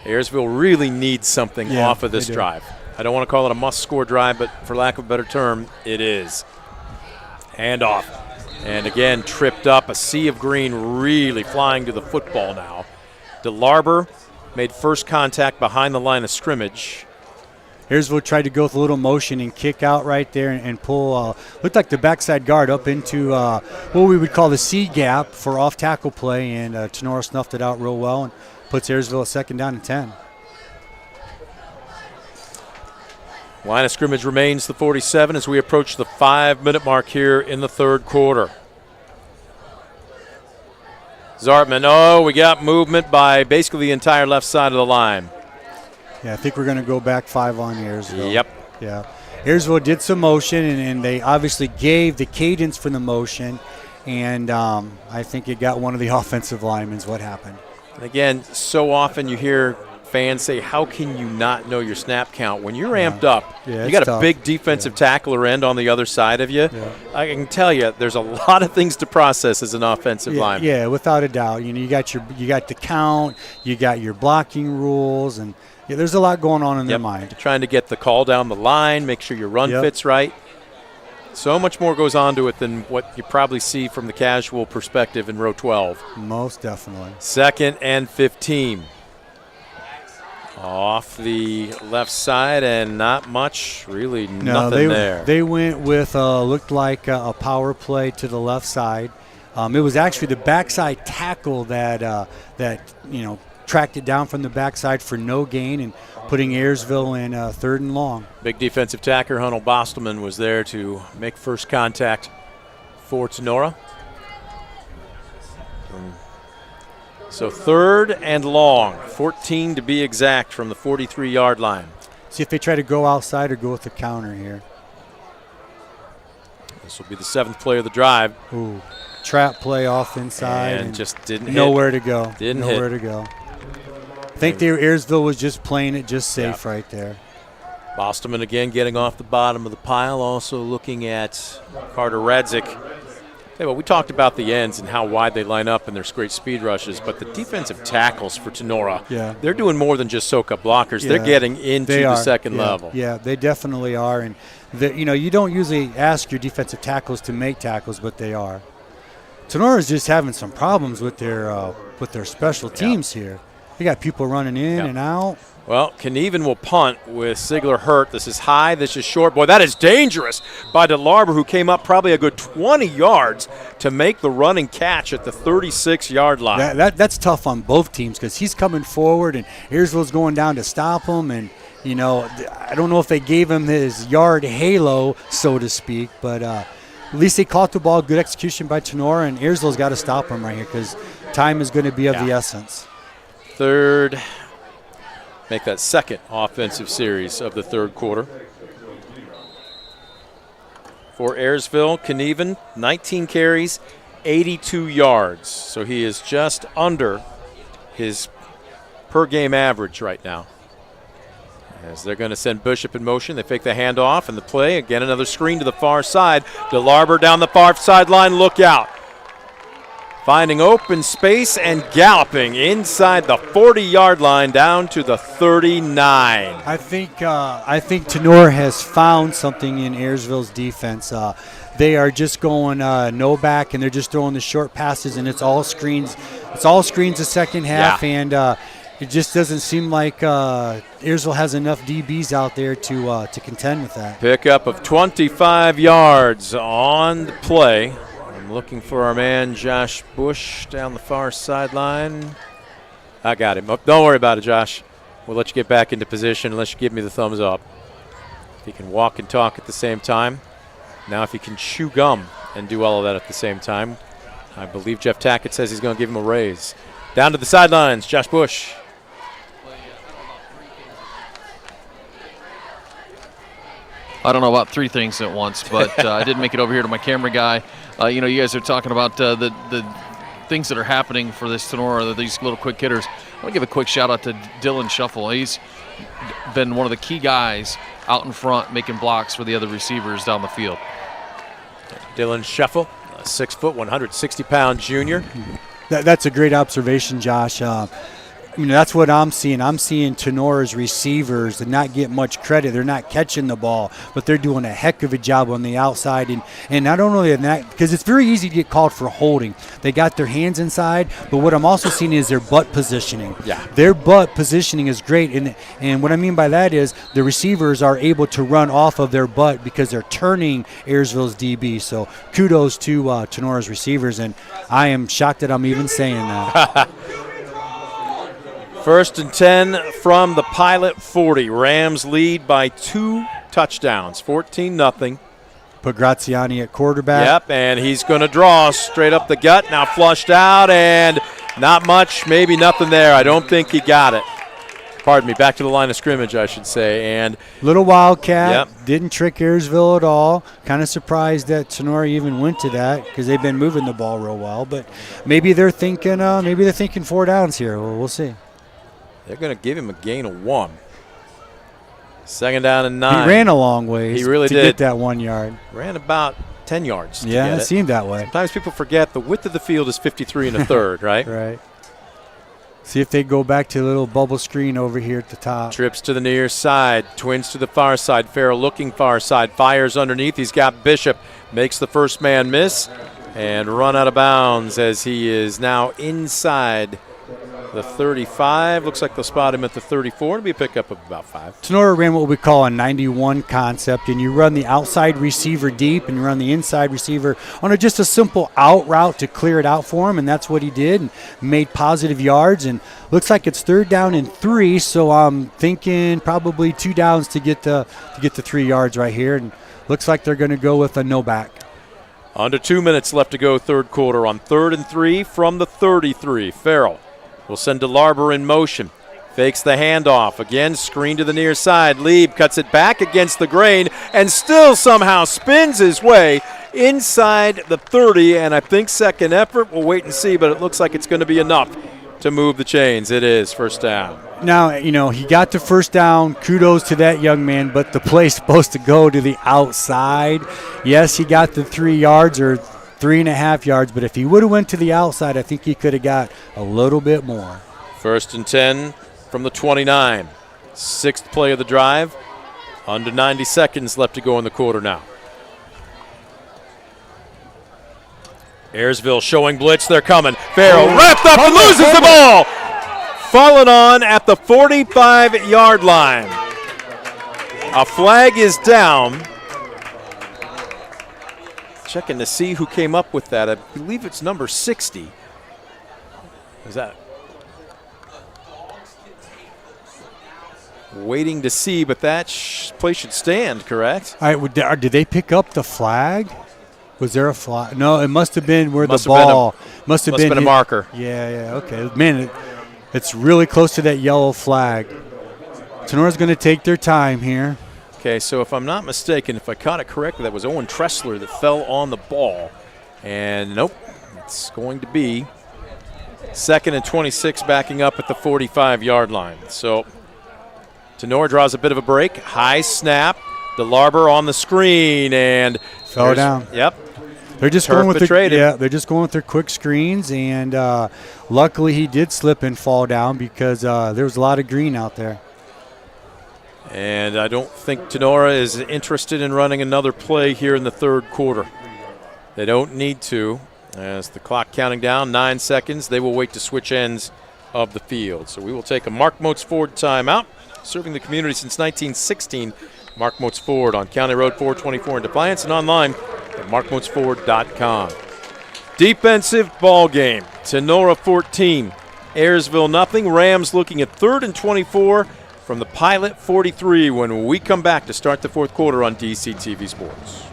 Ayersville really needs something off of this drive. I don't want to call it a must-score drive, but for lack of a better term, it is. Hand off. And again, tripped up. A sea of green really flying to the football now. DeLarber made first contact behind the line of scrimmage. Ayersville tried to go with a little motion and kick out right there and pull, looked like the backside guard up into what we would call the C gap for off tackle play, and Tinora snuffed it out real well and puts Ayersville at second down and 10. Line of scrimmage remains the 47 as we approach the 5-minute mark here in the third quarter. Zartman, we got movement by basically the entire left side of the line. Yeah, I think we're going to go back 5 on Ayersville. Yep. Yeah. Ayersville did some motion, and they obviously gave the cadence for the motion, and I think it got one of the offensive linemen. What happened? Again, so often you hear fans say, how can you not know your snap count? When you're amped up, Yeah, you got it's a tough. big defensive tackler end on the other side of you. Yeah. I can tell you there's a lot of things to process as an offensive lineman. Yeah, without a doubt. You got the count, you got your blocking rules, and there's a lot going on in their mind. You're trying to get the call down the line, make sure your run fits right. So much more goes on to it than what you probably see from the casual perspective in row 12. Most definitely. 2nd and 15. Off the left side, and not much, really nothing there. They went with looked like a power play to the left side. It was actually the backside tackle that tracked it down from the backside for no gain and putting Ayersville in 3rd and long. Big defensive tackler Hunnell Bostelman was there to make first contact for Tinora. So 3rd and long, 14 to be exact from the 43-yard line. See if they try to go outside or go with the counter here. This will be the 7th play of the drive. Ooh, trap play off inside. And just didn't nowhere hit. to go. Didn't nowhere hit. to go. I think Ayersville was just playing it just safe right there. Bostelman again getting off the bottom of the pile, also looking at Carter Radzik. Hey, well, we talked about the ends and how wide they line up and their great speed rushes, but the defensive tackles for Tinora, they're doing more than just soak up blockers. They're getting into the second level. Yeah, they definitely are. And you don't usually ask your defensive tackles to make tackles, but they are. Tenora's just having some problems with their special teams here. They got people running in and out. Well, Knieven will punt with Sigler hurt. This is high, this is short. Boy, that is dangerous by DeLarber, who came up probably a good 20 yards to make the running catch at the 36-yard line. That's tough on both teams because he's coming forward and Ayersville's going down to stop him. And, I don't know if they gave him his yard halo, so to speak, but at least they caught the ball. Good execution by Tinora, and Ayersville's got to stop him right here because time is going to be of the essence. 3rd. Make that 2nd offensive series of the 3rd quarter. For Ayersville, Knieven, 19 carries, 82 yards. So he is just under his per-game average right now. As they're going to send Bishop in motion, they fake the handoff and the play. Again, another screen to the far side. DeLarber down the far sideline, look out. Finding open space and galloping inside the 40-yard line down to the 39. I think Tinora has found something in Ayersville's defense. They are just going no back, and they're just throwing the short passes, and it's all screens. It's all screens the second half, and it just doesn't seem like Ayersville has enough DBs out there to contend with that. Pickup of 25 yards on the play. Looking for our man Josh Bush down the far sideline. I got him. Don't worry about it, Josh. We'll let you get back into position unless you give me the thumbs up. If you can walk and talk at the same time. Now if you can chew gum and do all of that at the same time, I believe Jeff Tackett says he's going to give him a raise. Down to the sidelines, Josh Bush. I don't know about 3 things at once, but I did make it over here to my camera guy. You guys are talking about the things that are happening for this Tinora, these little quick hitters. I want to give a quick shout out to Dylan Shuffle. He's been one of the key guys out in front making blocks for the other receivers down the field. Dylan Shuffle, a 6 foot, 160-pound junior. That's a great observation, Josh. That's what I'm seeing. I'm seeing Tenora's receivers not get much credit. They're not catching the ball, but they're doing a heck of a job on the outside. And not only that, because it's very easy to get called for holding. They got their hands inside, but what I'm also seeing is their butt positioning. Yeah. Their butt positioning is great. And what I mean by that is the receivers are able to run off of their butt because they're turning Ayersville's DB. So kudos to Tenora's receivers, and I am shocked that I'm even saying that. 1st and 10 from the Pilot 40. Rams lead by 2 touchdowns, 14-0. Put Graziani at quarterback. Yep, and he's going to draw straight up the gut. Now flushed out, and not much, maybe nothing there. I don't think he got it. Pardon me, back to the line of scrimmage, I should say. And little wildcat, didn't trick Ayersville at all. Kind of surprised that Tinora even went to that because they've been moving the ball real well. But maybe they're thinking 4 downs here. Well, we'll see. They're going to give him a gain of 1. 2nd down and 9. He ran a long ways. He really to did. get that 1 yard. Ran about 10 yards. Yeah, it seemed that way. Sometimes people forget the width of the field is 53 1/3, right? Right. See if they go back to the little bubble screen over here at the top. Trips to the near side, twins to the far side. Farrell looking far side, fires underneath. He's got Bishop, makes the first man miss, and run out of bounds as he is now inside the 35. Looks like they'll spot him at the 34. It'll be a pickup of about 5. Tinora ran what we call a 91 concept, and you run the outside receiver deep and you run the inside receiver on just a simple out route to clear it out for him, and that's what he did and made positive yards. And looks like it's 3rd down and 3, so I'm thinking probably 2 downs to get the 3 yards right here, and looks like they're going to go with a no back. Under 2 minutes left to go, 3rd quarter. On 3rd and 3 from the 33. Farrell will send DeLarber in motion. Fakes the handoff. Again, screen to the near side. Lieb cuts it back against the grain and still somehow spins his way inside the 30. And I think second effort, we'll wait and see, but it looks like it's going to be enough to move the chains. It is 1st down. Now, he got the 1st down. Kudos to that young man, but the play's supposed to go to the outside. Yes, he got the 3 yards or 3.5 yards, but if he would have went to the outside, I think he could have got a little bit more. 1st and 10 from the 29. 6th play of the drive. Under 90 seconds left to go in the quarter now. Ayersville showing blitz. They're coming. Farrell wrapped up and loses the ball. Fallen on at the 45-yard line. A flag is down. Checking to see who came up with that. I believe it's number 60. Is that? Waiting to see, but that play should stand, correct? All right, did they pick up the flag? Was there a flag? No, it must have been where must the have ball must have been a marker. Yeah, okay. Man, it's really close to that yellow flag. Tenora's going to take their time here. Okay, so if I'm not mistaken, if I caught it correctly, that was Owen Tressler that fell on the ball. And nope, it's going to be 2nd and 26 backing up at the 45-yard line. So Tinora draws a bit of a break. High snap. DeLarber on the screen and fell down. Yep. They're just going with they're just going with their quick screens, and luckily he did slip and fall down because there was a lot of green out there. And I don't think Tinora is interested in running another play here in the 3rd quarter. They don't need to. As the clock counting down, 9 seconds, they will wait to switch ends of the field. So we will take a Mark Motes Ford timeout. Serving the community since 1916, Mark Motes Ford on County Road 424 in Defiance and online at markmotesford.com. Defensive ball game. Tinora 14, Ayersville nothing. Rams looking at 3rd and 24 from the Pilot 43 when we come back to start the 4th quarter on DCTV Sports.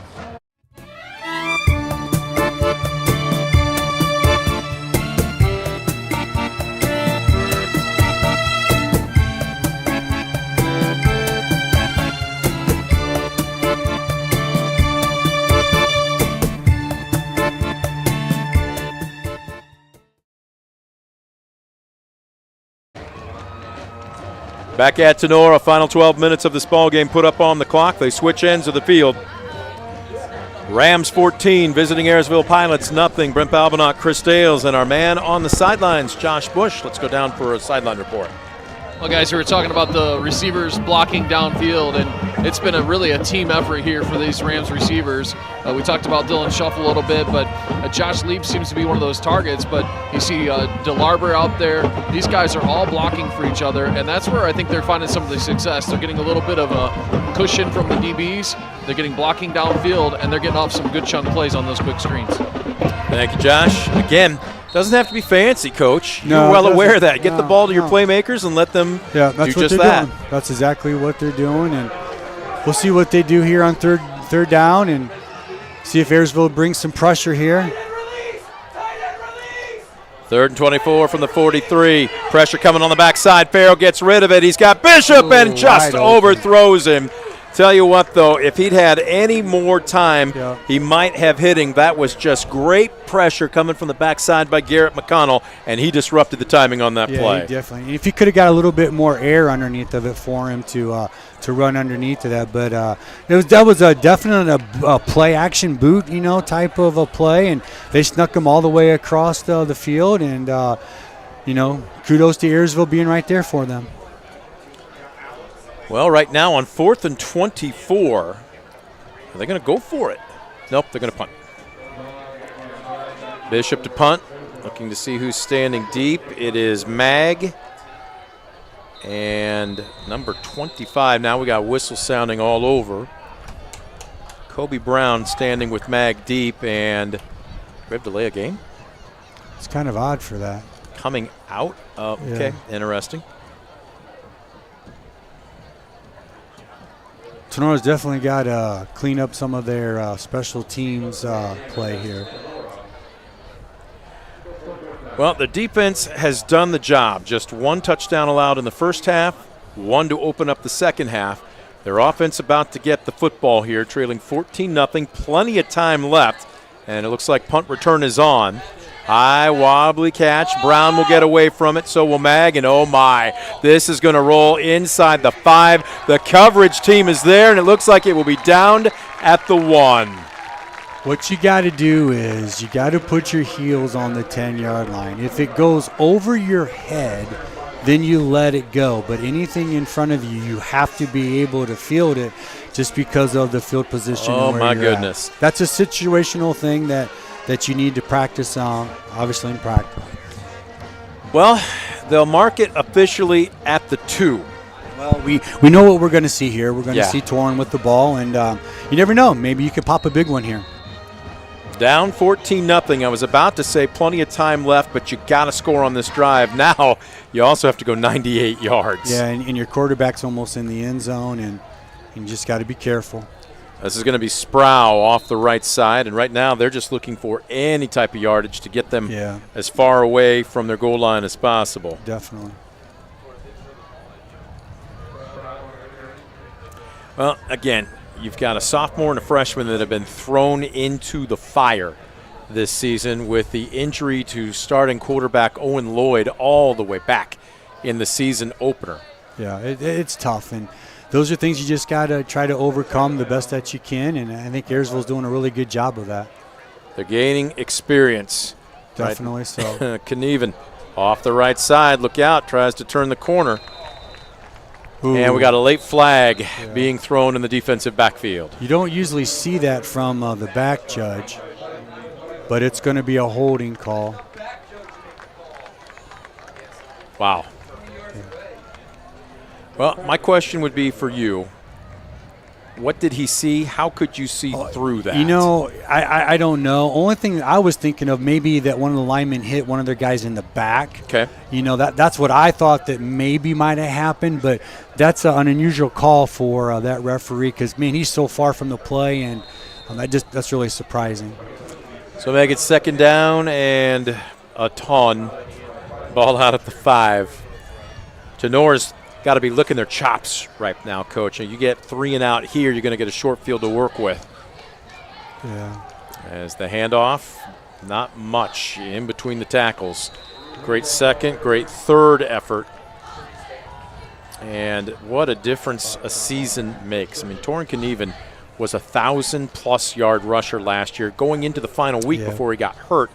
Back at Tinora, final 12 minutes of this ball game put up on the clock. They switch ends of the field. Rams 14, visiting Ayersville Pilots nothing. Brent Balbinock, Chris Dales, and our man on the sidelines, Josh Bush. Let's go down for a sideline report. Well, guys, we were talking about the receivers blocking downfield, and it's been really a team effort here for these Rams receivers. We talked about Dylan Shuffle a little bit, but Josh Lieb seems to be one of those targets. But you see DeLarber out there. These guys are all blocking for each other, and that's where I think they're finding some of the success. They're getting a little bit of a cushion from the DBs. They're getting blocking downfield, and they're getting off some good chunk plays on those quick screens. Thank you, Josh. Again, doesn't have to be fancy, Coach. No, You're well aware of that. Get the ball to your playmakers and let them that's do what just they're that. Doing. That's exactly what they're doing, and we'll see what they do here on third down and see if Ayersville brings some pressure here. 3rd and 24 from the 43. Pressure coming on the backside. Farrell gets rid of it. He's got Bishop and just overthrows him. Tell you what, though, if he'd had any more time, he might have hit him. That was just great pressure coming from the backside by Garrett McConnell, and he disrupted the timing on that play. Yeah, definitely. And if he could have got a little bit more air underneath of it for him to run underneath of that, but that was a definite play action boot, type of a play, and they snuck him all the way across the field, and kudos to Ayersville being right there for them. Well, right now on 4th and 24, are they going to go for it? Nope, they're going to punt. Bishop to punt, looking to see who's standing deep. It is Mag and number 25. Now we got whistle sounding all over. Kobe Brown standing with Mag deep, and we have to delay a game? It's kind of odd for that. Coming out? Okay, interesting. Tenora's definitely got to clean up some of their special teams play here. Well, the defense has done the job. Just 1 touchdown allowed in the first half, 1 to open up the second half. Their offense about to get the football here, trailing 14-0. Plenty of time left, and it looks like punt return is on. High wobbly catch. Brown will get away from it, so will Mag, and oh my, this is going to roll inside the 5. The coverage team is there, and it looks like it will be downed at the 1. What you got to do is you got to put your heels on the 10-yard line. If it goes over your head, then you let it go. But anything in front of you, you have to be able to field it just because of the field position. Oh, my goodness. That's a situational thing that you need to practice on, obviously in practice. Well, they'll mark it officially at the 2. Well, we know what we're going to see here. We're going to see Torrin with the ball, and you never know. Maybe you could pop a big one here. Down 14-0. I was about to say plenty of time left, but you got to score on this drive. Now you also have to go 98 yards. Yeah, and your quarterback's almost in the end zone, and you just got to be careful. This is going to be Sproul off the right side, and right now they're just looking for any type of yardage to get them as far away from their goal line as possible. Definitely. Well, again, you've got a sophomore and a freshman that have been thrown into the fire this season with the injury to starting quarterback Owen Lloyd all the way back in the season opener. Yeah, it's tough, and those are things you just got to try to overcome the best that you can, and I think Ayersville's doing a really good job of that. They're gaining experience. Definitely so. Knieven off the right side. Look out, tries to turn the corner. Ooh. And we got a late flag being thrown in the defensive backfield. You don't usually see that from the back judge, but it's going to be a holding call. Wow. Well, my question would be for you. What did he see? How could you see through that? I don't know. Only thing I was thinking of, maybe that one of the linemen hit one of their guys in the back. Okay. That's what I thought that maybe might have happened, but that's an unusual call for that referee because, man, he's so far from the play, and that's really surprising. So make it 2nd down and a ton. Ball out at the 5. Tenora's got to be licking their chops right now, Coach. You get 3 and out here, you're going to get a short field to work with. Yeah. As the handoff, not much in between the tackles. Great second, great third effort. And what a difference a season makes. I mean, Torrin Knieven was a 1,000-plus yard rusher last year, going into the final week before he got hurt.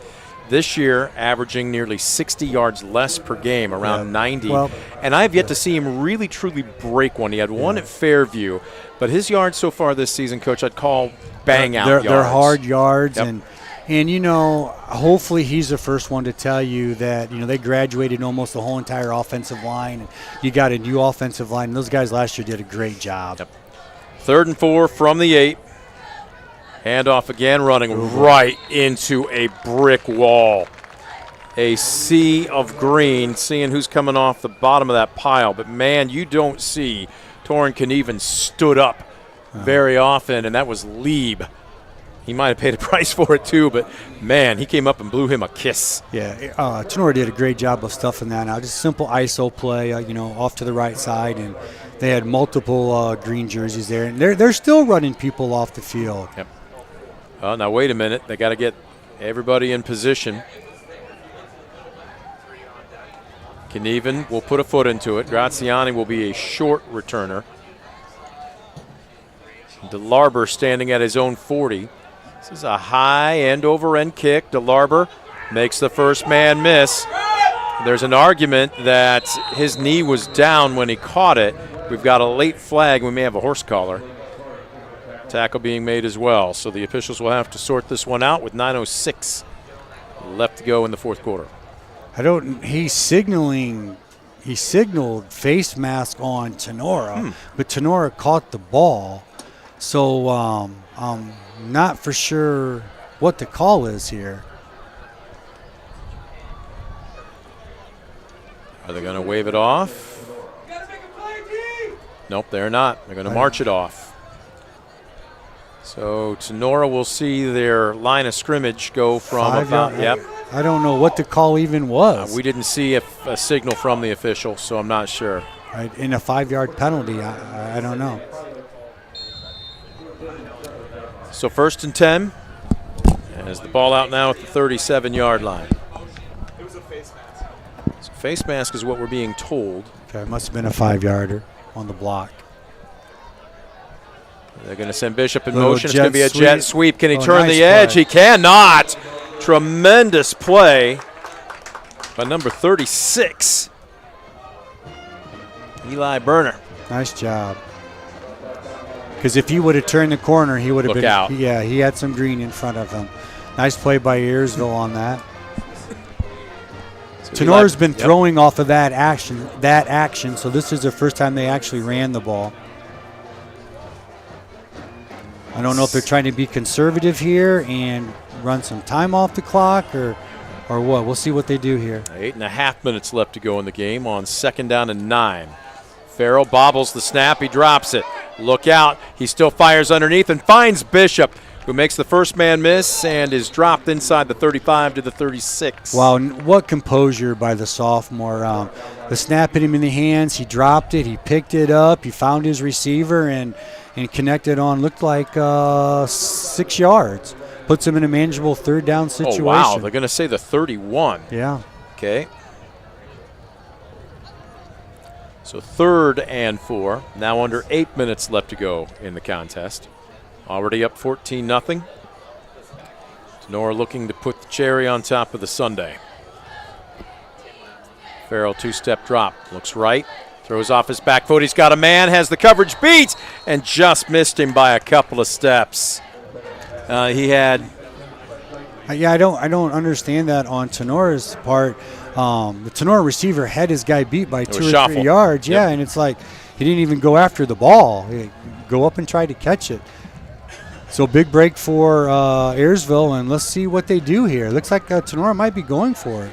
This year, averaging nearly 60 yards less per game, around 90. Well, and I've yet to see him really, truly break one. He had one at Fairview, but his yards so far this season, Coach, I'd call bang-out yards. They're hard yards, and hopefully he's the first one to tell you that, they graduated almost the whole entire offensive line. And you got a new offensive line, and those guys last year did a great job. Yep. 3rd and 4 from the 8. Handoff again, running right into a brick wall. A sea of green, seeing who's coming off the bottom of that pile. But, man, you don't see Torrin Knieven stood up very often, and that was Lieb. He might have paid a price for it too, but man, he came up and blew him a kiss. Yeah, Tinora did a great job of stuffing that out. Just simple ISO play, off to the right side, and they had multiple green jerseys there, and they're still running people off the field. Yep. Oh, now wait a minute. They got to get everybody in position. Knieven will put a foot into it. Graziani will be a short returner. DeLarber standing at his own 40. This is a high end-over-end kick. DeLarber makes the first man miss. There's an argument that his knee was down when he caught it. We've got a late flag. We may have a horse collar. Tackle being made as well. So the officials will have to sort this one out with 9:06 left to go in the fourth quarter. He signaled face mask on Tinora, but Tinora caught the ball. So I'm not for sure what the call is here. Are they going to wave it off? Nope, they're not. They're going to march it off. So Tinora will see their line of scrimmage go from about, yep. I don't know what the call even was. We didn't see a signal from the official, so I'm not sure. Right, in a 5-yard penalty, I don't know. So 1st and 10, as the ball out now at the 37-yard line. It was a face mask. So face mask is what we're being told. Okay, it must have been a 5-yarder on the block. They're going to send Bishop in Little motion. It's going to be a jet jet sweep. Can he turn nice the edge? play. He cannot. Tremendous play by number 36, Eli Berner. Nice job. Because if he would have turned the corner, he would have been out. Yeah, he had some green in front of him. Nice play by Ayersville on that. So Tenora's been throwing off of that action, so this is the first time they actually ran the ball. I don't know if they're trying to be conservative here and run some time off the clock or what. We'll see what they do here. 8.5 minutes left to go in the game on 2nd down and 9. Farrell bobbles the snap. He drops it. Look out. He still fires underneath and finds Bishop, who makes the first man miss and is dropped inside the 35 to the 36. Wow, what composure by the sophomore. The snap hit him in the hands. He dropped it. He picked it up. He found his receiver and connected on, looked like 6 yards. Puts him in a manageable 3rd down situation. Oh, wow. They're going to say the 31. Yeah. Okay. So 3rd and 4. Now under 8 minutes left to go in the contest. Already up 14-0. Tinora looking to put the cherry on top of the sundae. Farrell 2-step drop. Looks right. Throws off his back foot. He's got a man. Has the coverage beat. And just missed him by a couple of steps. He had... Yeah, I don't understand that on Tenora's part. The Tinora receiver had his guy beat by 2 or 3 yards. Yeah, and it's like he didn't even go after the ball. He go up and try to catch it. So big break for Ayersville, and let's see what they do here. Looks like Tinora might be going for it.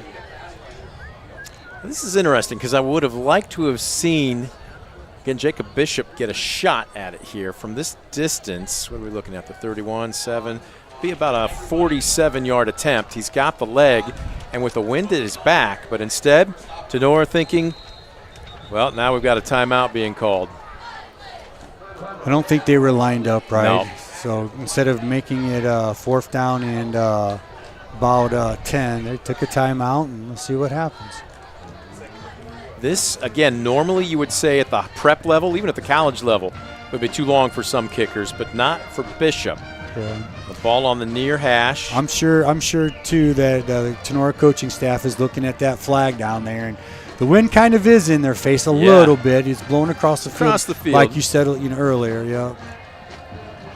This is interesting because I would have liked to have seen, again, Jacob Bishop get a shot at it here from this distance. What are we looking at? The 31, 7. Be about a 47-yard attempt. He's got the leg and with the wind at his back, but instead, Tinora thinking, well, now we've got a timeout being called. I don't think they were lined up right. No. So instead of making it 4th down and about 10, they took a timeout, and let's see what happens. This, again, normally you would say at the prep level, even at the college level, would be too long for some kickers, but not for Bishop. Yeah. The ball on the near hash. I'm sure too that the Tinora coaching staff is looking at that flag down there, and the wind kind of is in their face a little bit. It's blowing across the field, like you said earlier. Yeah.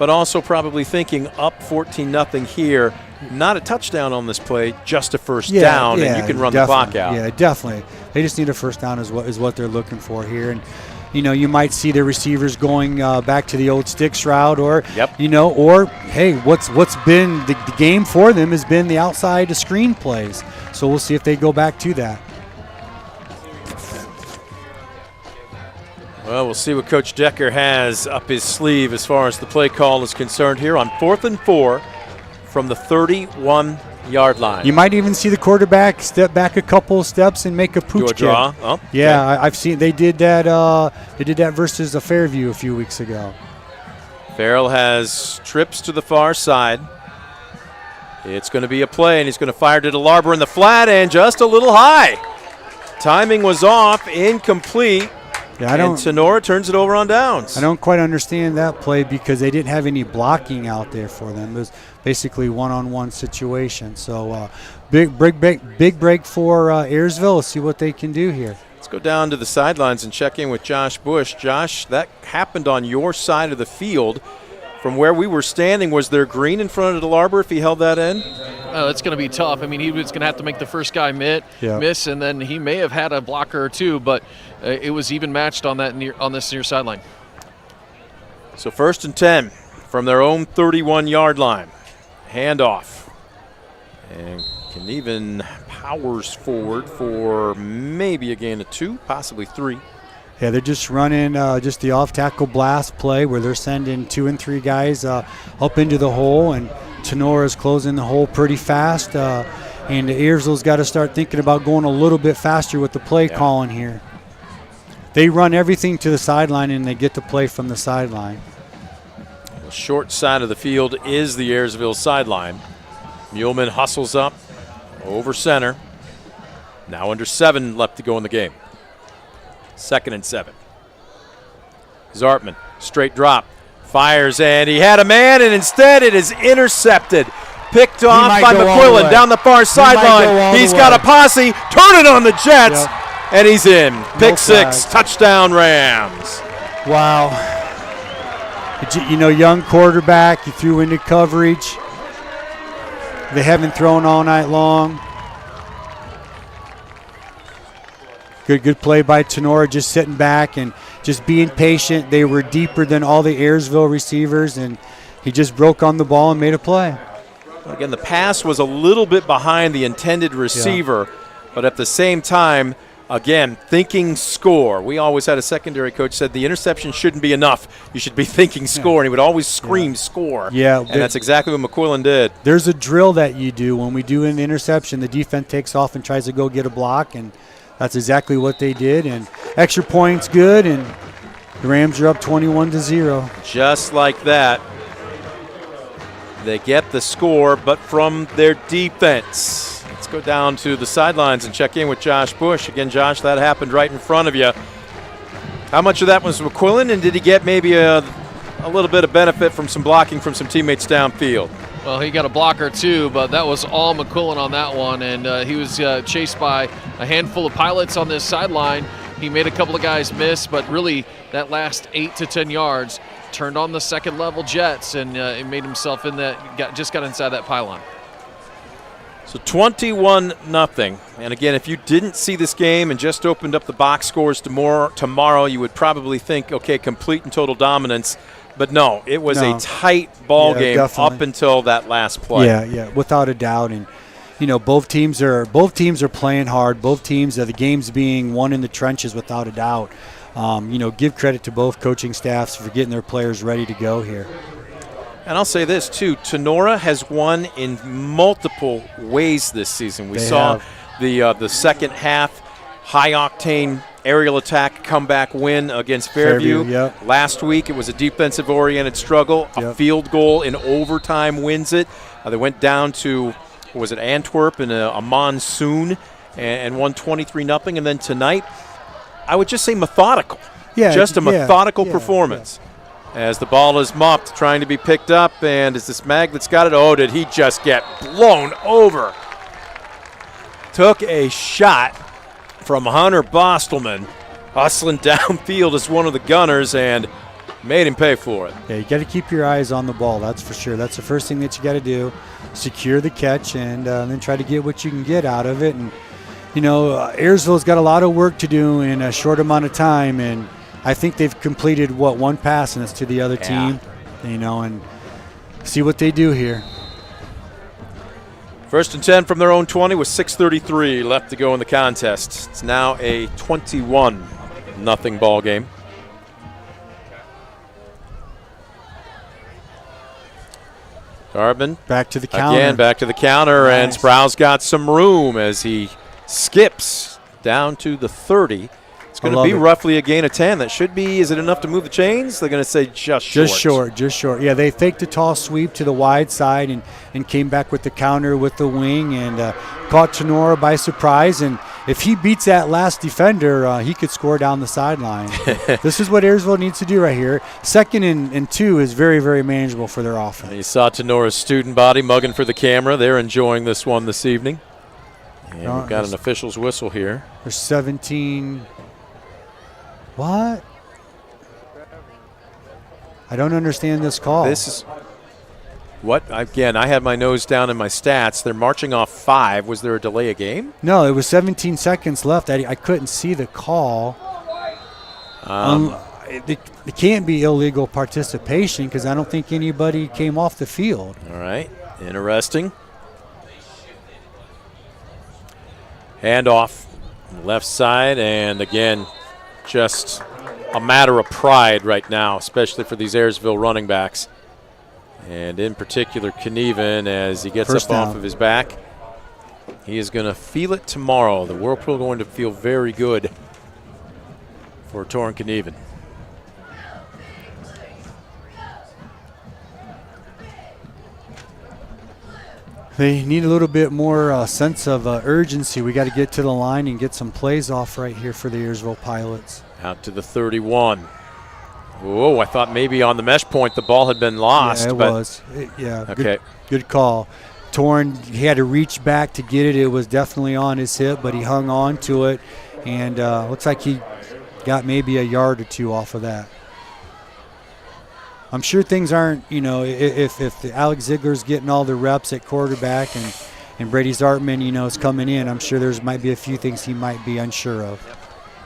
But also probably thinking up 14-0 here. Not a touchdown on this play, just a first down, and you can run the clock out. Yeah, definitely. They just need a first down is what they're looking for here. And you might see the receivers going back to the old sticks route, or or hey, what's been the game for them has been the outside screen plays. So we'll see if they go back to that. Well, we'll see what Coach Decker has up his sleeve as far as the play call is concerned here on 4th and 4 from the 31-yard line. You might even see the quarterback step back a couple steps and make a pooch Do a kick. draw? Oh, okay. Yeah, I've seen they did that. They did that versus a Fairview a few weeks ago. Farrell has trips to the far side. It's going to be a play, and he's going to fire to DeLarber in the flat and just a little high. Timing was off, incomplete. Yeah, and Tinora turns it over on downs. I don't quite understand that play because they didn't have any blocking out there for them. It was basically one-on-one situation. So big break for Ayersville. Let's see what they can do here. Let's go down to the sidelines and check in with Josh Bush. Josh, that happened on your side of the field. From where we were standing, was there green in front of DeLarber if he held that in? It's going to be tough. I mean, he was going to have to make the first guy miss, and then he may have had a blocker or two, but it was even matched on that on this near sideline. So 1st and 10 from their own 31-yard line. Handoff. And can even powers forward for maybe a gain of 2, possibly 3. Yeah, they're just running just the off-tackle blast play where they're sending 2 and 3 guys up into the hole, and Tenora's closing the hole pretty fast. And Ayersville's got to start thinking about going a little bit faster with the play calling here. They run everything to the sideline, and they get the play from the sideline. The short side of the field is the Ayersville sideline. Muleman hustles up over center. Now under 7 left to go in the game. 2nd and 7. Zartman, straight drop, fires, and he had a man, and instead it is intercepted. Picked off by McQuillan down the far sideline. He's got a posse, turn it on the Jets, and he's in. Pick 6, touchdown Rams. Wow. You know, young quarterback, he threw into coverage. They haven't thrown all night long. Good play by Tinora, just sitting back and just being patient. They were deeper than all the Ayersville receivers, and he just broke on the ball and made a play. Again, the pass was a little bit behind the intended receiver, but at the same time, again, thinking score. We always had a secondary coach said the interception shouldn't be enough. You should be thinking score, and he would always scream score. Yeah, and that's exactly what McQuillan did. There's a drill that you do. When we do an interception, the defense takes off and tries to go get a block, and that's exactly what they did. And extra points good, and the Rams are up 21-0. Just like that, they get the score, but from their defense. Let's go down to the sidelines and check in with Josh Bush. Again, Josh, that happened right in front of you. How much of that was McQuillan, and did he get maybe a little bit of benefit from some blocking from some teammates downfield? Well, he got a blocker too, but that was all McQuillan on that one, and he was chased by a handful of pilots on this sideline. He made a couple of guys miss, but really that last 8 to 10 yards turned on the second-level Jets, and it made himself in that. Just got inside that pylon. So 21-0. And again, if you didn't see this game and just opened up the box scores tomorrow, you would probably think, okay, complete and total dominance. But no, it was a tight ball game up until that last play. Yeah, without a doubt. And you know, both teams are playing hard. Both teams, the game's being won in the trenches without a doubt. You know, give credit to both coaching staffs for getting their players ready to go here. And I'll say this too: Tinora has won in multiple ways this season. We saw the second half high octane aerial attack comeback win against Fairview. Last week it was a defensive-oriented struggle. A field goal in overtime wins it. They went down to, was it Antwerp in a monsoon and won 23-0. And then tonight, I would just say methodical. Just a methodical performance. As the ball is muffed, trying to be picked up, and is this Maglet's got it? Oh, did he just get blown over? Took a shot from Hunter Bostelman, hustling downfield as one of the gunners, and made him pay for it. Yeah, you got to keep your eyes on the ball, that's for sure. That's the first thing that you got to do. Secure the catch, and then try to get what you can get out of it. And, you know, Ayersville's got a lot of work to do in a short amount of time, and I think they've completed, one pass, and it's to the other team, you know, and see what they do here. 1st and 10 from their own 20 with 6:33 left to go in the contest. It's now a 21-0 ball game. Zartman back to the counter. Again, back to the counter, and Sproul's got some room as he skips down to the 30. It's going to be roughly a gain of 10. That should be, is it enough to move the chains? They're going to say just short. Just short. Yeah, they faked a tall sweep to the wide side and came back with the counter with the wing and caught Tinora by surprise. And if he beats that last defender, he could score down the sideline. This is what Ayersville needs to do right here. 2nd and 2 is very, very manageable for their offense. You saw Tenora's student body mugging for the camera. They're enjoying this one this evening. And we've got an official's whistle here. There's 17. What? I don't understand this call. This is what? Again, I had my nose down in my stats. They're marching off 5. Was there a delay of game? No, it was 17 seconds left. I couldn't see the call. It can't be illegal participation because I don't think anybody came off the field. All right. Interesting. Handoff left side, and again, just a matter of pride right now, especially for these Ayersville running backs. And in particular, Knieven, as he gets up off of his back, he is going to feel it tomorrow. The Whirlpool going to feel very good for Torin Knieven. They need a little bit more sense of urgency. We got to get to the line and get some plays off right here for the Ayersville Pilots. Out to the 31. Oh, I thought maybe on the mesh point the ball had been lost. Yeah, it was. Okay. Good call. Torin, he had to reach back to get it. It was definitely on his hip, but he hung on to it. And looks like he got maybe a yard or 2 off of that. I'm sure things aren't, if Alex Ziegler's getting all the reps at quarterback and Brady Zartman, is coming in, I'm sure there's might be a few things he might be unsure of.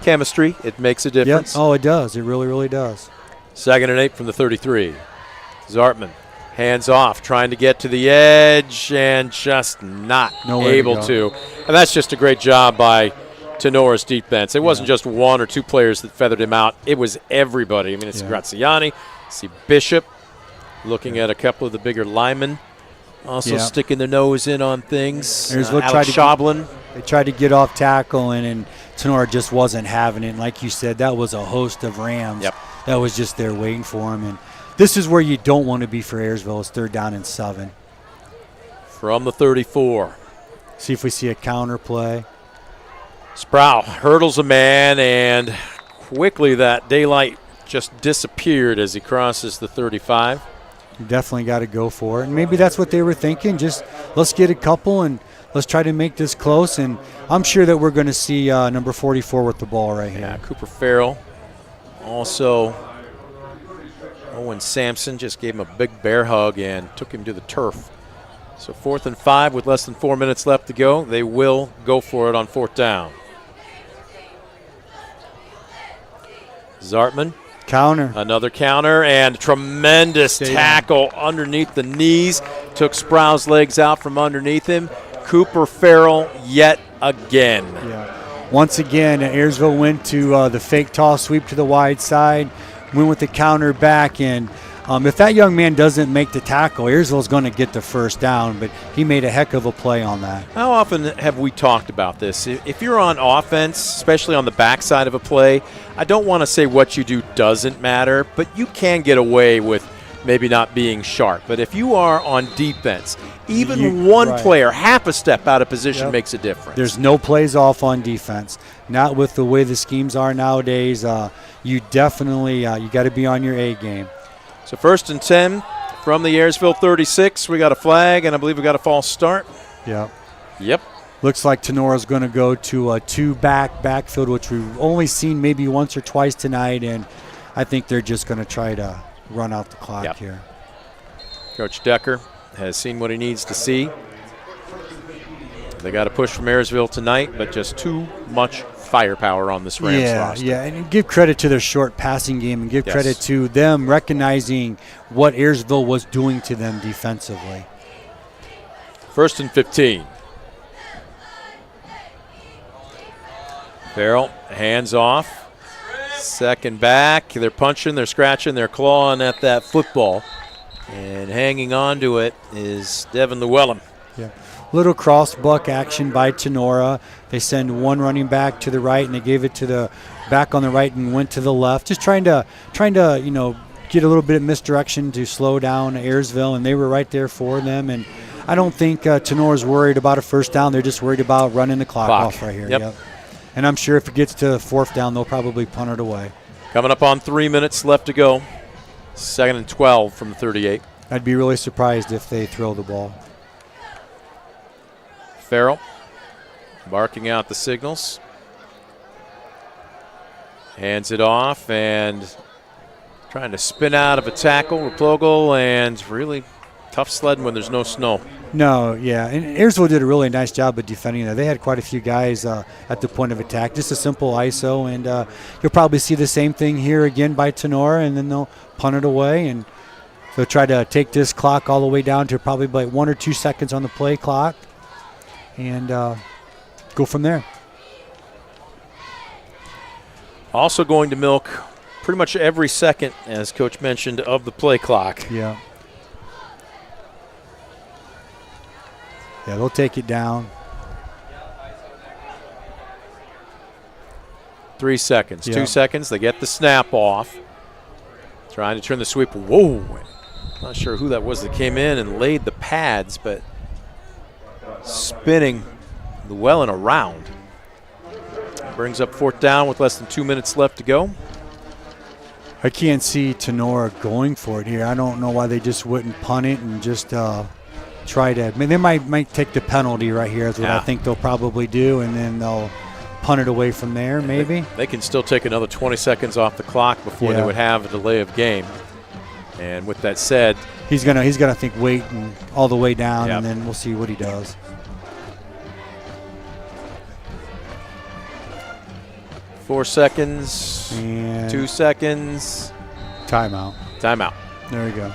Chemistry, it makes a difference. Yep. Oh, it does. It really, really does. 2nd and 8 from the 33. Zartman, hands off, trying to get to the edge and just not able to. And that's just a great job by Tenora's defense. It wasn't just 1 or 2 players that feathered him out. It was everybody. I mean, it's Graziani. See Bishop looking at a couple of the bigger linemen, also sticking their nose in on things. Alex Shoblin. They tried to get off tackle, and Tinora just wasn't having it. And like you said, that was a host of Rams that was just there waiting for him. And this is where you don't want to be for Ayersville. It's 3rd down and 7. From the 34. See if we see a counter play. Sproul hurdles a man, and quickly that daylight just disappeared as he crosses the 35. You definitely got to go for it. And maybe that's what they were thinking. Just let's get a couple and let's try to make this close. And I'm sure that we're going to see number 44 with the ball right here. Yeah, Cooper Farrell. Also, Owen Sampson just gave him a big bear hug and took him to the turf. So 4th and 5 with less than 4 minutes left to go. They will go for it on 4th down. Zartman. Counter. Another counter and tremendous tackle underneath the knees. Took Sproul's legs out from underneath him. Cooper Farrell yet again. Yeah. Once again, Ayersville went to the fake toss sweep to the wide side, went with the counter back, and if that young man doesn't make the tackle, Ayersville's going to get the 1st down, but he made a heck of a play on that. How often have we talked about this? If you're on offense, especially on the backside of a play, I don't want to say what you do doesn't matter, but you can get away with maybe not being sharp. But if you are on defense, even one player, half a step out of position makes a difference. There's no plays off on defense. Not with the way the schemes are nowadays. You definitely you got to be on your A game. So 1st and 10 from the Ayersville 36. We got a flag, and I believe we got a false start. Yep. Looks like Tenora's going to go to a 2-back backfield, which we've only seen maybe once or twice tonight, and I think they're just going to try to run out the clock here. Coach Decker has seen what he needs to see. They got a push from Ayersville tonight, but just too much firepower on this Rams roster. Yeah, and give credit to their short passing game and give credit to them recognizing what Ayersville was doing to them defensively. 1st and 15. Farrell, hands off. 2nd back. They're punching, they're scratching, they're clawing at that football. And hanging on to it is Devin Llewellyn. Yeah. Little cross buck action by Tinora. They send one running back to the right, and they gave it to the back on the right and went to the left. Just trying to get a little bit of misdirection to slow down Ayersville, and they were right there for them. And I don't think Tenora's worried about a first down. They're just worried about running the clock off right here. Yep. And I'm sure if it gets to fourth down, they'll probably punt it away. Coming up on 3 minutes left to go. 2nd and 12 from the 38. I'd be really surprised if they throw the ball. Farrell barking out the signals. Hands it off and trying to spin out of a tackle, Replogle, and really tough sledding when there's no snow. No, yeah, and Ayersville did a really nice job of defending that. They had quite a few guys at the point of attack, just a simple ISO, and you'll probably see the same thing here again by Tinora, and then they'll punt it away, and they'll try to take this clock all the way down to probably like 1 or 2 seconds on the play clock, and go from there. Also going to milk pretty much every second, as Coach mentioned, of the play clock. Yeah. Yeah, they'll take it down. 3 seconds. Yeah. 2 seconds. They get the snap off. Trying to turn the sweep. Whoa. Not sure who that was that came in and laid the pads, but spinning Llewellyn around. Brings up 4th down with less than 2 minutes left to go. I can't see Tinora going for it here. I don't know why they just wouldn't punt it and just try to. I mean, they might take the penalty right here is what I think they'll probably do, and then they'll punt it away from there maybe. They can still take another 20 seconds off the clock before they would have a delay of game. And with that said, he's gonna I think wait and all the way down, and then we'll see what he does. Four seconds, and 2 seconds. Timeout. Timeout. There we go.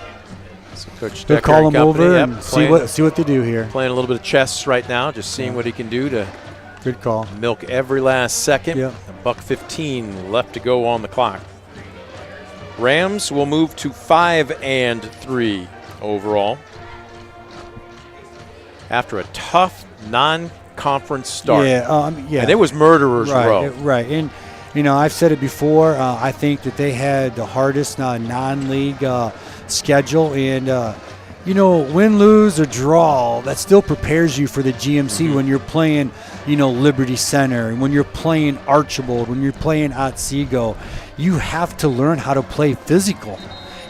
So Coach They'll Decker call him company, over and see what they do here. Playing a little bit of chess right now, just seeing what he can do to good call. Milk every last second. Yep. $1:15 left to go on the clock. Rams will move to 5-3 overall after a tough non-conference start. Yeah. And it was murderer's row. Right. And I've said it before. I think that they had the hardest non-league schedule, and win, lose, or draw, that still prepares you for the GMC when you're playing, Liberty Center, and when you're playing Archibald, when you're playing Otsego. You have to learn how to play physical.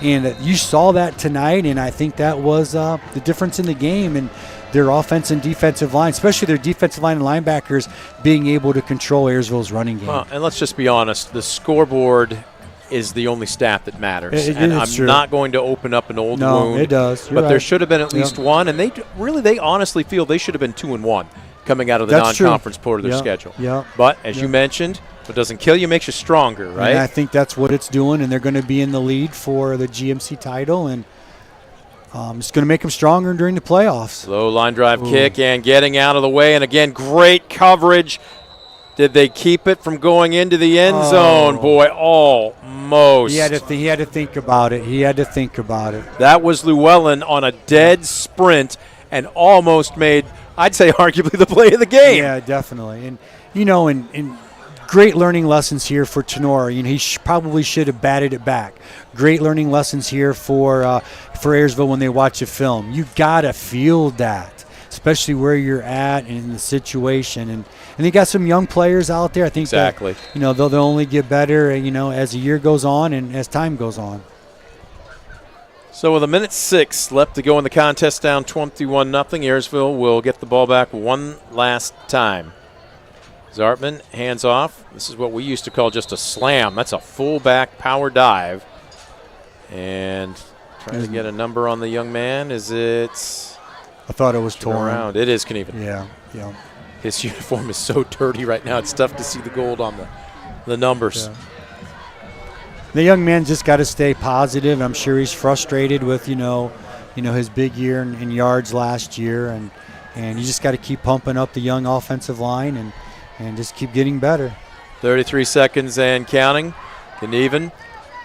And you saw that tonight, and I think that was the difference in the game. And their offense and defensive line, especially their defensive line and linebackers, being able to control Ayersville's running game. Well, and let's just be honest, the scoreboard is the only stat that matters. It and is I'm true. not going to open up an old wound. No, it does. You're but there right. should have been at least one, and they honestly feel they should have been 2-1 coming out of the non-conference part of their schedule. Yeah. But as you mentioned, what doesn't kill you makes you stronger, right? And I think that's what it's doing, and they're going to be in the lead for the GMC title, and it's going to make them stronger during the playoffs. Low line drive kick and getting out of the way, and again, great coverage. Did they keep it from going into the end zone? Boy, almost. He had to think about it. That was Llewellyn on a dead sprint and almost made, I'd say, arguably the play of the game. Yeah, definitely. And, and great learning lessons here for Tinora. He probably should have batted it back. Great learning lessons here for Ayersville when they watch a film. You got to feel that, especially where you're at in the situation. And they got some young players out there. I think exactly. That, they'll only get better, as the year goes on and as time goes on. So with 1:06 left to go in the contest, down 21-0, Ayersville will get the ball back one last time. Zartman, hands off. This is what we used to call just a slam. That's a full-back power dive. And trying to get a number on the young man. Is it? I thought it was torn. Around. It is Knieven. Yeah. His uniform is so dirty right now. It's tough to see the gold on the numbers. Yeah. The young man just got to stay positive. I'm sure he's frustrated with, his big year in yards last year. And you just got to keep pumping up the young offensive line and just keep getting better. 33 seconds and counting. Knieven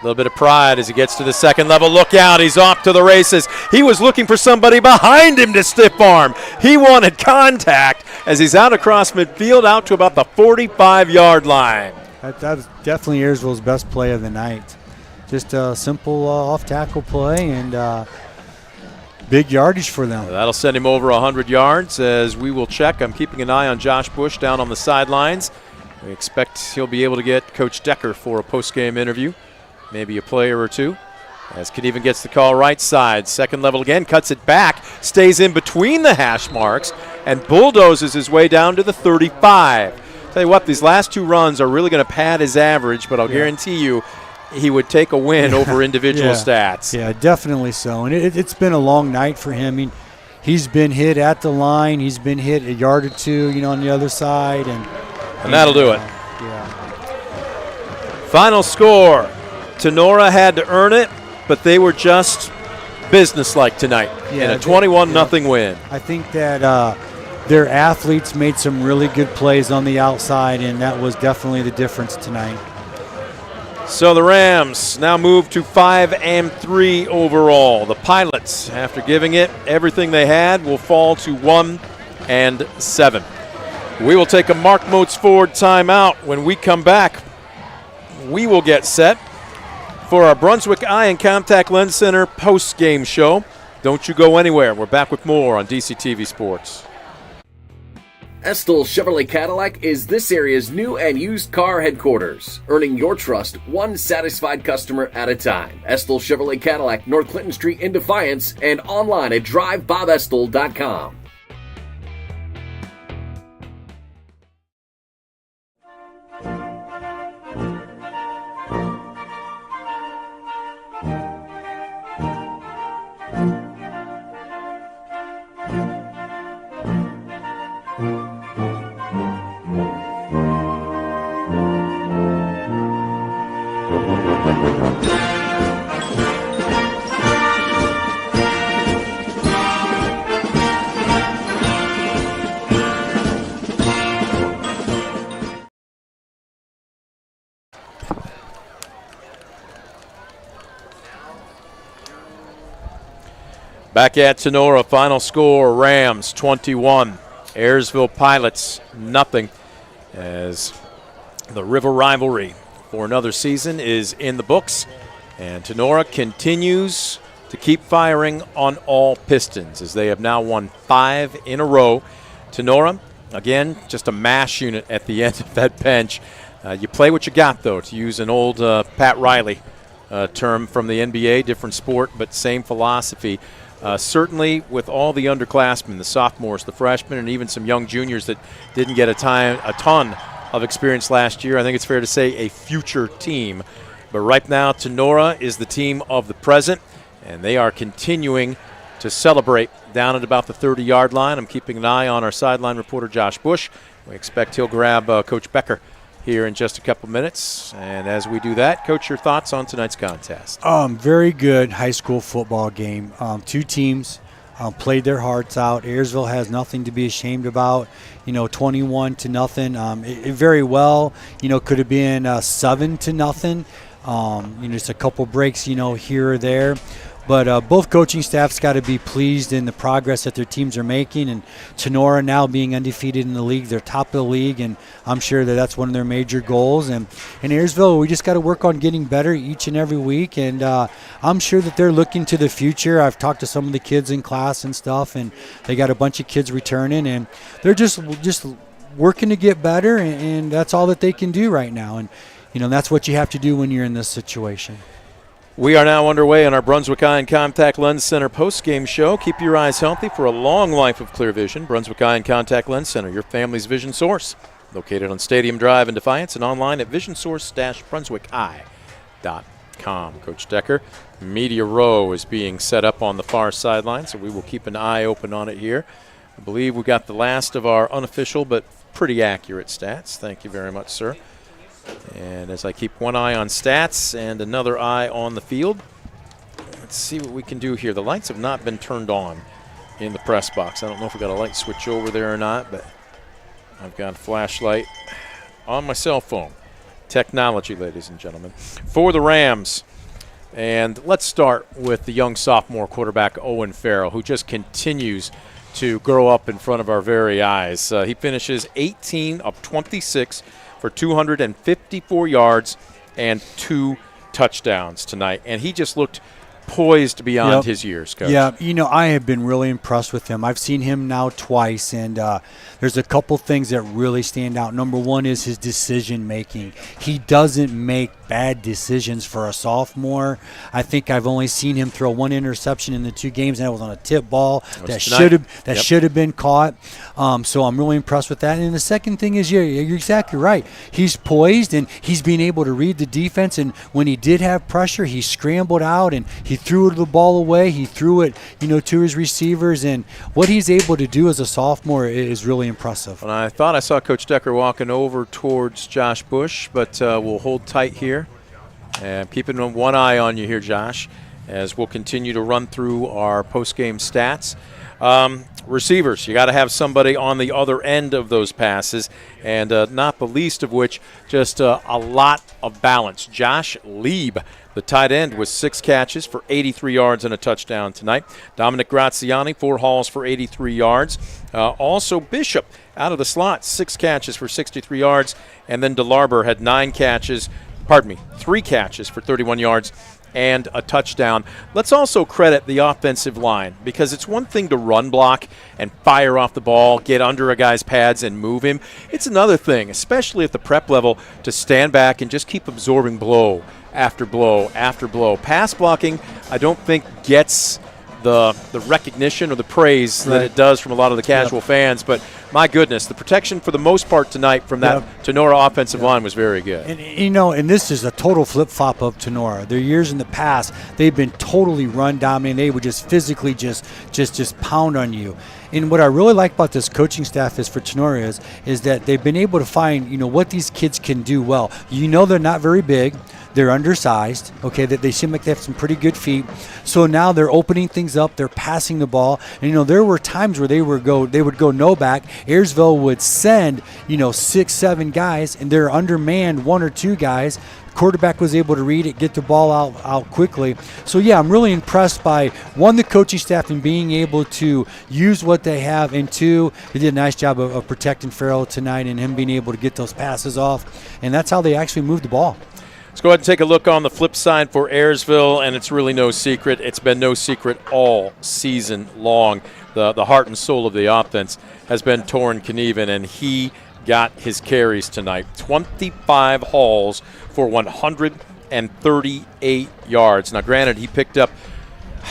A little bit of pride as he gets to the second level. Look out, he's off to the races. He was looking for somebody behind him to stiff arm. He wanted contact as he's out across midfield, out to about the 45-yard line. That was definitely Ayersville's best play of the night. Just a simple off-tackle play and big yardage for them. That'll send him over 100 yards as we will check. I'm keeping an eye on Josh Bush down on the sidelines. We expect he'll be able to get Coach Decker for a post-game interview, maybe a player or two. As Knieven gets the call right side. Second level again, cuts it back, stays in between the hash marks, and bulldozes his way down to the 35. Tell you what, these last two runs are really going to pad his average, but I'll guarantee you he would take a win over individual stats. Yeah, definitely so. And it's been a long night for him. I mean, he's been hit at the line. He's been hit a yard or two, on the other side. And that'll do it. Yeah. Final score. Tinora had to earn it, but they were just businesslike tonight in a 21-0 win. I think that their athletes made some really good plays on the outside, and that was definitely the difference tonight. So the Rams now move to 5-3 overall. The Pilots, after giving it everything they had, will fall to 1-7. We will take a Mark Moats Ford timeout. When we come back, we will get set for our Brunswick Eye and Contact Lens Center post-game show. Don't you go anywhere. We're back with more on DCTV Sports. Estill Chevrolet Cadillac is this area's new and used car headquarters, earning your trust one satisfied customer at a time. Estill Chevrolet Cadillac, North Clinton Street in Defiance, and online at drivebobestill.com. Back at Tinora, final score, Rams 21, Ayersville Pilots nothing, as the river rivalry for another season is in the books, and Tinora continues to keep firing on all pistons as they have now won 5 in a row. Tinora, again, just a mash unit at the end of that bench. You play what you got, though, to use an old Pat Riley term from the NBA, different sport, but same philosophy. Certainly with all the underclassmen, the sophomores, the freshmen, and even some young juniors that didn't get a ton of experience last year, I think it's fair to say a future team. But right now, Tinora is the team of the present, and they are continuing to celebrate down at about the 30-yard line. I'm keeping an eye on our sideline reporter, Josh Bush. We expect he'll grab Coach Becker here in just a couple minutes. And as we do that, Coach, your thoughts on tonight's contest? Very good high school football game. Two teams played their hearts out. Ayersville has nothing to be ashamed about. 21-0. It very well, could have been 7-0. Just a couple breaks, here or there. But both coaching staffs got to be pleased in the progress that their teams are making. And Tinora now being undefeated in the league, they're top of the league, and I'm sure that that's one of their major goals. And in Ayersville, we just got to work on getting better each and every week. And I'm sure that they're looking to the future. I've talked to some of the kids in class and stuff, and they got a bunch of kids returning, and they're just working to get better, and that's all that they can do right now. And that's what you have to do when you're in this situation. We are now underway in our Brunswick Eye and Contact Lens Center post-game show. Keep your eyes healthy for a long life of clear vision. Brunswick Eye and Contact Lens Center, your family's vision source. Located on Stadium Drive in Defiance and online at visionsource-brunswickeye.com. Coach Decker, Media Row is being set up on the far sideline, so we will keep an eye open on it here. I believe we got the last of our unofficial but pretty accurate stats. Thank you very much, sir. And as I keep one eye on stats and another eye on the field, let's see what we can do here. The lights have not been turned on in the press box. I don't know if we got a light switch over there or not, but I've got a flashlight on my cell phone. Technology, ladies and gentlemen. For the Rams, And let's start with the young sophomore quarterback, Owen Farrell, who just continues to grow up in front of our very eyes. He finishes 18 of 26 for 254 yards and 2 touchdowns tonight. And he just looked poised beyond his years, Coach. Yeah, I have been really impressed with him. I've seen him now twice, and there's a couple things that really stand out. Number one is his decision making. He doesn't make bad decisions for a sophomore. I think I've only seen him throw 1 interception in the 2 games, and that was on a tip ball that should have been caught. So I'm really impressed with that. And the second thing is, you're exactly right. He's poised, and he's being able to read the defense. And when he did have pressure, he scrambled out and he threw the ball away. He threw it, to his receivers. And what he's able to do as a sophomore is really impressive. And I thought I saw Coach Decker walking over towards Josh Bush, but we'll hold tight here. And keeping one eye on you here, Josh, as we'll continue to run through our post-game stats. Receivers, you got to have somebody on the other end of those passes, and not the least of which, just a lot of balance. Josh Lieb, the tight end, with 6 catches for 83 yards and a touchdown tonight. Dominic Graziani, 4 hauls for 83 yards. Also Bishop, out of the slot, 6 catches for 63 yards. And then DeLarber had 3 catches for 31 yards and a touchdown. Let's also credit the offensive line, because it's one thing to run block and fire off the ball, get under a guy's pads and move him. It's another thing, especially at the prep level, to stand back and just keep absorbing blow after blow after blow. Pass blocking, I don't think, gets the recognition or the praise that it does from a lot of the casual fans, but my goodness, the protection for the most part tonight from that Tinora offensive line was very good. And this is a total flip-flop of Tinora. Their years in the past, they've been totally run dominant. They would just physically just pound on you. And what I really like about this coaching staff is for Tinora is that they've been able to find, what these kids can do well. They're not very big. They're undersized, okay, that they seem like they have some pretty good feet. So now they're opening things up, they're passing the ball. And there were times where they would go no back. Ayersville would send, 6, 7 guys, and they're undermanned 1 or 2 guys. Quarterback was able to read it, get the ball out quickly. So, I'm really impressed by, 1, the coaching staff and being able to use what they have, and 2, they did a nice job of protecting Farrell tonight and him being able to get those passes off. And that's how they actually moved the ball. Let's go ahead and take a look on the flip side for Ayersville, and it's really no secret. It's been no secret all season long. The heart and soul of the offense has been Torrin Knieven, and he got his carries tonight. 25 hauls for 138 yards. Now, granted, he picked up,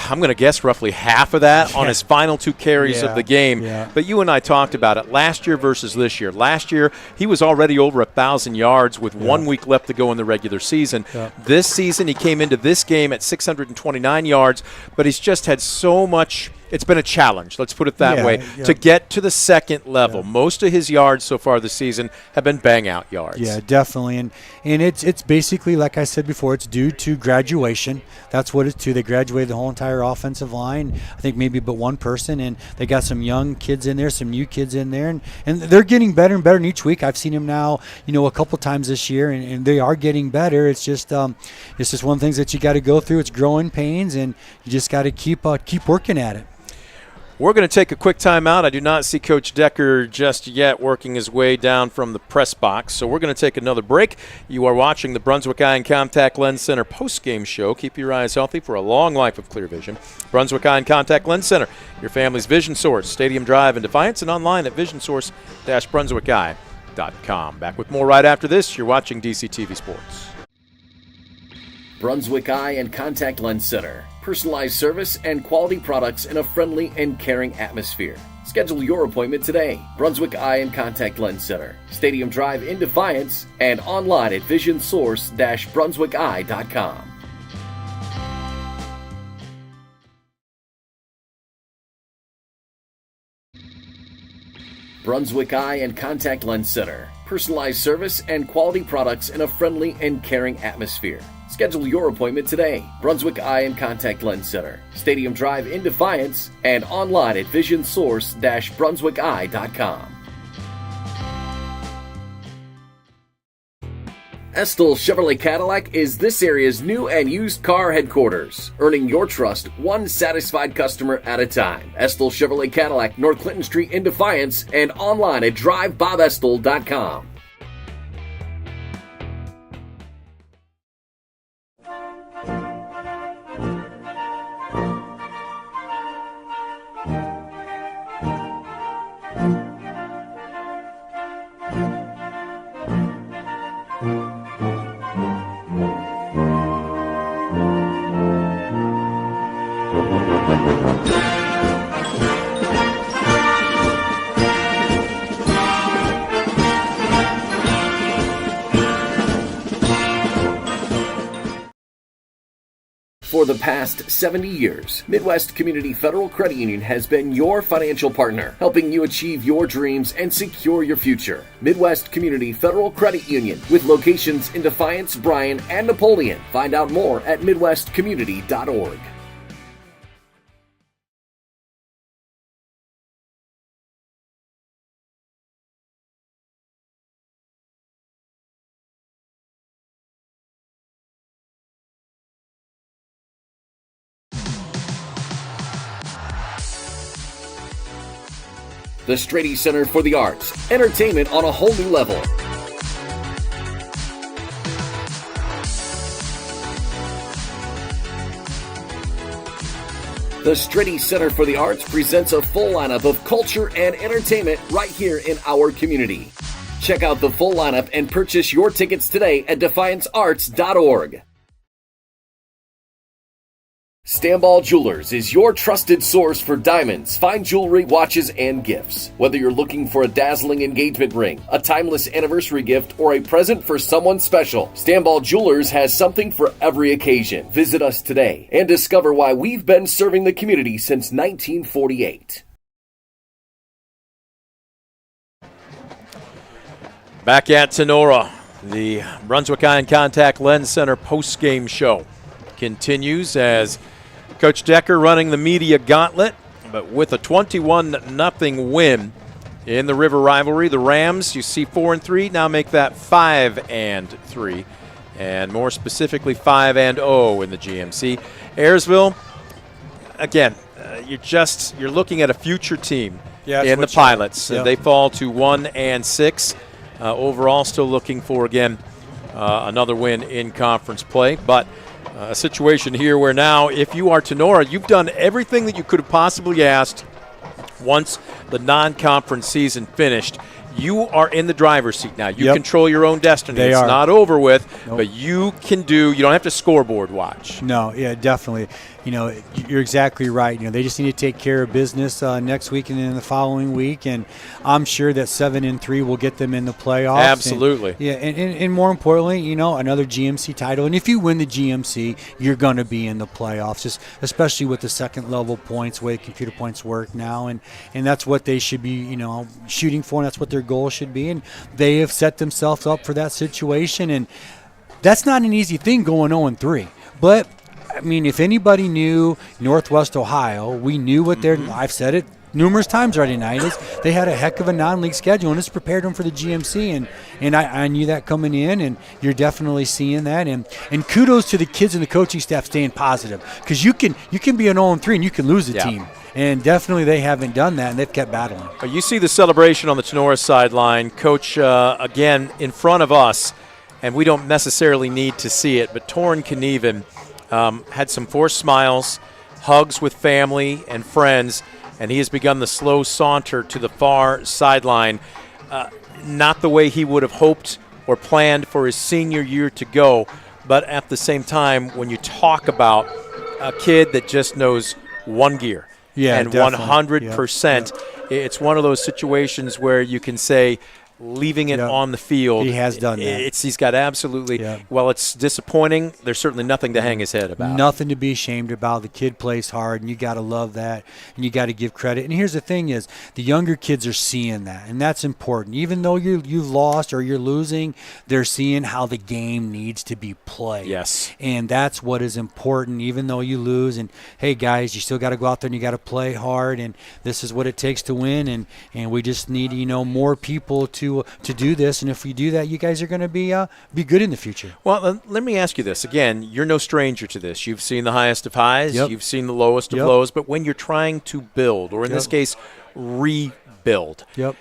I'm going to guess, roughly half of that on his final 2 carries of the game. But you and I talked about it last year versus this year. Last year, he was already over 1,000 yards with 1 week left to go in the regular season. This season, he came into this game at 629 yards, but he's just had so much. It's been a challenge, let's put it that way, to get to the second level. Most of his yards so far this season have been bang-out yards. Yeah, definitely. And it's basically, like I said before, it's due to graduation. That's what it's to. They graduated the whole entire offensive line, I think maybe but 1 person, and they got some young kids in there, some new kids in there, and they're getting better and better in each week. I've seen them now, a couple times this year, and they are getting better. It's just one of the things that you got to go through. It's growing pains, and you just got to keep working at it. We're going to take a quick timeout. I do not see Coach Decker just yet working his way down from the press box, so we're going to take another break. You are watching the Brunswick Eye and Contact Lens Center post-game show. Keep your eyes healthy for a long life of clear vision. Brunswick Eye and Contact Lens Center, your family's vision source. Stadium Drive in Defiance and online at visionsource-brunswickeye.com. Back with more right after this. You're watching DCTV Sports. Brunswick Eye and Contact Lens Center. Personalized service and quality products in a friendly and caring atmosphere. Schedule your appointment today. Brunswick Eye and Contact Lens Center. Stadium Drive in Defiance and online at visionsource-brunswickeye.com. Brunswick Eye and Contact Lens Center. Personalized service and quality products in a friendly and caring atmosphere. Schedule your appointment today. Brunswick Eye and Contact Lens Center. Stadium Drive in Defiance and online at visionsource-brunswickeye.com. Estill Chevrolet Cadillac is this area's new and used car headquarters, earning your trust one satisfied customer at a time. Estill Chevrolet Cadillac, North Clinton Street in Defiance, and online at drivebobestill.com. For the past 70 years, Midwest Community Federal Credit Union has been your financial partner, helping you achieve your dreams and secure your future. Midwest Community Federal Credit Union, with locations in Defiance, Bryan, and Napoleon. Find out more at midwestcommunity.org. The Strady Center for the Arts, entertainment on a whole new level. The Strady Center for the Arts presents a full lineup of culture and entertainment right here in our community. Check out the full lineup and purchase your tickets today at defiancearts.org. Stamball Jewelers is your trusted source for diamonds, fine jewelry, watches, and gifts. Whether you're looking for a dazzling engagement ring, a timeless anniversary gift, or a present for someone special, Stamball Jewelers has something for every occasion. Visit us today and discover why we've been serving the community since 1948. Back at Tinora, the Brunswick Eye and Contact Lens Center post-game show continues as Coach Decker running the media gauntlet, but with a 21-0 win in the River rivalry. The Rams, you see 4-3, now make that 5-3, and more specifically 5-0 in the GMC. Ayersville, again, you're looking at a future team in the Pilots. Yeah. They fall to 1-6. Overall, still looking for, again, another win in conference play, but a situation here where now, if you are Tinora, you've done everything that you could have possibly asked once the non-conference season finished. You are in the driver's seat now. You control your own destiny. It's not over with, but you can you don't have to scoreboard watch. No, yeah, definitely. You know, you're exactly right. You know, they just need to take care of business next week and then the following week, and I'm sure that 7-3 will get them in the playoffs. Absolutely. And more importantly, you know, another GMC title. And if you win the GMC, you're going to be in the playoffs, just especially with the second level points, way computer points work now, and that's what they should be, you know, shooting for, and that's what their goal should be. And they have set themselves up for that situation, and that's not an easy thing going 0-3, but I mean, if anybody knew Northwest Ohio, we knew what I've said it numerous times already tonight, is they had a heck of a non-league schedule, and it's prepared them for the GMC, and I knew that coming in, and you're definitely seeing that, and kudos to the kids and the coaching staff staying positive, because you can be an 0-3 and you can lose a team. And definitely they haven't done that, and they've kept battling. You see the celebration on the Tinora sideline. Coach, again, in front of us, and we don't necessarily need to see it, but Torrin Knieven had some forced smiles, hugs with family and friends, and he has begun the slow saunter to the far sideline. Not the way he would have hoped or planned for his senior year to go, but at the same time, when you talk about a kid that just knows one gear, and definitely. 100%, it's one of those situations where you can say, leaving it on the field. He has done that. He's got absolutely, while it's disappointing, there's certainly nothing to hang his head about. Nothing to be ashamed about. The kid plays hard, and you got to love that, and you got to give credit. And here's the thing is, the younger kids are seeing that, and that's important. Even though you've lost or you're losing, they're seeing how the game needs to be played. Yes. And that's what is important, even though you lose. And, hey, guys, you still got to go out there and you got to play hard, and this is what it takes to win, and we just need, more people to to do this, and if we do that, you guys are going to be good in the future. Well, let me ask you this. Again, you're no stranger to this. You've seen the highest of highs. Yep. You've seen the lowest of Yep. lows. But when you're trying to build, or in this Yep. case, rebuild, Yep.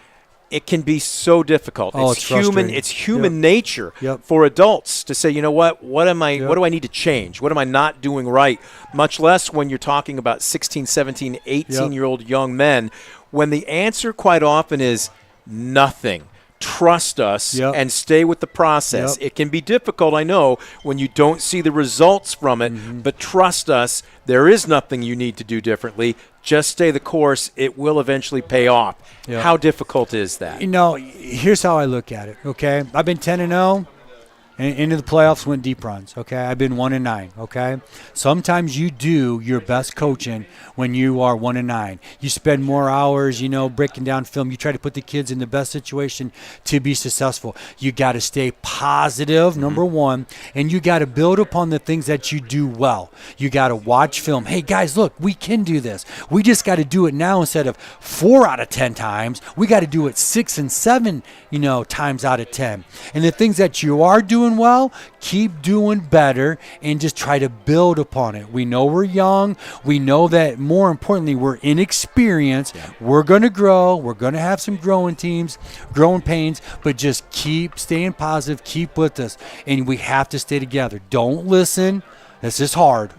it can be so difficult. Oh, it's human. frustrating. It's human Yep. nature Yep. for adults to say, you know what? What Yep. do I need to change? What am I not doing right? Much less when you're talking about 16, 17, 18-year-old young men, when the answer quite often is nothing. Trust us Yep. and stay with the process. Yep. It can be difficult, I know, when you don't see the results from it, Mm-hmm. but trust us, there is nothing you need to do differently. Just stay the course. It will eventually pay off. Yep. How difficult is that? You know, here's how I look at it, okay? I've been 10-0, and into the playoffs, went deep runs, okay? I've been 1-9, okay? Sometimes you do your best coaching when you are 1-9. You spend more hours, breaking down film. You try to put the kids in the best situation to be successful. You got to stay positive, number one, and you got to build upon the things that you do well. You got to watch film. Hey, guys, look, we can do this. We just got to do it now instead of 4 out of 10 times. We got to do it 6 and 7, times out of 10. And the things that you are doing well, keep doing better and just try to build upon it. We know we're young. We know that more importantly, we're inexperienced. Yeah. We're going to grow. We're going to have some growing pains, but just keep staying positive. Keep with us. And we have to stay together. Don't listen. This is hard.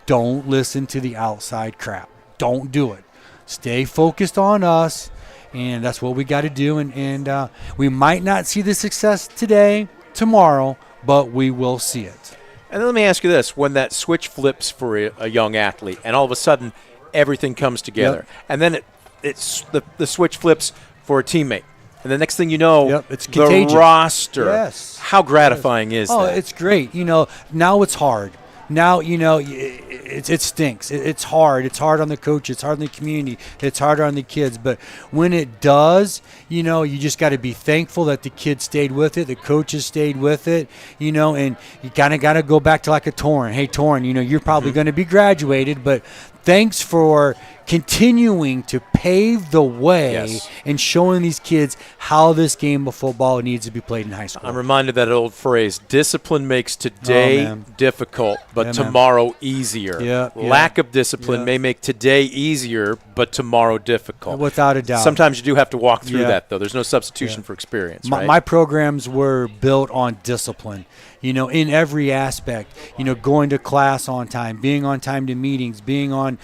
Don't listen to the outside crap. Don't do it. Stay focused on us. And that's what we got to do. And we might not see the success today, tomorrow, but we will see it. And then let me ask you this. When that switch flips for a young athlete and all of a sudden everything comes together, Yep. and then it's the switch flips for a teammate, and the next thing you know, Yep, it's the contagious. roster. Yes. How gratifying is Oh, that? it's great. Now it's hard. Now, it stinks. It's hard. It's hard on the coach. It's hard on the community. It's harder on the kids. But when it does, you just got to be thankful that the kids stayed with it, the coaches stayed with it, and you kind of got to go back to like a Torrin. Hey, Torrin, you're probably going to be graduated, but thanks for continuing to pave the way Yes. and showing these kids how this game of football needs to be played in high school. I'm reminded of that old phrase, discipline makes today difficult, but Yeah, tomorrow easier. Yeah, Lack of discipline yeah. may make today easier, but tomorrow difficult. Without a doubt. Sometimes you do have to walk through Yeah. that, though. There's no substitution Yeah. for experience, My, right? my programs were built on discipline, in every aspect, going to class on time, being on time to meetings, being on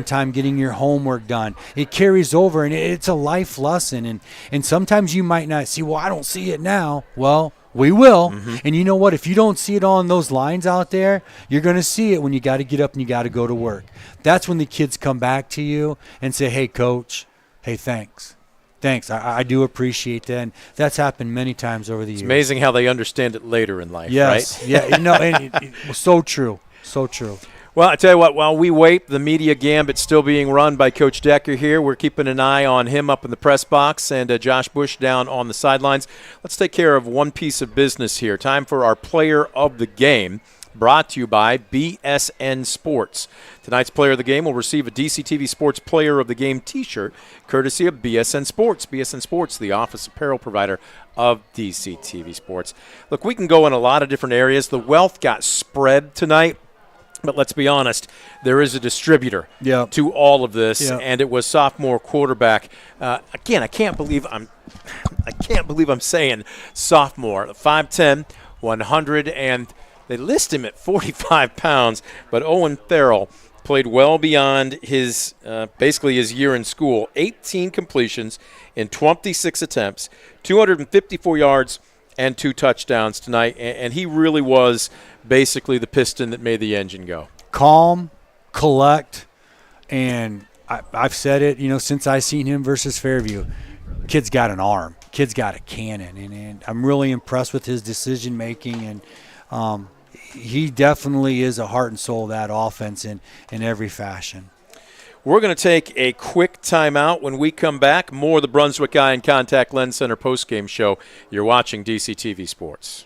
time, getting your homework done. It carries over, and it's a life lesson. And sometimes you might not see, well, I don't see it now. Well, we will. Mm-hmm. And you know what? If you don't see it on those lines out there, you're going to see it when you got to get up and you got to go to work. That's when the kids come back to you and say, hey, coach, hey, thanks. Thanks. I do appreciate that. And that's happened many times over the years. It's amazing how they understand it later in life, Yes. right? Yeah. And it was so true. So true. Well, I tell you what, while we wait, the media gambit's still being run by Coach Decker here. We're keeping an eye on him up in the press box and Josh Bush down on the sidelines. Let's take care of one piece of business here. Time for our player of the game, brought to you by BSN Sports. Tonight's player of the game will receive a DCTV Sports Player of the Game t-shirt, courtesy of BSN Sports. BSN Sports, the office apparel provider of DCTV Sports. Look, we can go in a lot of different areas. The wealth got spread tonight. But let's be honest, there is a distributor to all of this, and it was sophomore quarterback. Again, I can't believe I'm saying sophomore. 5'10", 100, and they list him at 45 pounds. But Owen Farrell played well beyond his basically his year in school. 18 completions in 26 attempts, 254 yards. And 2 touchdowns tonight, and he really was basically the piston that made the engine go. Calm, collect, and I've said it, since I seen him versus Fairview. Kid's got an arm. Kid's got a cannon, and I'm really impressed with his decision making, and he definitely is a heart and soul of that offense in every fashion. We're going to take a quick timeout. When we come back, more of the Brunswick Eye and Contact Lens Center postgame show. You're watching DCTV Sports.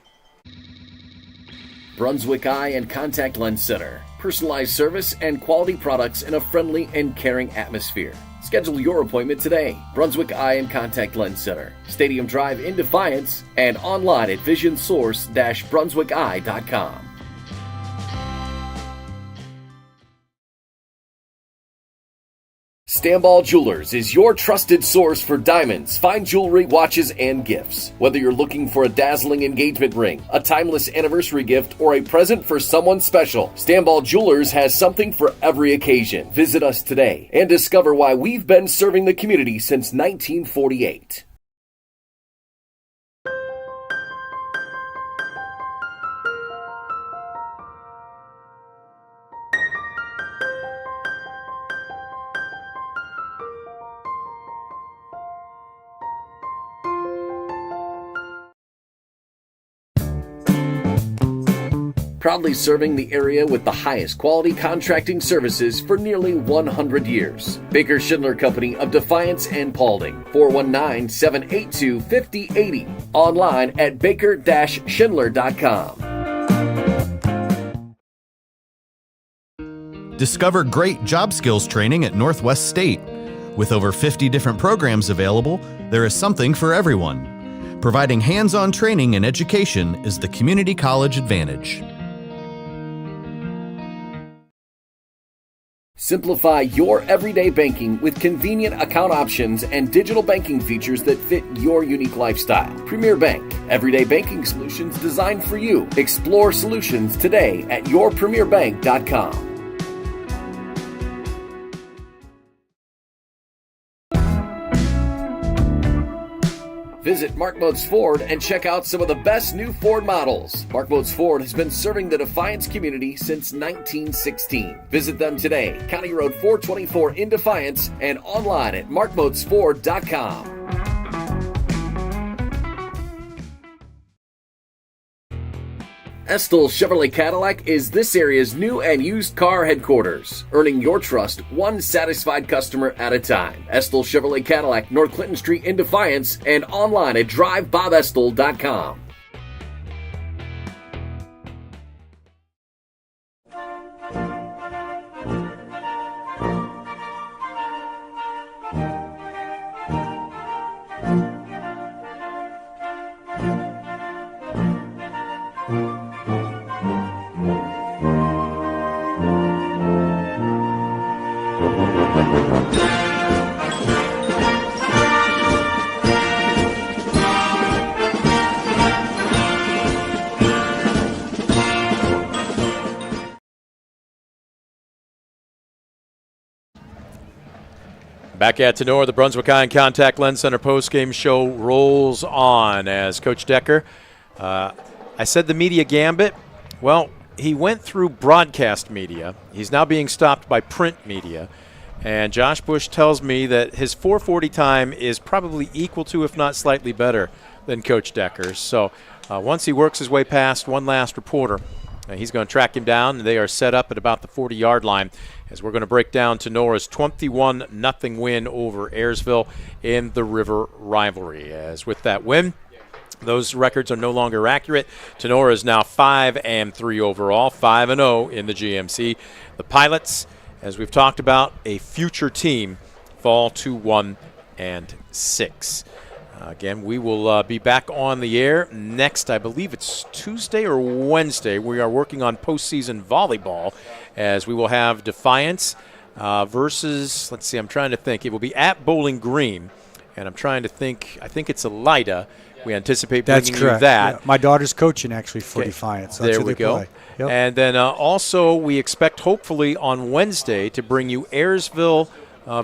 Brunswick Eye and Contact Lens Center. Personalized service and quality products in a friendly and caring atmosphere. Schedule your appointment today. Brunswick Eye and Contact Lens Center, Stadium Drive in Defiance, and online at visionsource-brunswickeye.com. Stamball Jewelers is your trusted source for diamonds, fine jewelry, watches, and gifts. Whether you're looking for a dazzling engagement ring, a timeless anniversary gift, or a present for someone special, Stamball Jewelers has something for every occasion. Visit us today and discover why we've been serving the community since 1948. Proudly serving the area with the highest quality contracting services for nearly 100 years. Baker Schindler Company of Defiance and Paulding, 419-782-5080. Online at baker-schindler.com. Discover great job skills training at Northwest State. With over 50 different programs available, there is something for everyone. Providing hands-on training and education is the community college advantage. Simplify your everyday banking with convenient account options and digital banking features that fit your unique lifestyle. Premier Bank, everyday banking solutions designed for you. Explore solutions today at yourpremierbank.com. Visit Mark Moats Ford and check out some of the best new Ford models. Mark Moats Ford has been serving the Defiance community since 1916. Visit them today, County Road 424 in Defiance, and online at markmoatsford.com. Estill Chevrolet Cadillac is this area's new and used car headquarters, earning your trust one satisfied customer at a time. Estill Chevrolet Cadillac, North Clinton Street in Defiance, and online at drivebobestill.com. Back at Tinora, the Brunswick Eye and Contact Lens Center postgame show rolls on as Coach Decker. I said the media gambit. Well, he went through broadcast media. He's now being stopped by print media. And Josh Bush tells me that his 4:40 time is probably equal to, if not slightly better, than Coach Decker's. So once he works his way past one last reporter, he's going to track him down. They are set up at about the 40-yard line as we're going to break down Tenora's 21-0 win over Ayersville in the River rivalry. As with that win, those records are no longer accurate. Tinora is now 5-3 overall, 5-0 in the GMC. The Pilots, as we've talked about, a future team, fall to 1-6. Again, we will be back on the air next, I believe it's Tuesday or Wednesday. We are working on postseason volleyball as we will have Defiance versus, let's see, I'm trying to think. It will be at Bowling Green, and I'm trying to think, I think it's Elida. We anticipate bringing you that. Yeah. My daughter's coaching actually for Defiance. So there we go. Yep. And then also we expect hopefully on Wednesday to bring you Ayersville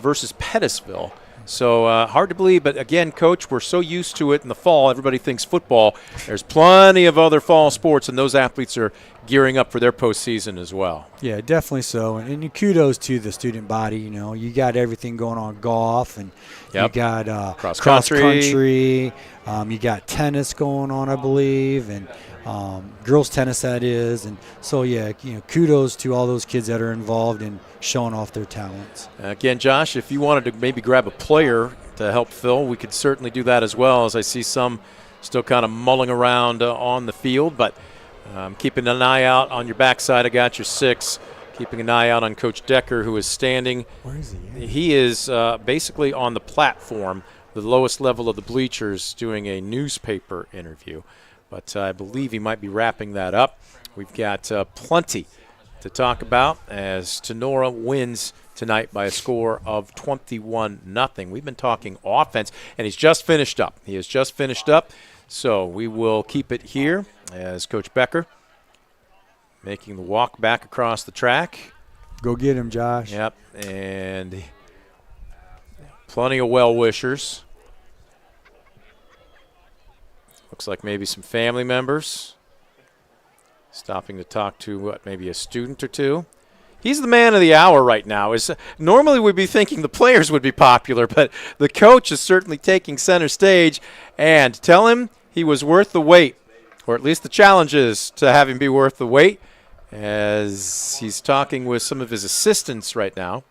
versus Pettisville. So hard to believe, but again, Coach, we're so used to it in the fall. Everybody thinks football. There's plenty of other fall sports, and those athletes are gearing up for their postseason as well. Yeah, definitely so. And kudos to the student body. You know, you got everything going on, golf, and you got cross country. You got tennis going on, I believe, and girls tennis, that is. And so, yeah, you know, kudos to all those kids that are involved in showing off their talents. Again, Josh, if you wanted to maybe grab a player to help Phil, we could certainly do that as well, as I see some still kind of mulling around on the field. But keeping an eye out on your backside. I got your 6. keeping an eye out on Coach Decker, who is standing. Where is he? He is basically on the platform, the lowest level of the bleachers, doing a newspaper interview. But I believe he might be wrapping that up. We've got plenty to talk about as Tinora wins tonight by a score of 21-0. We've been talking offense, and he's just finished up. He has just finished up, so we will keep it here as Coach Becker making the walk back across the track. Go get him, Josh. Yep, and plenty of well-wishers. Looks like maybe some family members stopping to talk to, maybe a student or two. He's the man of the hour right now. Normally we'd be thinking the players would be popular, but the coach is certainly taking center stage. And tell him he was worth the wait, or at least the challenge is to have him be worth the wait, as he's talking with some of his assistants right now.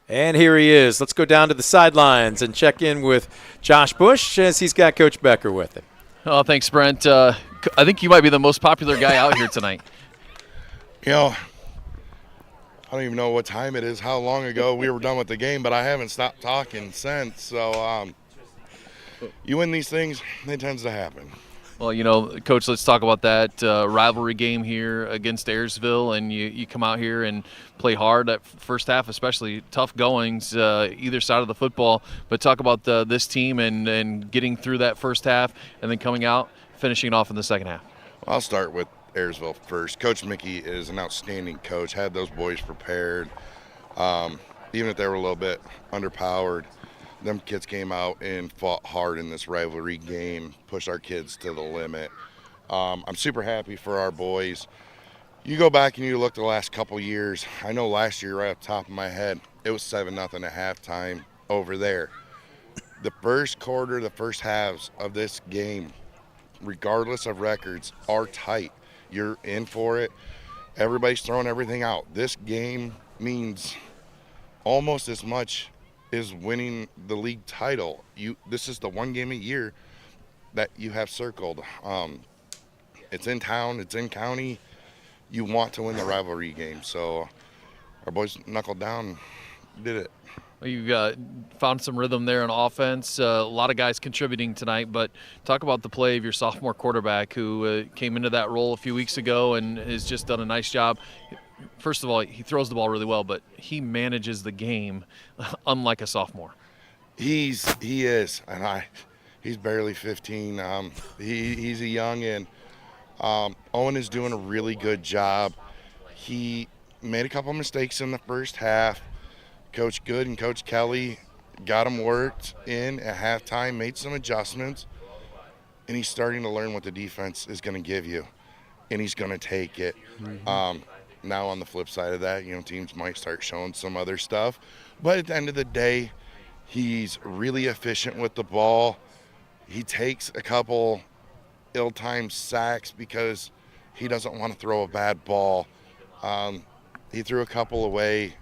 And here he is. Let's go down to the sidelines and check in with Josh Bush as he's got Coach Becker with him. Oh, thanks, Brent. I think you might be the most popular guy out here tonight. You know, I don't even know what time it is, how long ago we were done with the game, but I haven't stopped talking since. So you win these things, it tends to happen. Well, you know, Coach, let's talk about that rivalry game here against Ayersville, and you come out here and play hard. That first half, especially tough goings, either side of the football. But talk about this team and getting through that first half and then coming out, finishing off in the second half. I'll start with Ayersville first. Coach Mickey is an outstanding coach, had those boys prepared. Even if they were a little bit underpowered, them kids came out and fought hard in this rivalry game, pushed our kids to the limit. I'm super happy for our boys. You go back and you look the last couple years. I know last year, right off the top of my head, it was 7-0 at halftime over there. The first quarter, the first halves of this game, regardless of records, are tight. You're in for it. Everybody's throwing everything out. This game means almost as much is winning the league title. This is the one game a year that you have circled. It's in town, it's in county. You want to win the rivalry game. So our boys knuckled down, did it. You found some rhythm there on offense. A lot of guys contributing tonight, but talk about the play of your sophomore quarterback who came into that role a few weeks ago and has just done a nice job. First of all, he throws the ball really well, but he manages the game unlike a sophomore. He is, and he's barely 15. He's a youngin'. Owen is doing a really good job. He made a couple mistakes in the first half. Coach Good and Coach Kelly got him worked in at halftime, made some adjustments, and he's starting to learn what the defense is going to give you, and he's going to take it. Mm-hmm. Now on the flip side of that, teams might start showing some other stuff. But at the end of the day, he's really efficient with the ball. He takes a couple ill-timed sacks because he doesn't want to throw a bad ball. He threw a couple away.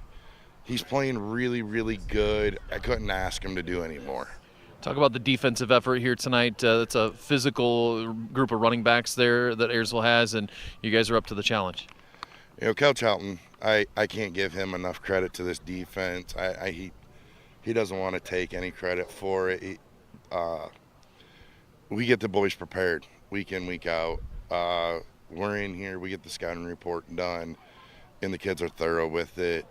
He's playing really, really good. I couldn't ask him to do any more. Talk about the defensive effort here tonight. It's a physical group of running backs there that Ayersville has, and you guys are up to the challenge. Coach Helton, I can't give him enough credit to this defense. He doesn't want to take any credit for it. We get the boys prepared week in, week out. We're in here, we get the scouting report done, and the kids are thorough with it.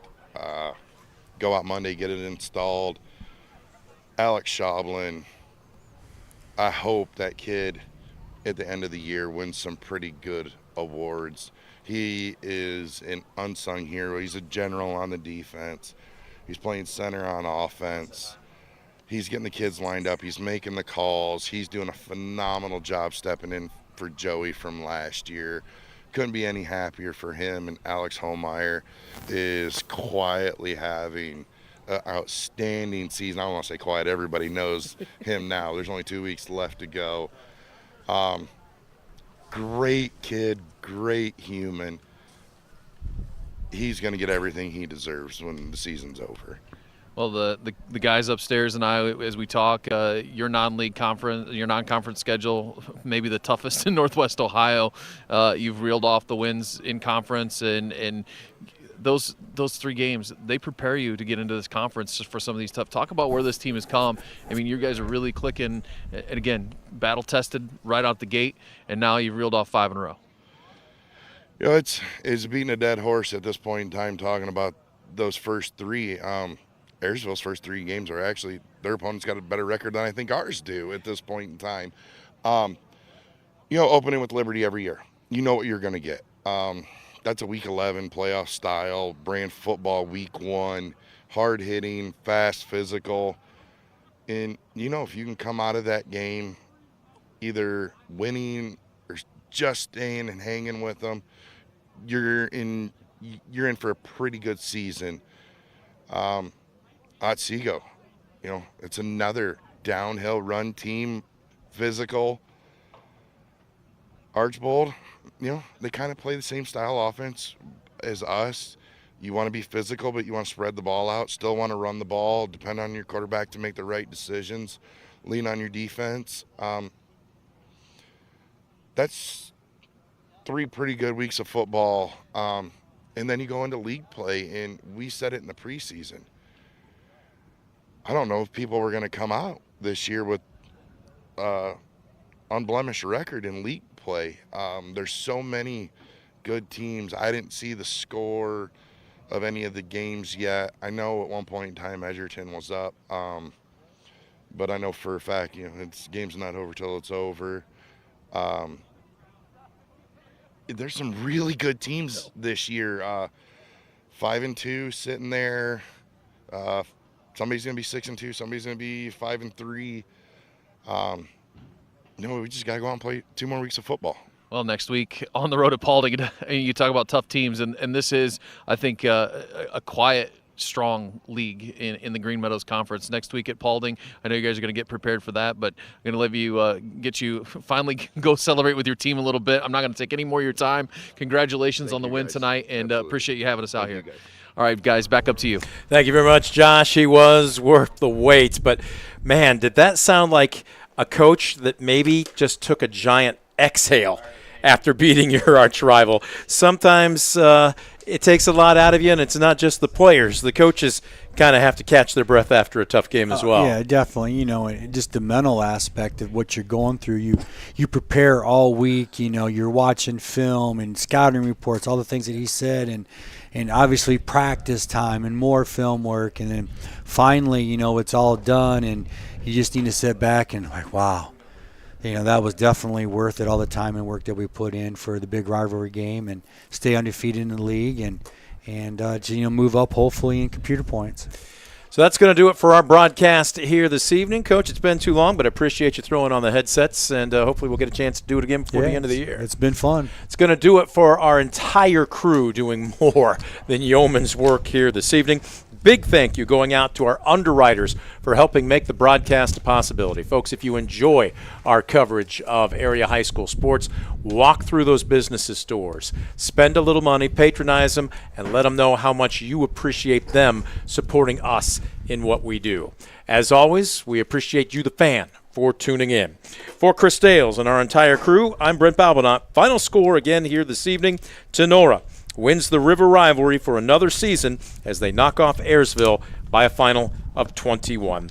Go out Monday, get it installed. Alex Schablin, I hope that kid at the end of the year wins some pretty good awards. He is an unsung hero. He's a general on the defense. He's playing center on offense. He's getting the kids lined up. He's making the calls. He's doing a phenomenal job stepping in for Joey from last year. Couldn't be any happier for him. And Alex Holmeyer is quietly having an outstanding season. I don't want to say quiet. Everybody knows him now. There's only 2 weeks left to go. Great kid, great human. He's going to get everything he deserves when the season's over. Well, the guys upstairs and I, as we talk, your non-conference schedule, maybe the toughest in Northwest Ohio. You've reeled off the wins in conference, and those 3 games, they prepare you to get into this conference for some of these tough. Talk about where this team has come. I mean, you guys are really clicking, and again, battle tested right out the gate, and now you've reeled off 5 in a row. You know, it's beating a dead horse at this point in time talking about those first 3. Ayersville's first 3 games are actually, their opponents got a better record than I think ours do at this point in time. You know, opening with Liberty every year, you know what you're going to get. That's a Week 11 playoff style brand football. Week 1, hard hitting, fast, physical, and you know if you can come out of that game either winning or just staying and hanging with them, you're in for a pretty good season. Otsego, you know, it's another downhill run team, physical. Archbold, you know, they kind of play the same style offense as us. You want to be physical, but you want to spread the ball out, still want to run the ball, depend on your quarterback to make the right decisions, lean on your defense. That's 3 pretty good weeks of football. And then you go into league play, and we said it in the preseason. I don't know if people were going to come out this year with unblemished record in league play. There's so many good teams. I didn't see the score of any of the games yet. I know at one point in time Edgerton was up, but I know for a fact, you know, game's not over till it's over. There's some really good teams this year. 5-2 sitting there. Somebody's going to be 6-2. Somebody's going to be 5-3. No, we just got to go out and play 2 more weeks of football. Well, next week on the road at Paulding, you talk about tough teams, and this is, I think, a quiet, strong league in the Green Meadows Conference. Next week at Paulding, I know you guys are going to get prepared for that, but I'm going to let you get you finally go celebrate with your team a little bit. I'm not going to take any more of your time. Congratulations on the win tonight, and appreciate you having us out here. All right, guys, back up to you. Thank you very much, Josh. He was worth the wait. But, man, did that sound like a coach that maybe just took a giant exhale after beating your arch rival? Sometimes it takes a lot out of you, and it's not just the players. The coaches kind of have to catch their breath after a tough game as well. Yeah, definitely. You know, just the mental aspect of what you're going through. You prepare all week. You know, you're watching film and scouting reports, all the things that he said, and obviously practice time and more film work. And then finally, you know, it's all done, and you just need to sit back and like, wow. You know, that was definitely worth it, all the time and work that we put in for the big rivalry game and stay undefeated in the league and you know, move up hopefully in computer points. So that's going to do it for our broadcast here this evening. Coach, it's been too long, but I appreciate you throwing on the headsets, and hopefully we'll get a chance to do it again before the end of the year. It's been fun. It's going to do it for our entire crew doing more than yeoman's work here this evening. Big thank you going out to our underwriters for helping make the broadcast a possibility. Folks, if you enjoy our coverage of area high school sports, walk through those businesses' stores, spend a little money, patronize them, and let them know how much you appreciate them supporting us in what we do. As always, we appreciate you, the fan, for tuning in. For Chris Dales and our entire crew, I'm Brent Balbinot. Final score again here this evening, Tinora wins the River rivalry for another season as they knock off Ayersville by a final of 21.